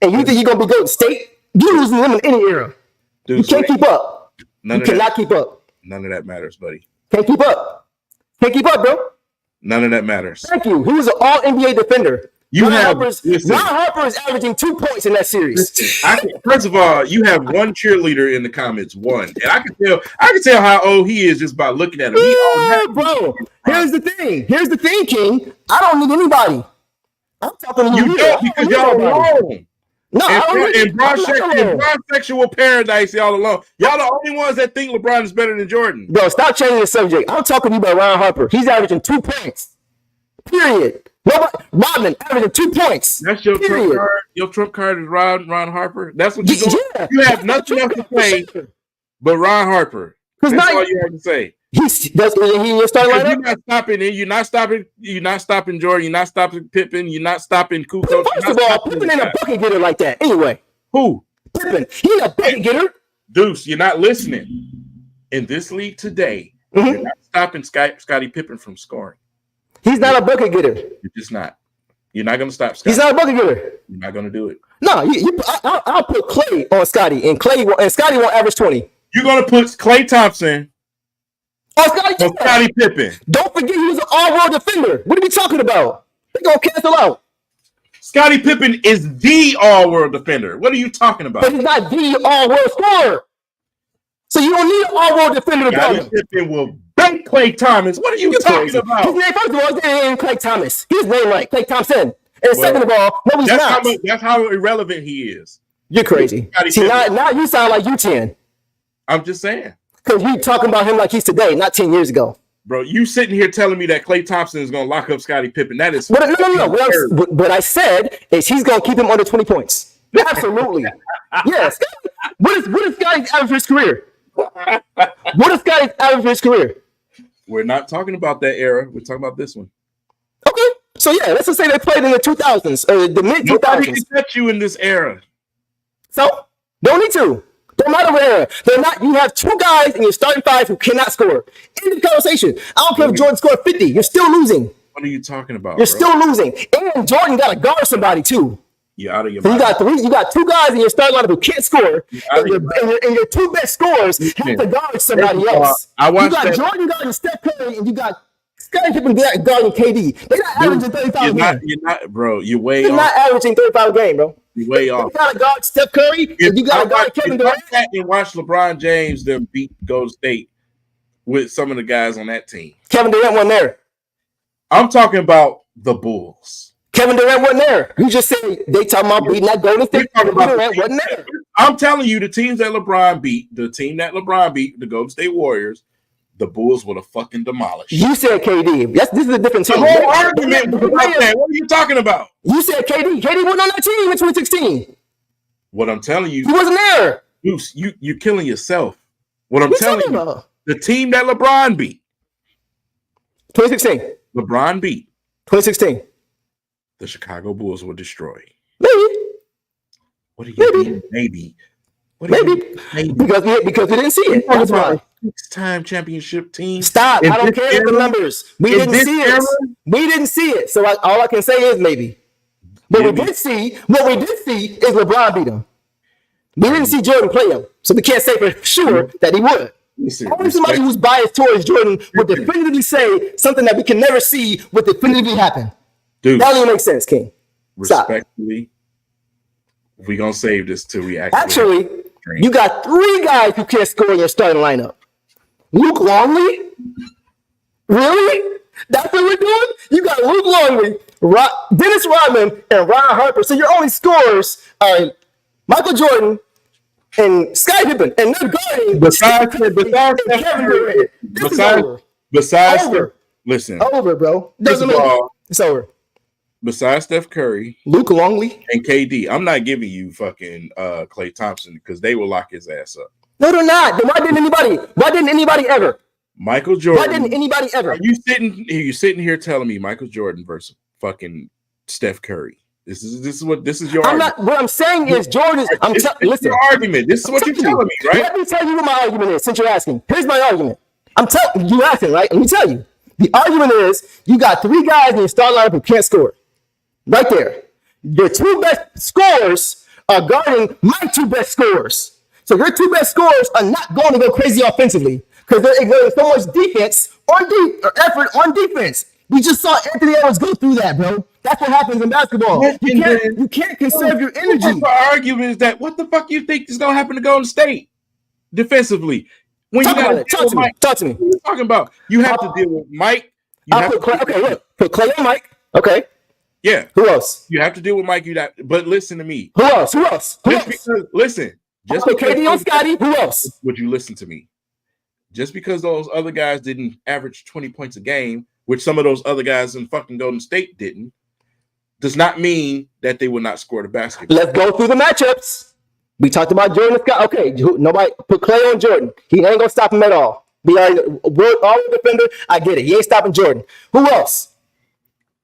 And you think you're going to be Golden State? You're losing them in any era. Dude, you can't keep up. You cannot keep up. None of that matters, buddy. Can't keep up. Can't keep up, bro. None of that matters. Thank you. He was an all-NBA defender. Ron Harper is averaging 2 points in that series. First of all, you have one cheerleader in the comments, one, and I can tell how old he is just by looking at him. Yeah, bro. Here's the thing, King. I don't need anybody. I'm talking to you. Because y'all alone. No, in broad-sexual paradise, y'all alone. Y'all the only ones that think LeBron is better than Jordan. Bro, stop changing the subject. I'm talking to you about Ron Harper. He's averaging 2 points. Period. Rodman averaging 2 points. That's your trump card. Your trump card is Ron Harper. That's what you do. Yeah. You have nothing else to say but Ron Harper. That's all you have to say. He your starting lineup? You're not stopping it. You're not stopping Jordan. You're not stopping Pippen. You're not stopping Kukoc. First of all, Pippen ain't a bucket getter like that. Anyway. Who? Pippen. He ain't a bucket getter. Deuce, you're not listening. In this league today, you're not stopping Scottie Pippen from scoring. He's not a bucket getter. You're just not. You're not going to stop Scottie. He's not a bucket getter. You're not going to do it. No, I'll put Clay on Scottie, and Scottie won't average 20. You're going to put Klay Thompson on Scottie Pippen. Don't forget he was an all-world defender. What are we talking about? They're going to cancel out. Scottie Pippen is the all-world defender. What are you talking about? But he's not the all-world scorer. So you don't need an all-world defender to guard him. Scottie Pippen will bank Klay Thomas. What are you talking about? His name, first of all, his name ain't Klay Thomas. His name right, Klay Thompson. And second of all, no, he's not. That's how irrelevant he is. You're crazy. See, now you sound like U10. I'm just saying. Because you talking about him like he's today, not 10 years ago. Bro, you sitting here telling me that Klay Thompson is going to lock up Scottie Pippen. That is... No. What I said is he's going to keep him under 20 points. Absolutely. Yes. What is Scottie's average for his career? What is Scottie's average for his career? We're not talking about that era. We're talking about this one. Okay. So, yeah, let's just say they played in the 2000s, the mid-2000s. Nobody can touch you in this era. So, don't need to. Don't matter what era. They're not. You have two guys in your starting five who cannot score. End of the conversation. I don't care if Jordan scored 50. You're still losing. What are you talking about? You're still losing. And Jordan got to guard somebody, too. You're out of your mind. You got two guys in your starting lineup who can't score, and your two best scorers have to guard somebody else. You got Jordan guarding Steph Curry, and you got Scottie Pippen guarding KD. They're not averaging 35 a game. You're not, bro. You're way off. They're not averaging 35 a game, bro. You're way off. You got to guard Steph Curry, and you got to guard Kevin Durant. And watch LeBron James them beat Golden State with some of the guys on that team. Kevin Durant wasn't there. I'm talking about the Bulls. Kevin Durant wasn't there. You just said they talking about beating that Golden State. Kevin Durant wasn't there. I'm telling you, the teams that LeBron beat, the Golden State Warriors, the Bulls would have fucking demolished. You said KD. This is a different team. The whole argument was about that. What are you talking about? You said KD. KD wasn't on that team in 2016. What I'm telling you, he wasn't there. You're killing yourself. What I'm telling you, the team that LeBron beat, 2016. LeBron beat 2016. The Chicago Bulls were destroyed. Maybe. What do you mean? Maybe. Maybe. Because we didn't see it. That's why. 6-time championship team. Stop. I don't care about the numbers. We didn't see it. We didn't see it. So all I can say is maybe. What we did see is LeBron beat him. We didn't see Jordan play him. So we can't say for sure that he would. Only somebody who's biased towards Jordan would definitively say something that we can never see would definitively happen. Dude, that don't even make sense, King. Respectfully, we're going to save this till we actually you got three guys who can't score in your starting lineup. Luke Longley? Really? That's what we're doing? You got Luke Longley, Dennis Rodman, and Ron Harper. So your only scorers are Michael Jordan, and Sky Pippen, and they're guarding Besides Kevin Durant. This is over. Besides, Over. listen, Over, bro. first of all, it's over. Besides Steph Curry, Luke Longley, and KD, I'm not giving you fucking Klay Thompson because they will lock his ass up. No, they're not. Then why didn't anybody ever? Michael Jordan. Why didn't anybody ever? Are you sitting here telling me Michael Jordan versus fucking Steph Curry? This is your argument. What I'm saying is Jordan. Listen. Your argument. This is what you're telling me, right? Let me tell you what my argument is. Since you're asking, here's my argument. I'm telling you asking, right? Let me tell you. The argument is you got 3 guys in your starting lineup who can't score. Right there. Your 2 best scorers are guarding my 2 best scorers. So your 2 best scorers are not going to go crazy offensively because they're exerting so much defense effort on defense. We just saw Anthony Edwards go through that, bro. That's what happens in basketball. You can't conserve your energy. The argument is that what the fuck you think is going to happen to Golden State defensively? When Talk to me. Talk to me. What are you talking about? You have to deal with Mike. Put Klay on Mike. Okay. Yeah. Who else? You have to deal with Mike. But listen to me. Who else? Listen. Just put KD on Scotty. Who else? Would you listen to me? Just because those other guys didn't average 20 points a game, which some of those other guys in fucking Golden State didn't, does not mean that they will not score the basketball. Let's go through the matchups. We talked about Jordan Scott. Okay, nobody put Klay on Jordan. He ain't gonna stop him at all. We're all defender. I get it. He ain't stopping Jordan. Who else?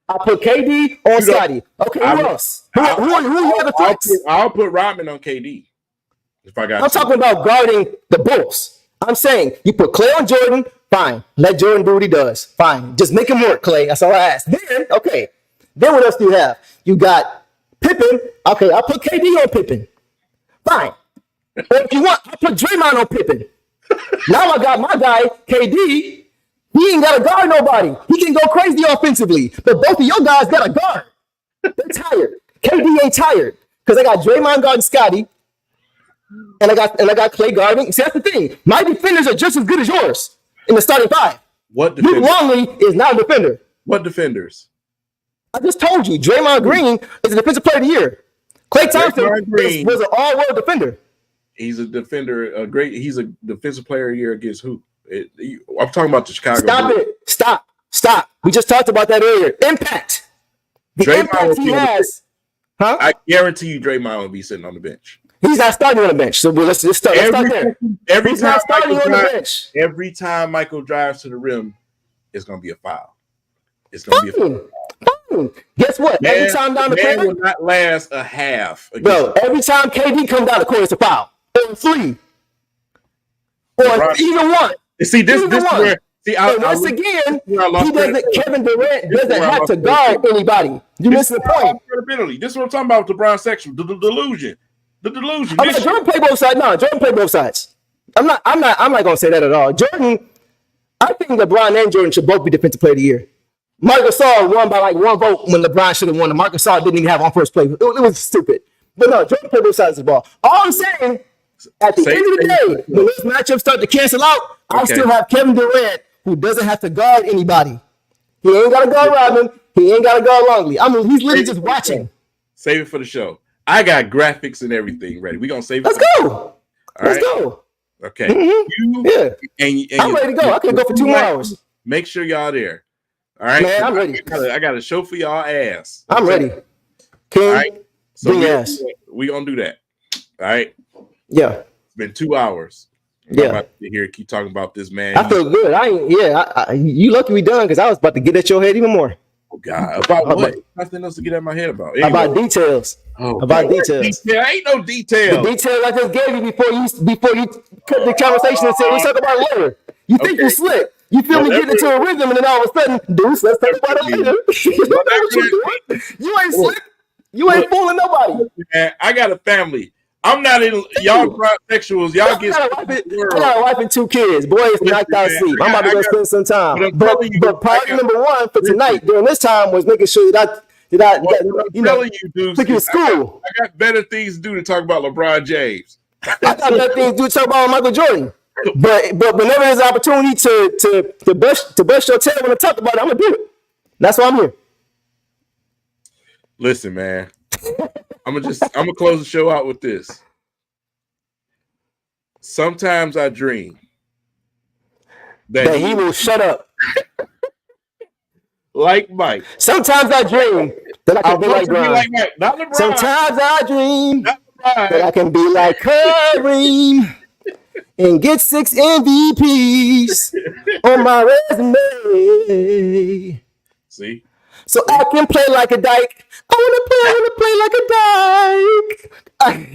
I put KD on Scotty. Okay, who else? Who are the other threats? I'll put Rodman on KD. If I got I'm talking about guarding the Bulls. I'm saying you put Klay on Jordan, fine. Let Jordan do what he does. Fine. Just make him work, Klay. That's all I ask. Then what else do you have? You got Pippen. Okay, I'll put KD on Pippen. Fine. Or if you want, I'll put Draymond on Pippen. Now I got my guy, KD. He ain't got to guard nobody. He can go crazy offensively. But both of your guys got to guard. They're tired. KD ain't tired. Because I got Draymond guarding Scotty. And I got Klay guarding. See, that's the thing. My defenders are just as good as yours in the starting 5. What defenders? Luke Longley is not a defender. What defenders? I just told you, Draymond Green is a defensive player of the year. Klay Thompson was an all-world defender. He's a defender. He's a defensive player of the year against who? I'm talking about the Chicago. Stop Bulls. it. Stop. We just talked about that earlier. Impact. The impact he has. Huh? I guarantee you Draymond will be sitting on the bench. He's not starting on the bench. So let's start there. Every time Michael drives to the rim, it's going to be a foul. It's going to be a foul. Fine. Guess what? Every time down the court will not last a half. Bro, every time KD comes down the court, it's a foul. Or 3. Or either one. See, this is where... Once again, Kevin Durant doesn't have to guard anybody. You miss the point. Credibility. This is what I'm talking about with LeBron section. The delusion. The delusion. Jordan played both sides. No, Jordan played both sides. I'm not gonna say that at all. Jordan, I think LeBron and Jordan should both be defensive player of the year. Marc Gasol won by like 1 vote when LeBron should have won. And Marc Gasol didn't even have on first play. It was stupid. But no, Jordan played both sides of the ball. All I'm saying, at the end of the day, when those matchups start to cancel out, I still have Kevin Durant, who doesn't have to guard anybody. He ain't got to guard Rodman. He ain't got to guard Longley. I mean, he's literally just watching. Save it for the show. I got graphics and everything ready. We're going to save it. Let's go. Let's go. Okay. Mm-hmm. I'm ready to go. I could go for 2 more hours. Make sure y'all there. All right. Man, I'm ready. I got a show for y'all ass. I'm ready. King, all right. So we going to do that. All right. Yeah. It's been 2 hours. I'm about to hear keep talking about this man. I feel good. You lucky we done because I was about to get at your head even more. Oh God, about what? Nothing else to get at my head about. Anyway. About details. Details. Ain't no detail. The details I just gave you before you cut the conversation and said we'll talk about it later. You think you slick. You feel me getting into a rhythm and then all of a sudden, Deuce, let's talk about it later. You ain't slick. You ain't fooling nobody. Man, I got a family. I'm not in y'all bisexuals. Y'all get. I got a wife and 2 kids. Boy, it's knocked out sleep. I'm about to go spend some time. But priority number 1 for tonight during this time was making sure that took you to school. I got better things to do to talk about LeBron James. I got better things to do to talk about Michael Jordan. But whenever there's an opportunity to bust your tail when I talk about it, I'm gonna do it. That's why I'm here. Listen, man. I'm gonna close the show out with this. Sometimes I dream that he will shut up. Like Mike. Sometimes I dream that I can be like Bron. Not LeBron. Sometimes I dream that I can be like Kareem and get 6 MVPs on my resume. See? So I can play like a dyke. I want to play like a dyke.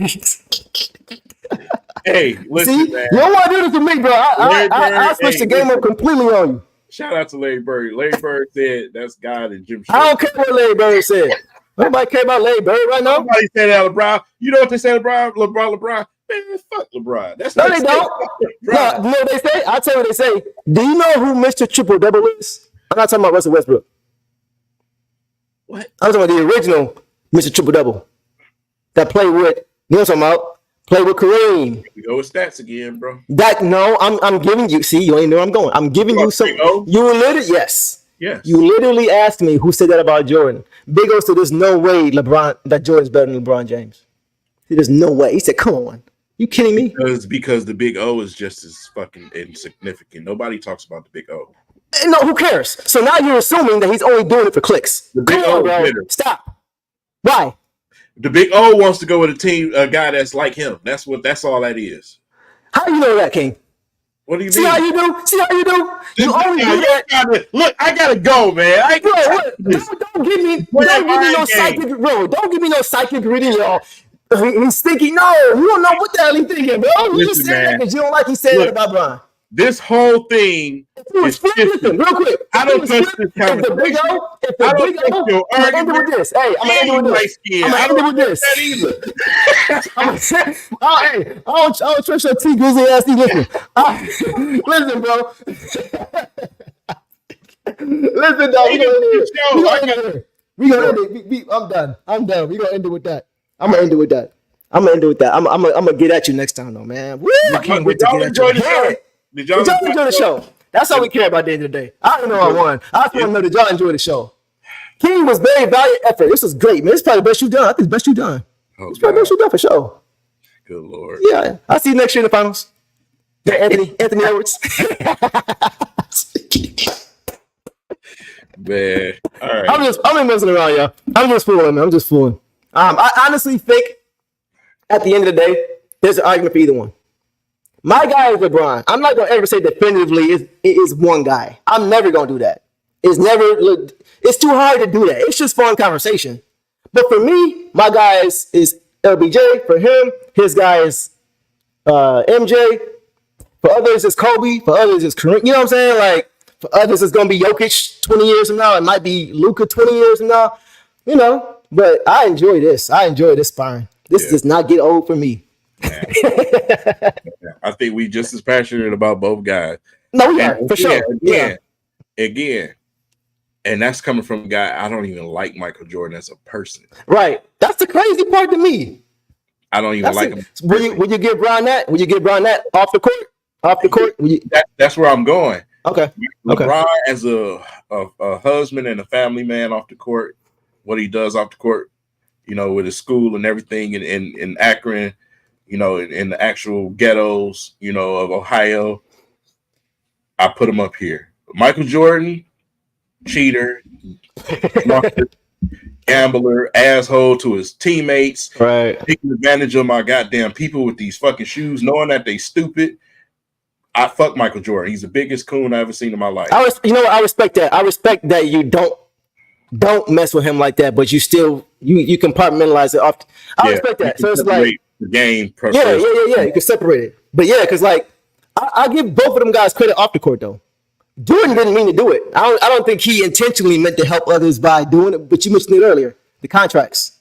Hey, listen, see, man. You don't want to do this to me, bro. I switched the game up completely on you. Shout out to Larry Bird. Larry Bird said that's God and Jim Short. I don't care what Larry Bird said. Nobody care about Larry Bird right now. Nobody said that LeBron. You know what they say, LeBron? Man, fuck LeBron. That's no, they don't. No, you know what they say? I'll tell you what they say. Do you know who Mr. Triple Double is? I'm not talking about Russell Westbrook. What? I'm talking about the original Mr. Triple Double that played with, you know what I'm talking about? Played with Kareem. We go with stats again, bro. I'm giving you. See, you ain't know where I'm going. I'm giving you some. You literally, yes. You literally asked me who said that about Jordan. Big O said, "There's no way that Jordan's better than LeBron James." There's no way. He said, "Come on, you kidding me?" Because the Big O is just as fucking insignificant. Nobody talks about the Big O. No, who cares? So now you're assuming that he's only doing it for clicks. The Big O, bro. Stop. Why? The Big O wants to go with a guy that's like him. That's all that is. How do you know that, King? What do you mean? See how you do? You only do that. Look, I gotta go, man. Don't give me no psychic, bro. Don't give me no psychic reading, y'all. He's thinking, no, you don't know what the hell he's thinking, bro. You just said that because you don't like he said it about Bron. This whole thing is listen, real quick. I don't trust this conversation. If the Big O, I'm gonna end it with this. Hey, I'm gonna end it with this. I don't trust your T Grizzly ass. Listen, listen, bro. Listen, dog. We gonna end it. I'm done. We gonna end it with that. I'm gonna end it with that. I'm gonna get at you next time, though, man. Woo, I can't wait to get at you. Did y'all enjoy the show? That's all we care about at the end of the day. I don't know I won. I just want to know that y'all enjoy the show. King was very valiant effort. This was great, man. It's probably the best you've done. I think it's the best you've done. It's probably the best you've done for sure. Good Lord. Yeah. I'll see you next year in the finals. Yeah, Anthony Edwards. Man. All right. I'm messing around, y'all. I'm just fooling. I honestly think at the end of the day, there's an argument for either one. My guy is LeBron. I'm not gonna ever say definitively it is one guy. I'm never gonna do that. It's too hard to do that. It's just fun conversation. But for me, my guy is LBJ. For him, his guy is MJ. For others, it's Kobe. For others, it's Kareem. You know what I'm saying? Like for others, it's gonna be Jokic 20 years from now. It might be Luka 20 years from now. You know. But I enjoy this. I enjoy this sparring. This does not get old for me. I think we just as passionate about both guys. No, we are for sure. Again, and that's coming from a guy I don't even like Michael Jordan as a person. Right, that's the crazy part to me. I don't even like him. Would you give Bron that? Would you give Bron that off the court? Off the court? That's where I'm going. Okay. LeBron as a husband and a family man off the court, what he does off the court, you know, with his school and everything in Akron. You know, in the actual ghettos, you know, of Ohio, I put him up here. Michael Jordan, cheater, gambler, asshole to his teammates, right? Taking advantage of my goddamn people with these fucking shoes, knowing that they stupid. I fuck Michael Jordan. He's the biggest coon I ever seen in my life. I respect that. I respect that you don't mess with him like that, but you still you compartmentalize it off. I respect that. So it's like. The game. Yeah. You can separate it. But yeah, because like I give both of them guys credit off the court though. Jordan didn't mean to do it. I don't think he intentionally meant to help others by doing it. But you mentioned it earlier, the contracts,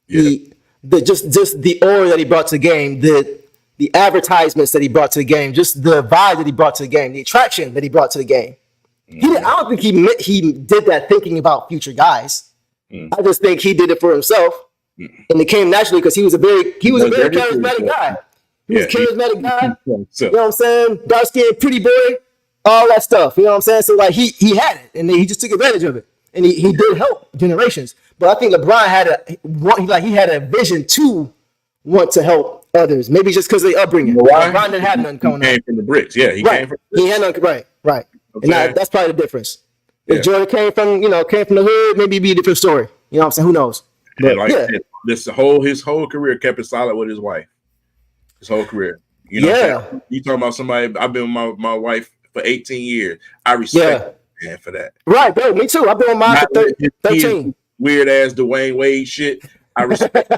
the just the aura that he brought to the game, the advertisements that he brought to the game, just the vibe that he brought to the game, the attraction that he brought to the game. I don't think he did that thinking about future guys. I just think he did it for himself. And it came naturally because he was a very charismatic guy. He was a charismatic guy. You know what I'm saying? Dark skinned, pretty boy, all that stuff. You know what I'm saying? So like he had it, and he just took advantage of it, and he did help generations. But I think LeBron had a vision to want to help others. Maybe just because they upbringing. You know why? LeBron didn't have nothing coming He came from the bricks. Yeah, he came from the bricks. He had nothing. Right. And that's probably the difference. Yeah. If Jordan came from the hood, maybe it'd be a different story. You know what I'm saying? Who knows? But, like I said, his whole career kept it solid with his wife. His whole career. You know, you talking about somebody. I've been with my wife for 18 years. I respect man for that. Right, bro. Me too. I've been with mine for 13. Weird ass Dwayne Wade shit. I respect.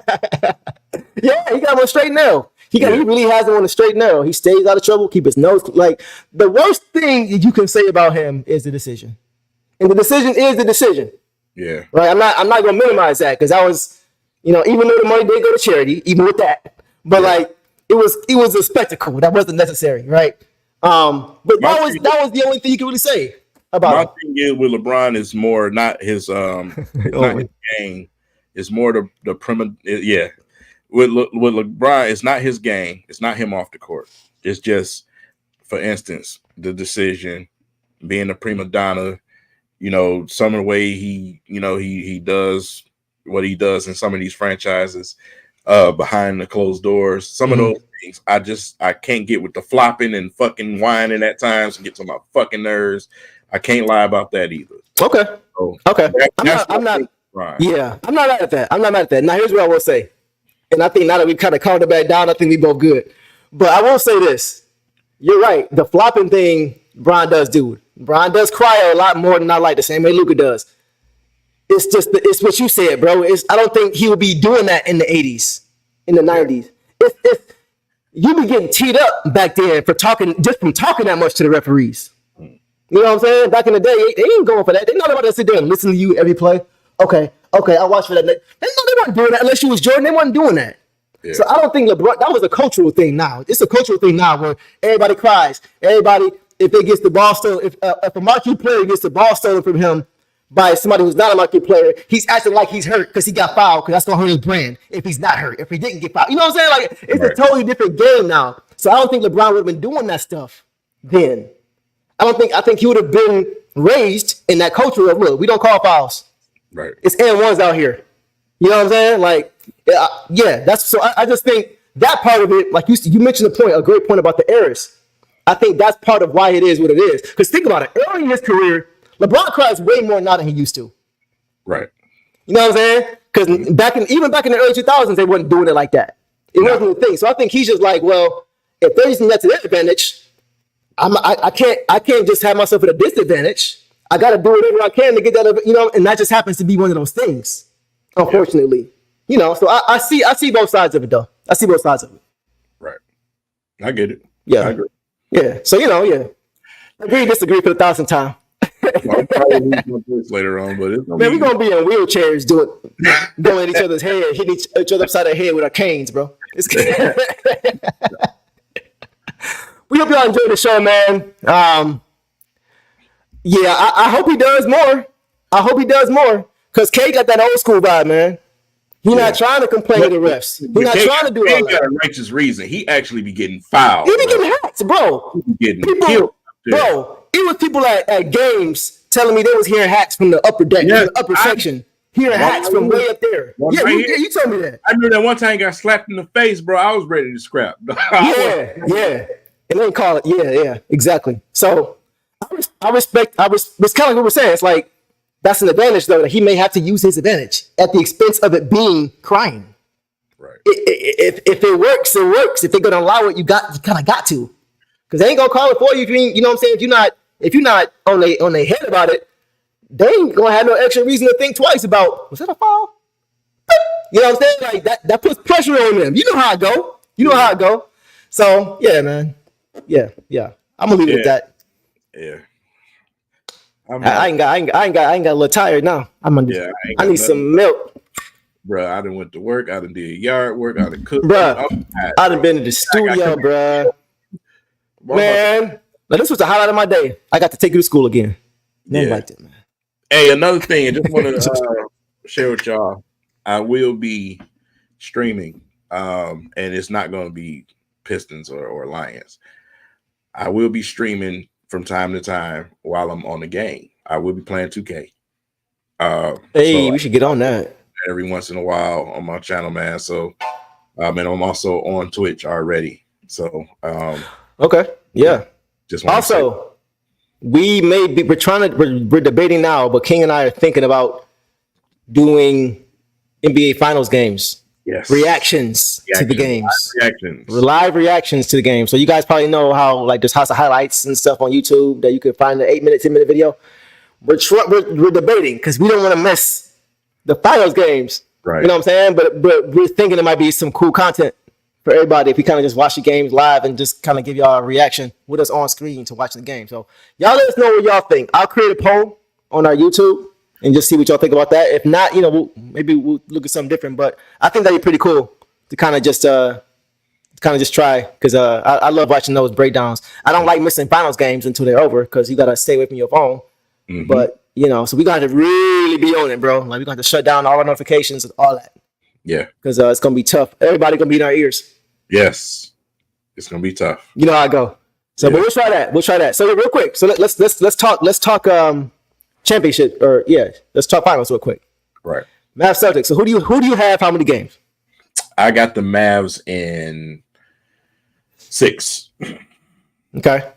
Yeah, he got one straight now. He really has him on a straight narrow. He stays out of trouble, keep his nose. Like, the worst thing you can say about him is the decision. And the decision is the decision. Yeah. Right. I'm not gonna minimize that, because that was, even though the money did go to charity, even with that. But like, it was a spectacle. That wasn't necessary, right? But that was the only thing you could really say about my thing is with LeBron is more not his not his game. It's more the prima. Yeah. With LeBron, it's not his game. It's not him off the court. It's just, for instance, the decision, being a prima donna, some of the way he does what he does in some of these franchises behind the closed doors. Some of those things I can't get with the flopping and fucking whining at times and get to my fucking nerves. I can't lie about that either. Okay. So I'm not mad at that. I'm not mad at that. Now, here's what I will say. And I think now that we've kind of calmed it back down, I think we both good. But I will say this. You're right. The flopping thing, Bron does do. Bron does cry a lot more than I like, the same way Luka does. It's what you said, bro. I don't think he would be doing that in the 80s, in the 90s. If you be getting teed up back then from talking that much to the referees. You know what I'm saying? Back in the day, they ain't going for that. They know about to sit there and listen to you every play. Okay, I'll watch for that. They weren't doing that unless you was Jordan. They wasn't doing that. Yeah. So I don't think LeBron, that was a cultural thing now. It's a cultural thing now where everybody cries. Everybody, if they gets the ball stolen, if a marquee player gets the ball stolen from him by somebody who's not a marquee player, he's acting like he's hurt because he got fouled, because that's going to hurt his brand if he's not hurt, if he didn't get fouled. You know what I'm saying? Like, it's a totally different game now. So I don't think LeBron would have been doing that stuff then. I think he would have been raised in that culture of, look, we don't call fouls. Right. It's N1s out here. You know what I'm saying? Like, that's so. I just think that part of it, like you mentioned a great point about the errors. I think that's part of why it is what it is. Because think about it, early in his career, LeBron cries way more now than he used to. Right. You know what I'm saying? Because even back in the early 2000s, they wasn't doing it like that. It wasn't the thing. So I think he's just like, well, if they're using that to their advantage, I can't just have myself at a disadvantage. I got to do whatever I can to get that, and that just happens to be one of those things, unfortunately. So I see both sides of it, though. I see both sides of it. Right. I get it. Yeah. I agree. Yeah. So, agree, disagree for the 1,000th time. Well, I'll probably lose this later on, but it's we're going to be in wheelchairs going at each other's head, hitting each other upside the head with our canes, bro. We hope y'all enjoyed the show, man. I hope he does more. Because K got that old school vibe, man. He's not trying to complain to the refs. He's not trying to do all that. He got a righteous reason. He actually be getting fouled. He be getting hats, bro. He be getting killed. Bro, it was people at games telling me they was hearing hacks from the upper deck, from the upper section. Hearing hacks from way up there. You told me that. I knew that one time he got slapped in the face, bro. I was ready to scrap. Yeah. And then call it. Yeah, exactly. So I respect. It's kind of like what we're saying. It's like, that's an advantage, though, that he may have to use his advantage at the expense of it being crying. Right. If it works, it works. If they're gonna allow it, you kind of got to, because they ain't gonna call it for you. You know what I'm saying? If you're not on their head about it, they ain't gonna have no extra reason to think twice about, was that a foul? You know what I'm saying? Like that puts pressure on them. You know how it go. So yeah, man. Yeah. I'm gonna leave it at that. Yeah. I ain't got a little tired now. I need some milk. Bro, I done went to work. I done did yard work. I done cooked. Bro, I done been to the studio, bro. Man, this was the highlight of my day. I got to take you to school again. Man, like that, man. Hey, another thing, I just want to share with y'all. I will be streaming, and it's not going to be Pistons or Lions. I will be streaming from time to time while I'm on the game. I will be playing 2K. We should get on that every once in a while on my channel, man. So And I'm also on Twitch already. So Okay. Yeah. just want to Also, we're debating now, but King and I are thinking about doing NBA Finals games. yes, Reactions to the games. reactions. Live reactions to the game. So you guys probably know how like there's lots of highlights and stuff on YouTube that you can find an 8-minute, 10-minute video. We're debating because we don't want to miss the finals games. Right. You know what I'm saying? But we're thinking it might be some cool content for everybody if we kind of just watch the games live and just kind of give y'all a reaction with us on screen to watching the game. So y'all let us know what y'all think. I'll create a poll on our YouTube and just see what y'all think about that. If not, maybe we'll look at something different. But I think that'd be pretty cool to kind of just try because I love watching those breakdowns. I don't like missing finals games until they're over because you gotta stay away from your phone. Mm-hmm. But so we got to really be on it, bro. Like we got to shut down all our notifications and all that. Yeah, because it's gonna be tough. Everybody gonna be in our ears. Yes, it's gonna be tough. You know how I go. So, but we'll try that. So real quick. So let's talk championship let's talk finals real quick. Right. Mavs Celtics. So who do you have? How many games? I got the Mavs in 6. Okay.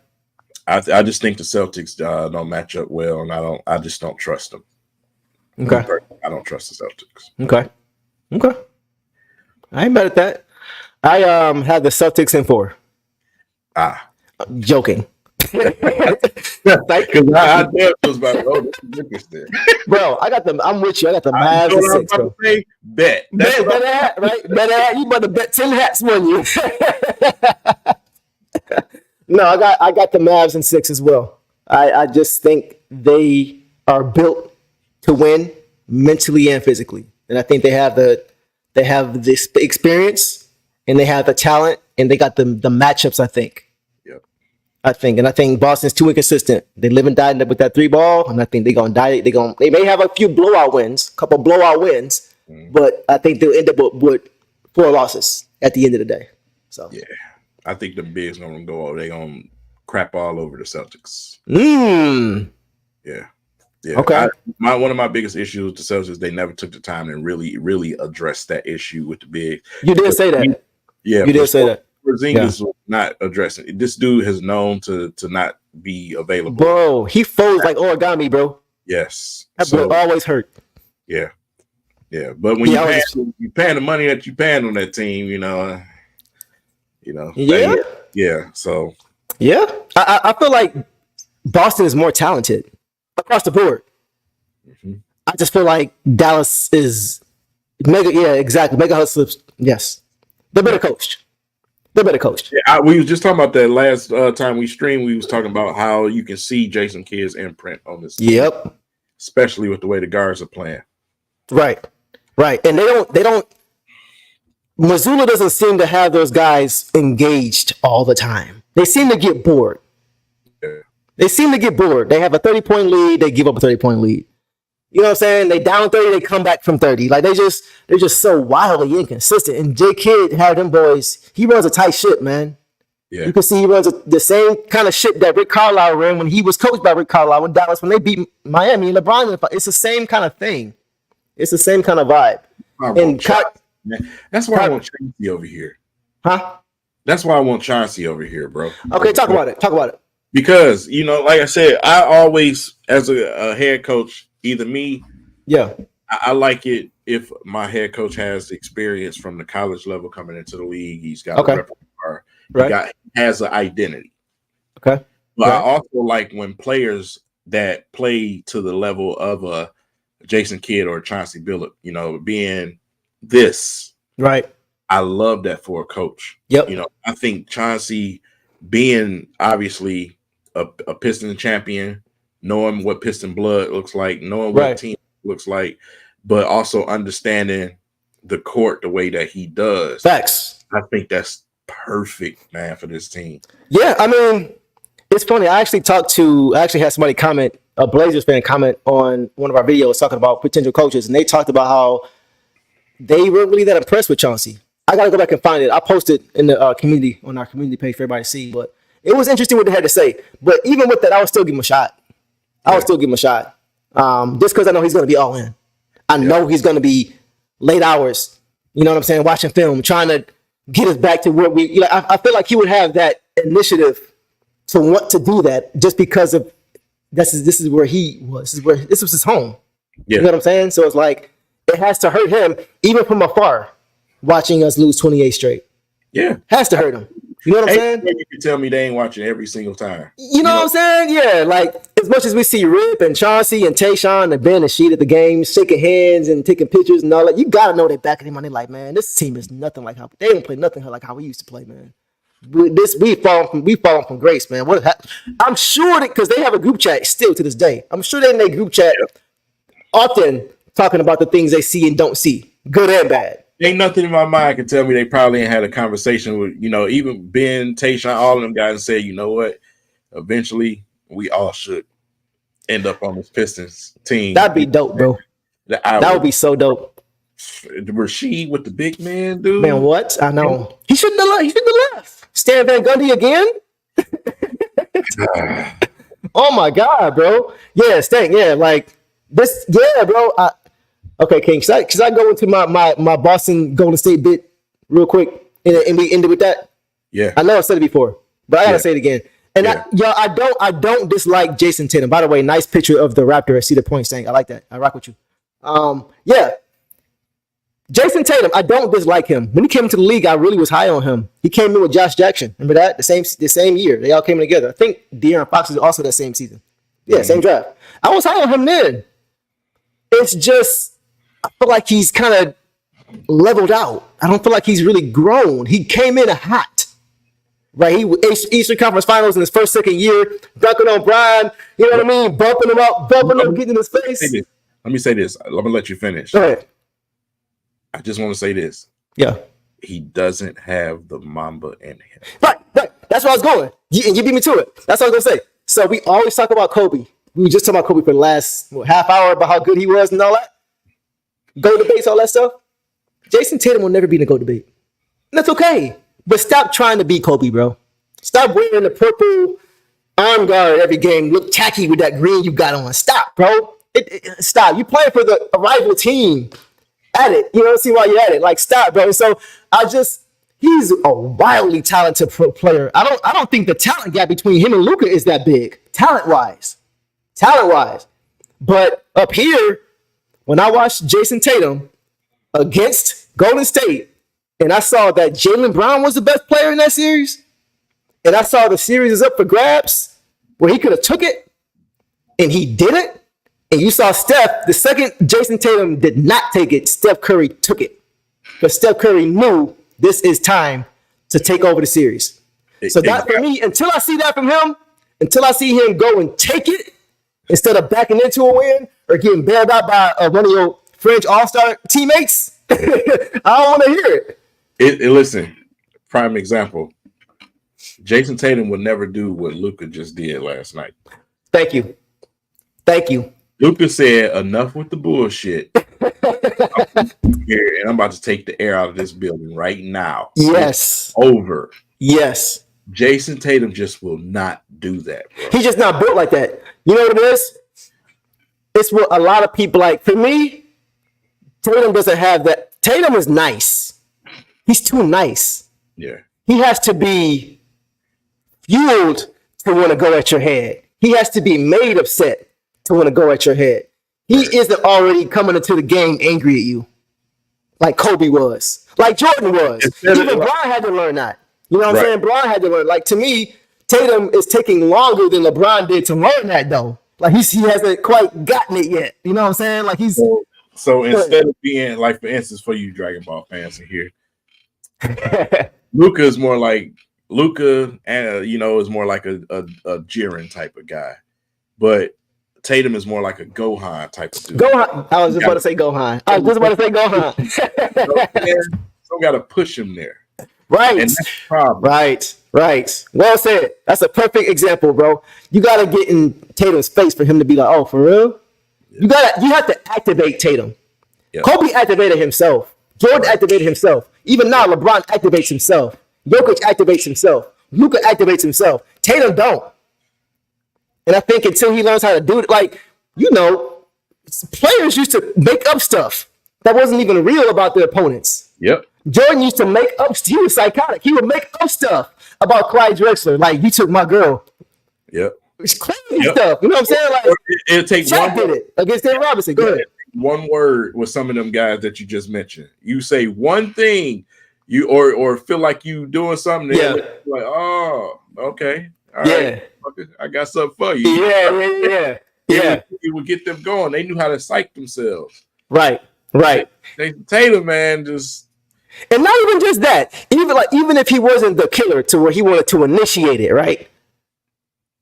I just think the Celtics don't match up well, and I just don't trust them. Okay. I don't trust the Celtics. Okay. I ain't mad at that. I had the Celtics in 4. I'm joking. Because I was about this is interesting. Bro, I'm with you. I got the Mavs in 6, bro. Bet hat, right? Bet hat. You better bet 10 hats won you. No, I got the Mavs in 6 as well. I just think they are built to win mentally and physically, and I think they have this experience and they have the talent and they got the matchups. I think. Yep. I think Boston's too inconsistent. They live and die with that 3 ball, and I think they're gonna die. They may have a few blowout wins, but I think they'll end up with 4 losses at the end of the day. So yeah. I think the bigs gonna go over. They gonna crap all over the Celtics. Yeah. Okay. One of my biggest issues with the Celtics, they never took the time and really address that issue with the big. You did say that. Yeah, you did say that. Porzingis was not addressing it. This dude has known to not be available. Bro, he folds like origami, bro. Yes. That boy always hurt. Yeah. Yeah. But when you paying the money that you paying on that team, yeah. So yeah, I feel like Boston is more talented across the board. Mm-hmm. I just feel like Dallas is mega. Yeah, exactly. Mega hustlers. Yes, they're better coached. Yeah, we was just talking about that last time we streamed. We was talking about how you can see Jason Kidd's imprint on this team. Yep. Especially with the way the guards are playing. Right. And they don't. Mazzulla doesn't seem to have those guys engaged all the time. They seem to get bored. Yeah. They have a 30-point lead. They give up a 30-point lead. You know what I'm saying? They down 30. They come back from 30. Like they're just so wildly inconsistent. And J Kidd had them boys. He runs a tight ship, man. Yeah. You can see he runs the same kind of ship that Rick Carlisle ran when he was coached by Rick Carlisle in Dallas when they beat Miami and LeBron. It's the same kind of thing. It's the same kind of vibe. That's why I want Chauncey over here. Huh? That's why I want Chauncey over here, bro. Okay, talk about it. Because, like I said, I always, as a head coach, either me, I like it if my head coach has experience from the college level coming into the league. He's got a repertoire. He has an identity. Okay. But I also like when players that play to the level of a Jason Kidd or Chauncey Billups, being this. Right. I love that for a coach. Yep. I think Chauncey being obviously a Piston champion, knowing what Piston blood looks like, knowing what team looks like, but also understanding the court the way that he does. Facts. I think that's perfect, man, for this team. Yeah, I mean, it's funny. I actually had somebody comment, a Blazers fan comment on one of our videos talking about potential coaches, and they talked about how they weren't really that impressed with Chauncey. I gotta go back and find it. I posted in the community on our community page for everybody to see, but it was interesting what they had to say. But even with that, I would still give him a shot. Just because I know he's gonna be all in. I know he's gonna be late hours You know what I'm saying? Watching film, trying to get us back to where we. You know, I feel like he would have that initiative to want to do that just because of this is where he was. This was his home. Yeah. You know what I'm saying? So it's like it has to hurt him even from afar, watching us lose 28 straight. Yeah, has to hurt him. You know what I'm saying? You can tell me they ain't watching every single time. You know what I'm saying? Yeah, like as much as we see Rip and Chauncey and Tayshaun and Ben and Sheet at the games, shaking hands and taking pictures and all that, you gotta know they back at him and they're like, man, this team is nothing like how they don't play nothing like how we used to play, man. We fallen from grace, man. I'm sure that because they have a group chat still to this day. I'm sure they in their group chat often talking about the things they see and don't see, good and bad. Ain't nothing in my mind can tell me they probably ain't had a conversation with, even Ben, Tayshaun, all of them guys and say, you know what? Eventually, we all should end up on this Pistons team. That'd be dope, bro. That would be so dope. Rasheed with the big man, dude. Man, what? I know. He shouldn't have left. Stan Van Gundy again? Oh, my God, bro. Yeah, Stan. Yeah, like this. Yeah, bro. Okay, King. Should I go into my Boston Golden State bit real quick and we end it with that? Yeah. I know I've said it before, but I gotta say it again. And I don't dislike Jason Tatum. By the way, nice picture of the Raptor at Cedar Point saying, I like that. I rock with you. Jason Tatum, I don't dislike him. When he came into the league, I really was high on him. He came in with Josh Jackson. Remember that? The same year. They all came in together. I think De'Aaron Fox was also that same season. Yeah, same draft. I was high on him then. It's just I feel like he's kind of leveled out. I don't feel like he's really grown. He came in hot, right? He Eastern Conference Finals in his second year, dunking on Brian. You know what I mean? Bumping him up, getting in his face. Let me say this. I'm gonna let you finish. Go ahead. I just want to say this. Yeah. He doesn't have the Mamba in him. Right. That's where I was going. And you beat me to it. That's what I was gonna say. So we always talk about Kobe. We were just talking about Kobe for the last half hour about how good he was and all that. Go debates, all that stuff. Jason Tatum will never be in a go debate. And that's okay. But stop trying to be Kobe, bro. Stop wearing the purple arm guard every game. Look tacky with that green you got on. Stop, bro. Stop. You playing for the rival team. At it. You know, see why you're at it. Like, stop, bro. So he's a wildly talented player. I don't think the talent gap between him and Luka is that big. Talent-wise. But up here, when I watched Jason Tatum against Golden State, and I saw that Jaylen Brown was the best player in that series, and I saw the series is up for grabs, where he could have took it, and he didn't, and you saw Steph, the second Jason Tatum did not take it, Steph Curry took it. Because Steph Curry knew this is time to take over the series. So that for me, until I see that from him, until I see him go and take it, instead of backing into a win or getting bailed out by one of your French all-star teammates, I don't want to hear it. Listen, prime example. Jason Tatum would never do what Luka just did last night. Thank you. Luka said, enough with the bullshit. And I'm about to take the air out of this building right now. Yes. It's over. Yes. Jason Tatum just will not do that, bro. He's just not built like that. You know what it is? It's what a lot of people like. For me, Tatum doesn't have that. Tatum is nice. He's too nice. Yeah. He has to be fueled to want to go at your head. He has to be made upset to want to go at your head. He isn't already coming into the game angry at you like Kobe was, like Jordan was. Even Bron had to learn that. You know what I'm saying? Bron had to learn. Like, to me, Tatum is taking longer than LeBron did to learn that, though. Like, he hasn't quite gotten it yet. You know what I'm saying? Like, he's... So instead of being, like, for instance, for you Dragon Ball fans in here, Luka is more like... Luka, is more like a Jiren type of guy. But Tatum is more like a Gohan type of dude. Gohan. I was just about to say Gohan. So got to push him there. Right. And that's the problem. Right. Well said. That's a perfect example, bro. You got to get in Tatum's face for him to be like, oh, for real? Yeah. You have to activate Tatum. Yeah. Kobe activated himself. Jordan activated himself. Even now, LeBron activates himself. Jokic activates himself. Luka activates himself. Tatum don't. And I think until he learns how to do it, like, players used to make up stuff. that wasn't even real about their opponents. Yep. Jordan used to make up. He was psychotic. He would make up stuff about Clyde Drexler, like you took my girl. Yep. It's crazy stuff. You know what I'm saying? Like it'll take Shaq did it against Dan Robinson. Go ahead. One word with some of them guys that you just mentioned. You say one thing, you or feel like you doing something. Like, oh, okay, all right, I got something for you. Yeah. You would get them going. They knew how to psych themselves. Right. Taylor, man, just and not even just that. Even if he wasn't the killer to where he wanted to initiate it, right?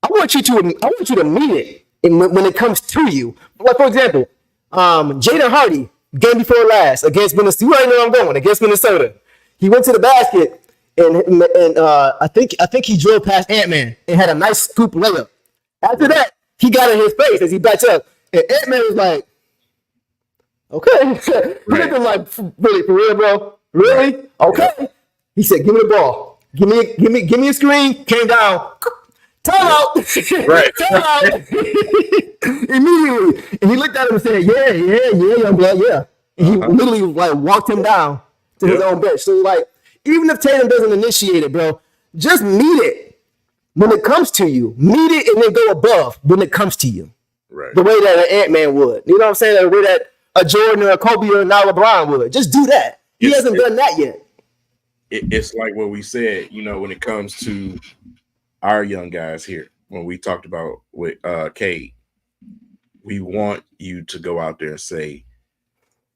I want you to meet it when it comes to you. Like for example, Jaden Hardy, game before last against Minnesota. You already know where I'm going against Minnesota. He went to the basket and I think he drove past Ant-Man and had a nice scoop layup. After that, he got in his face as he backs up, and Ant-Man was like, "Okay," he looked at him like, "Really, for real, bro? Really? Okay." Yeah. He said, "Give me the ball. Give me a screen." Came down. Time out. Right. Time out. Immediately. And he looked at him and said, yeah, young blood, yeah. And he literally like walked him down to his own bench. So like, even if Tatum doesn't initiate it, bro, just meet it when it comes to you. Meet it and then go above when it comes to you. Right. The way that an Ant-Man would. You know what I'm saying? The way that a Jordan or a Kobe or now LeBron would. Just do that. He hasn't done that yet. It's like what we said, when it comes to our young guys here, when we talked about with Cade, we want you to go out there and say,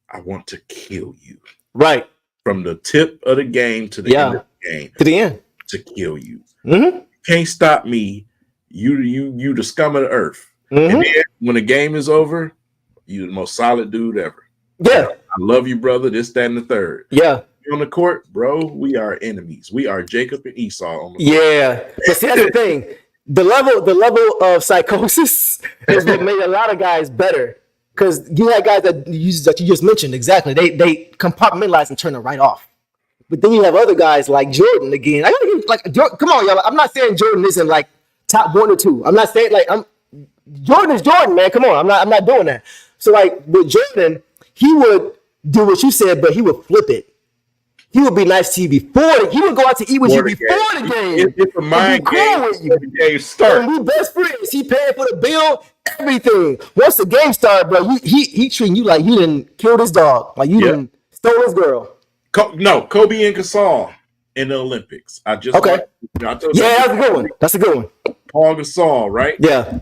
I want to kill you. Right. From the tip of the game to the end of the game. To the end. To kill you. Mm-hmm. Can't stop me. You the scum of the earth. Mm-hmm. And then when the game is over, you the most solid dude ever. Yeah. I love you, brother. This, that, and the third. Yeah. On the court, bro, we are enemies. We are Jacob and Esau on the court. Yeah. But see, that's the thing. The level of psychosis is what made a lot of guys better. Because you had guys that you just mentioned, exactly. They compartmentalize and turn it right off. But then you have other guys like Jordan again. Come on, y'all. I'm not saying Jordan isn't like top 1 or 2. I'm not saying Jordan is Jordan, man. Come on. I'm not doing that. So like with Jordan, he would do what you said, but he would flip it. He would be nice to you before. He would go out to eat with you before the game. It's a mind game with you. The game starts. We best friends. He paying for the bill, everything. Once the game started, bro, he treating you like you didn't kill his dog, like you didn't stole his girl. Kobe and Gasol in the Olympics. That's a good one. That's a good one. Paul Gasol, right? Yeah.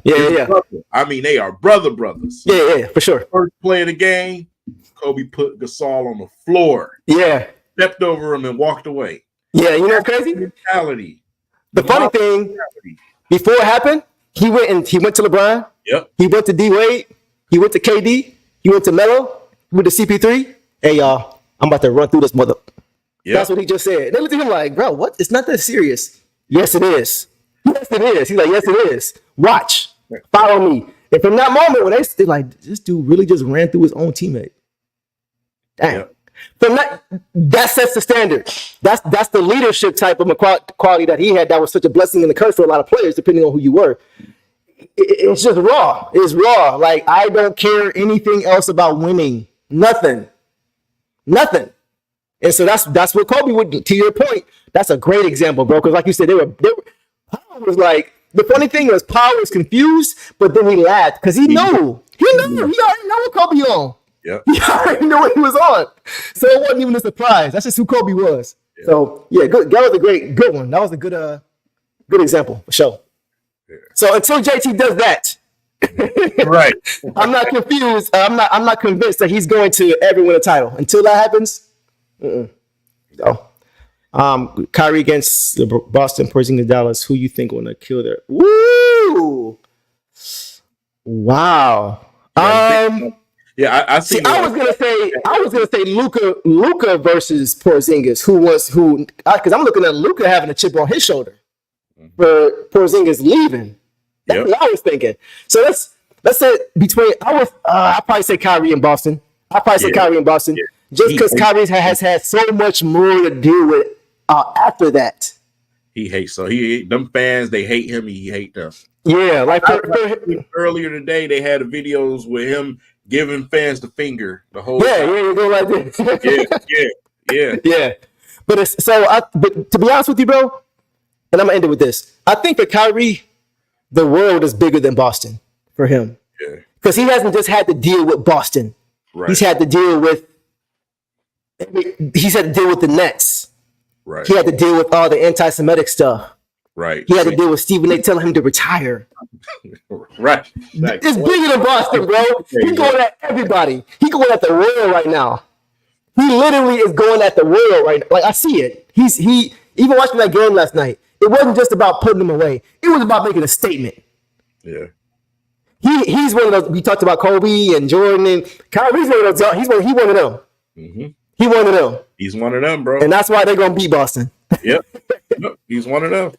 I mean, they are brothers. Yeah, for sure. First play of the game, Kobe put Gasol on the floor. Yeah. Stepped over him and walked away. Yeah, you know what's crazy? Mentality. The funny thing, before it happened, he went to LeBron. Yep. He went to D Wade. He went to KD. He went to Melo. He went to CP3. Hey y'all, I'm about to run through this mother. Yep. That's what he just said. They looked at him like, bro, what? It's not that serious. Yes, it is. Yes, it is. He's like, yes, it is. Watch. Follow me. And from that moment, when they're like, this dude really just ran through his own teammate. Damn. Yep. From that sets the standard. That's the leadership type of quality that he had. That was such a blessing and a curse for a lot of players, depending on who you were. It's just raw. It's raw. Like, I don't care anything else about winning. Nothing. And so that's what Kobe would. To your point, that's a great example, bro. Because like you said, they were. Paul was like, the funny thing was, Paul was confused, but then he laughed because he knew. He already know what Kobe on. Yep. He already knew what he was on. So it wasn't even a surprise. That's just who Kobe was. Yep. So yeah, good. That was a good one. That was a good example for sure. Yeah. So until JT does that, right? I'm not confused. I'm not convinced that he's going to ever win a title. Until that happens, no. Kyrie against the Boston, Porzingis, Dallas. Who you think going to kill their? Woo! Wow. Yeah, I see. I was gonna say Luka versus Porzingis, because I'm looking at Luka having a chip on his shoulder for Porzingis leaving. That's what I was thinking. So let's say between I'll probably say Kyrie in Boston. Just because Kyrie has had so much more to deal with after that. He hates them fans. They hate him. He hate them. Yeah, like earlier today, they had videos with him giving fans the finger the whole Yeah, time. you go like this. Yeah. Yeah. But it's but to be honest with you, bro, and I'm gonna end it with this. I think for Kyrie, the world is bigger than Boston for him. Yeah. Because he hasn't just had to deal with Boston. Right. He's had to deal with the Nets. Right. He had to deal with all the anti-Semitic stuff. Right. He had to deal with Stephen A. telling him to retire. Right. It's bigger than Boston, bro. He's going at everybody. He's going at the world right now. He literally is going at the world right now. Like, I see it. He even watching that game last night. It wasn't just about putting them away. It was about making a statement. Yeah. He's one of those. We talked about Kobe and Jordan and Kyrie's one of those. He one of them. Mm-hmm. He one of them. He's one of them, bro. And that's why they're gonna beat Boston. Yep. He's one of them.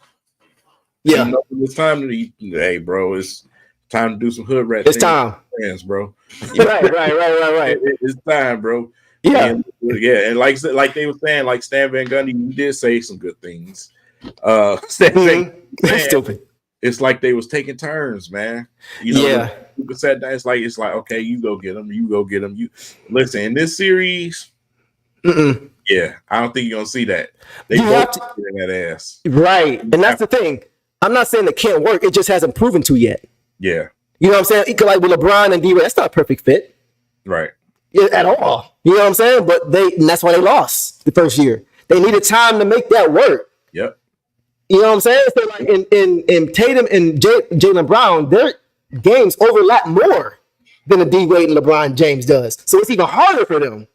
Yeah. It's time to hey, bro. It's time to do some hood rat. It's time, friends, bro. right. It's time, bro. Yeah. And like they were saying, like Stan Van Gundy, you did say some good things. Stan, Stupid. It's like they was taking turns, man. People said that it's like okay, you go get them, You listen in this series. Yeah, I don't think you're gonna see that. They both in that ass, right? And that's the thing. I'm not saying it can't work. It just hasn't proven to yet. Yeah, you know what I'm saying. Like with LeBron and D-Wade, that's not a perfect fit, right? At all. You know what I'm saying? But and that's why they lost the first year. They needed time to make that work. Yep. You know what I'm saying? So like in Tatum and Jaylen Brown, their games overlap more than the D-Wade and LeBron James does. So it's even harder for them.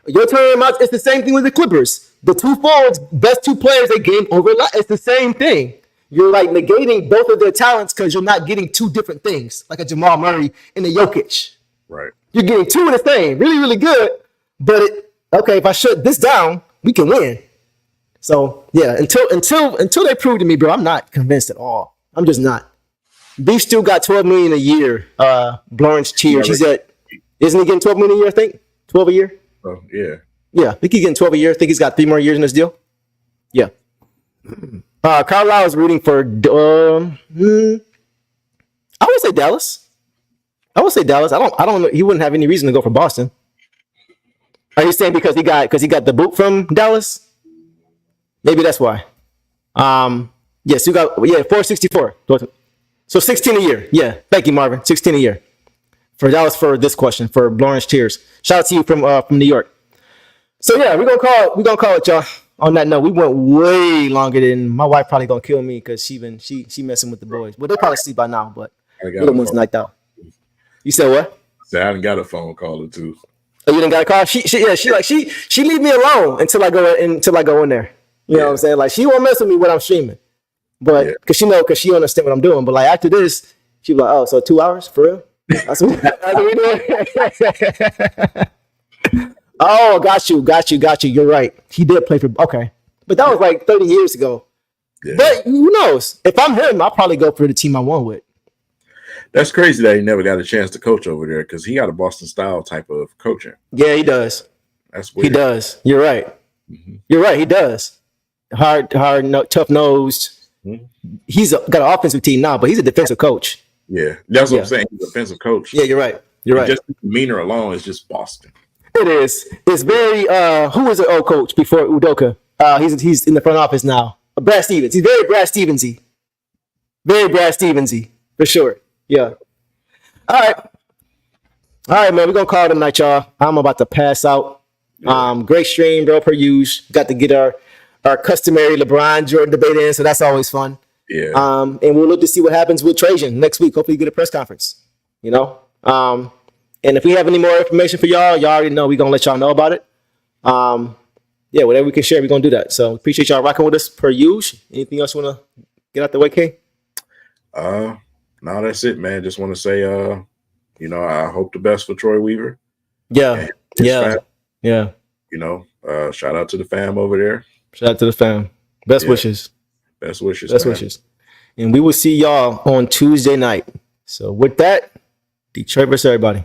Your term out, it's the same thing with the Clippers. The two forwards, best two players, they game overlap. It's the same thing. You're like negating both of their talents because you're not getting two different things, like a Jamal Murray and a Jokic. Right. You're getting two in the same, really, really good. But if I shut this down, we can win. So yeah, until they prove to me, bro, I'm not convinced at all. I'm just not. Beef still got $12 million a year. Lawrence Cheers. Isn't he getting $12 million a year? I think 12 a year. Oh yeah. Yeah, I think he's getting 12 a year. I think he's got 3 more years in this deal. Yeah. Carlisle is rooting for. I would say Dallas. I don't know. He wouldn't have any reason to go for Boston. Are you saying because he got the boot from Dallas? Maybe that's why. Yes, you got 464. So 16 a year. Yeah, thank you, Marvin. 16 a year for Dallas for this question for Lawrence Cheers. Shout out to you from New York. So yeah, we're gonna call it, y'all. On that note, we went way longer than my wife probably gonna kill me because she messing with the boys. Well, they probably sleep by now, but little one's knocked out. You said what? I done got a phone call or two. Oh, you didn't got a call? She leave me alone until I go in there. You know what I'm saying? Like she won't mess with me when I'm streaming, but because she understand what I'm doing. But like after this, she be like, oh, so 2 hours for real? That's what we doing. Oh, got you. You're right. He did play for but that was like 30 years ago. Yeah. But who knows? If I'm him, I'll probably go for the team I won with. That's crazy that he never got a chance to coach over there because he got a Boston style type of coaching. Yeah, he does. That's weird. He does. You're right. Mm-hmm. You're right. He does. Hard, tough nosed. Mm-hmm. He's got an offensive team now, but he's a defensive coach. Yeah, that's what I'm saying. He's a defensive coach. Yeah, you're right. Just the demeanor alone is just Boston. It is. It's very. Who was the old coach before Udoka? He's in the front office now. Brad Stevens. He's very Brad Stevensy. Very Brad Stevensy for sure. Yeah. All right, man. We're gonna call it a night, y'all. I'm about to pass out. Great stream, bro. Per usual. Got to get our customary LeBron Jordan debate in, so that's always fun. Yeah. And we'll look to see what happens with Trajan next week. Hopefully, get a press conference. You know. And if we have any more information for y'all already know we're gonna let y'all know about it. Yeah, whatever we can share, we're gonna do that. So appreciate y'all rocking with us per usual. Anything else you wanna get out the way, K? No, that's it, man. Just want to say, I hope the best for Troy Weaver. Yeah. Fam. Yeah. Shout out to the fam over there. Shout out to the fam. Best wishes. Best wishes. Best wishes. And we will see y'all on Tuesday night. So with that, Detroit versus everybody.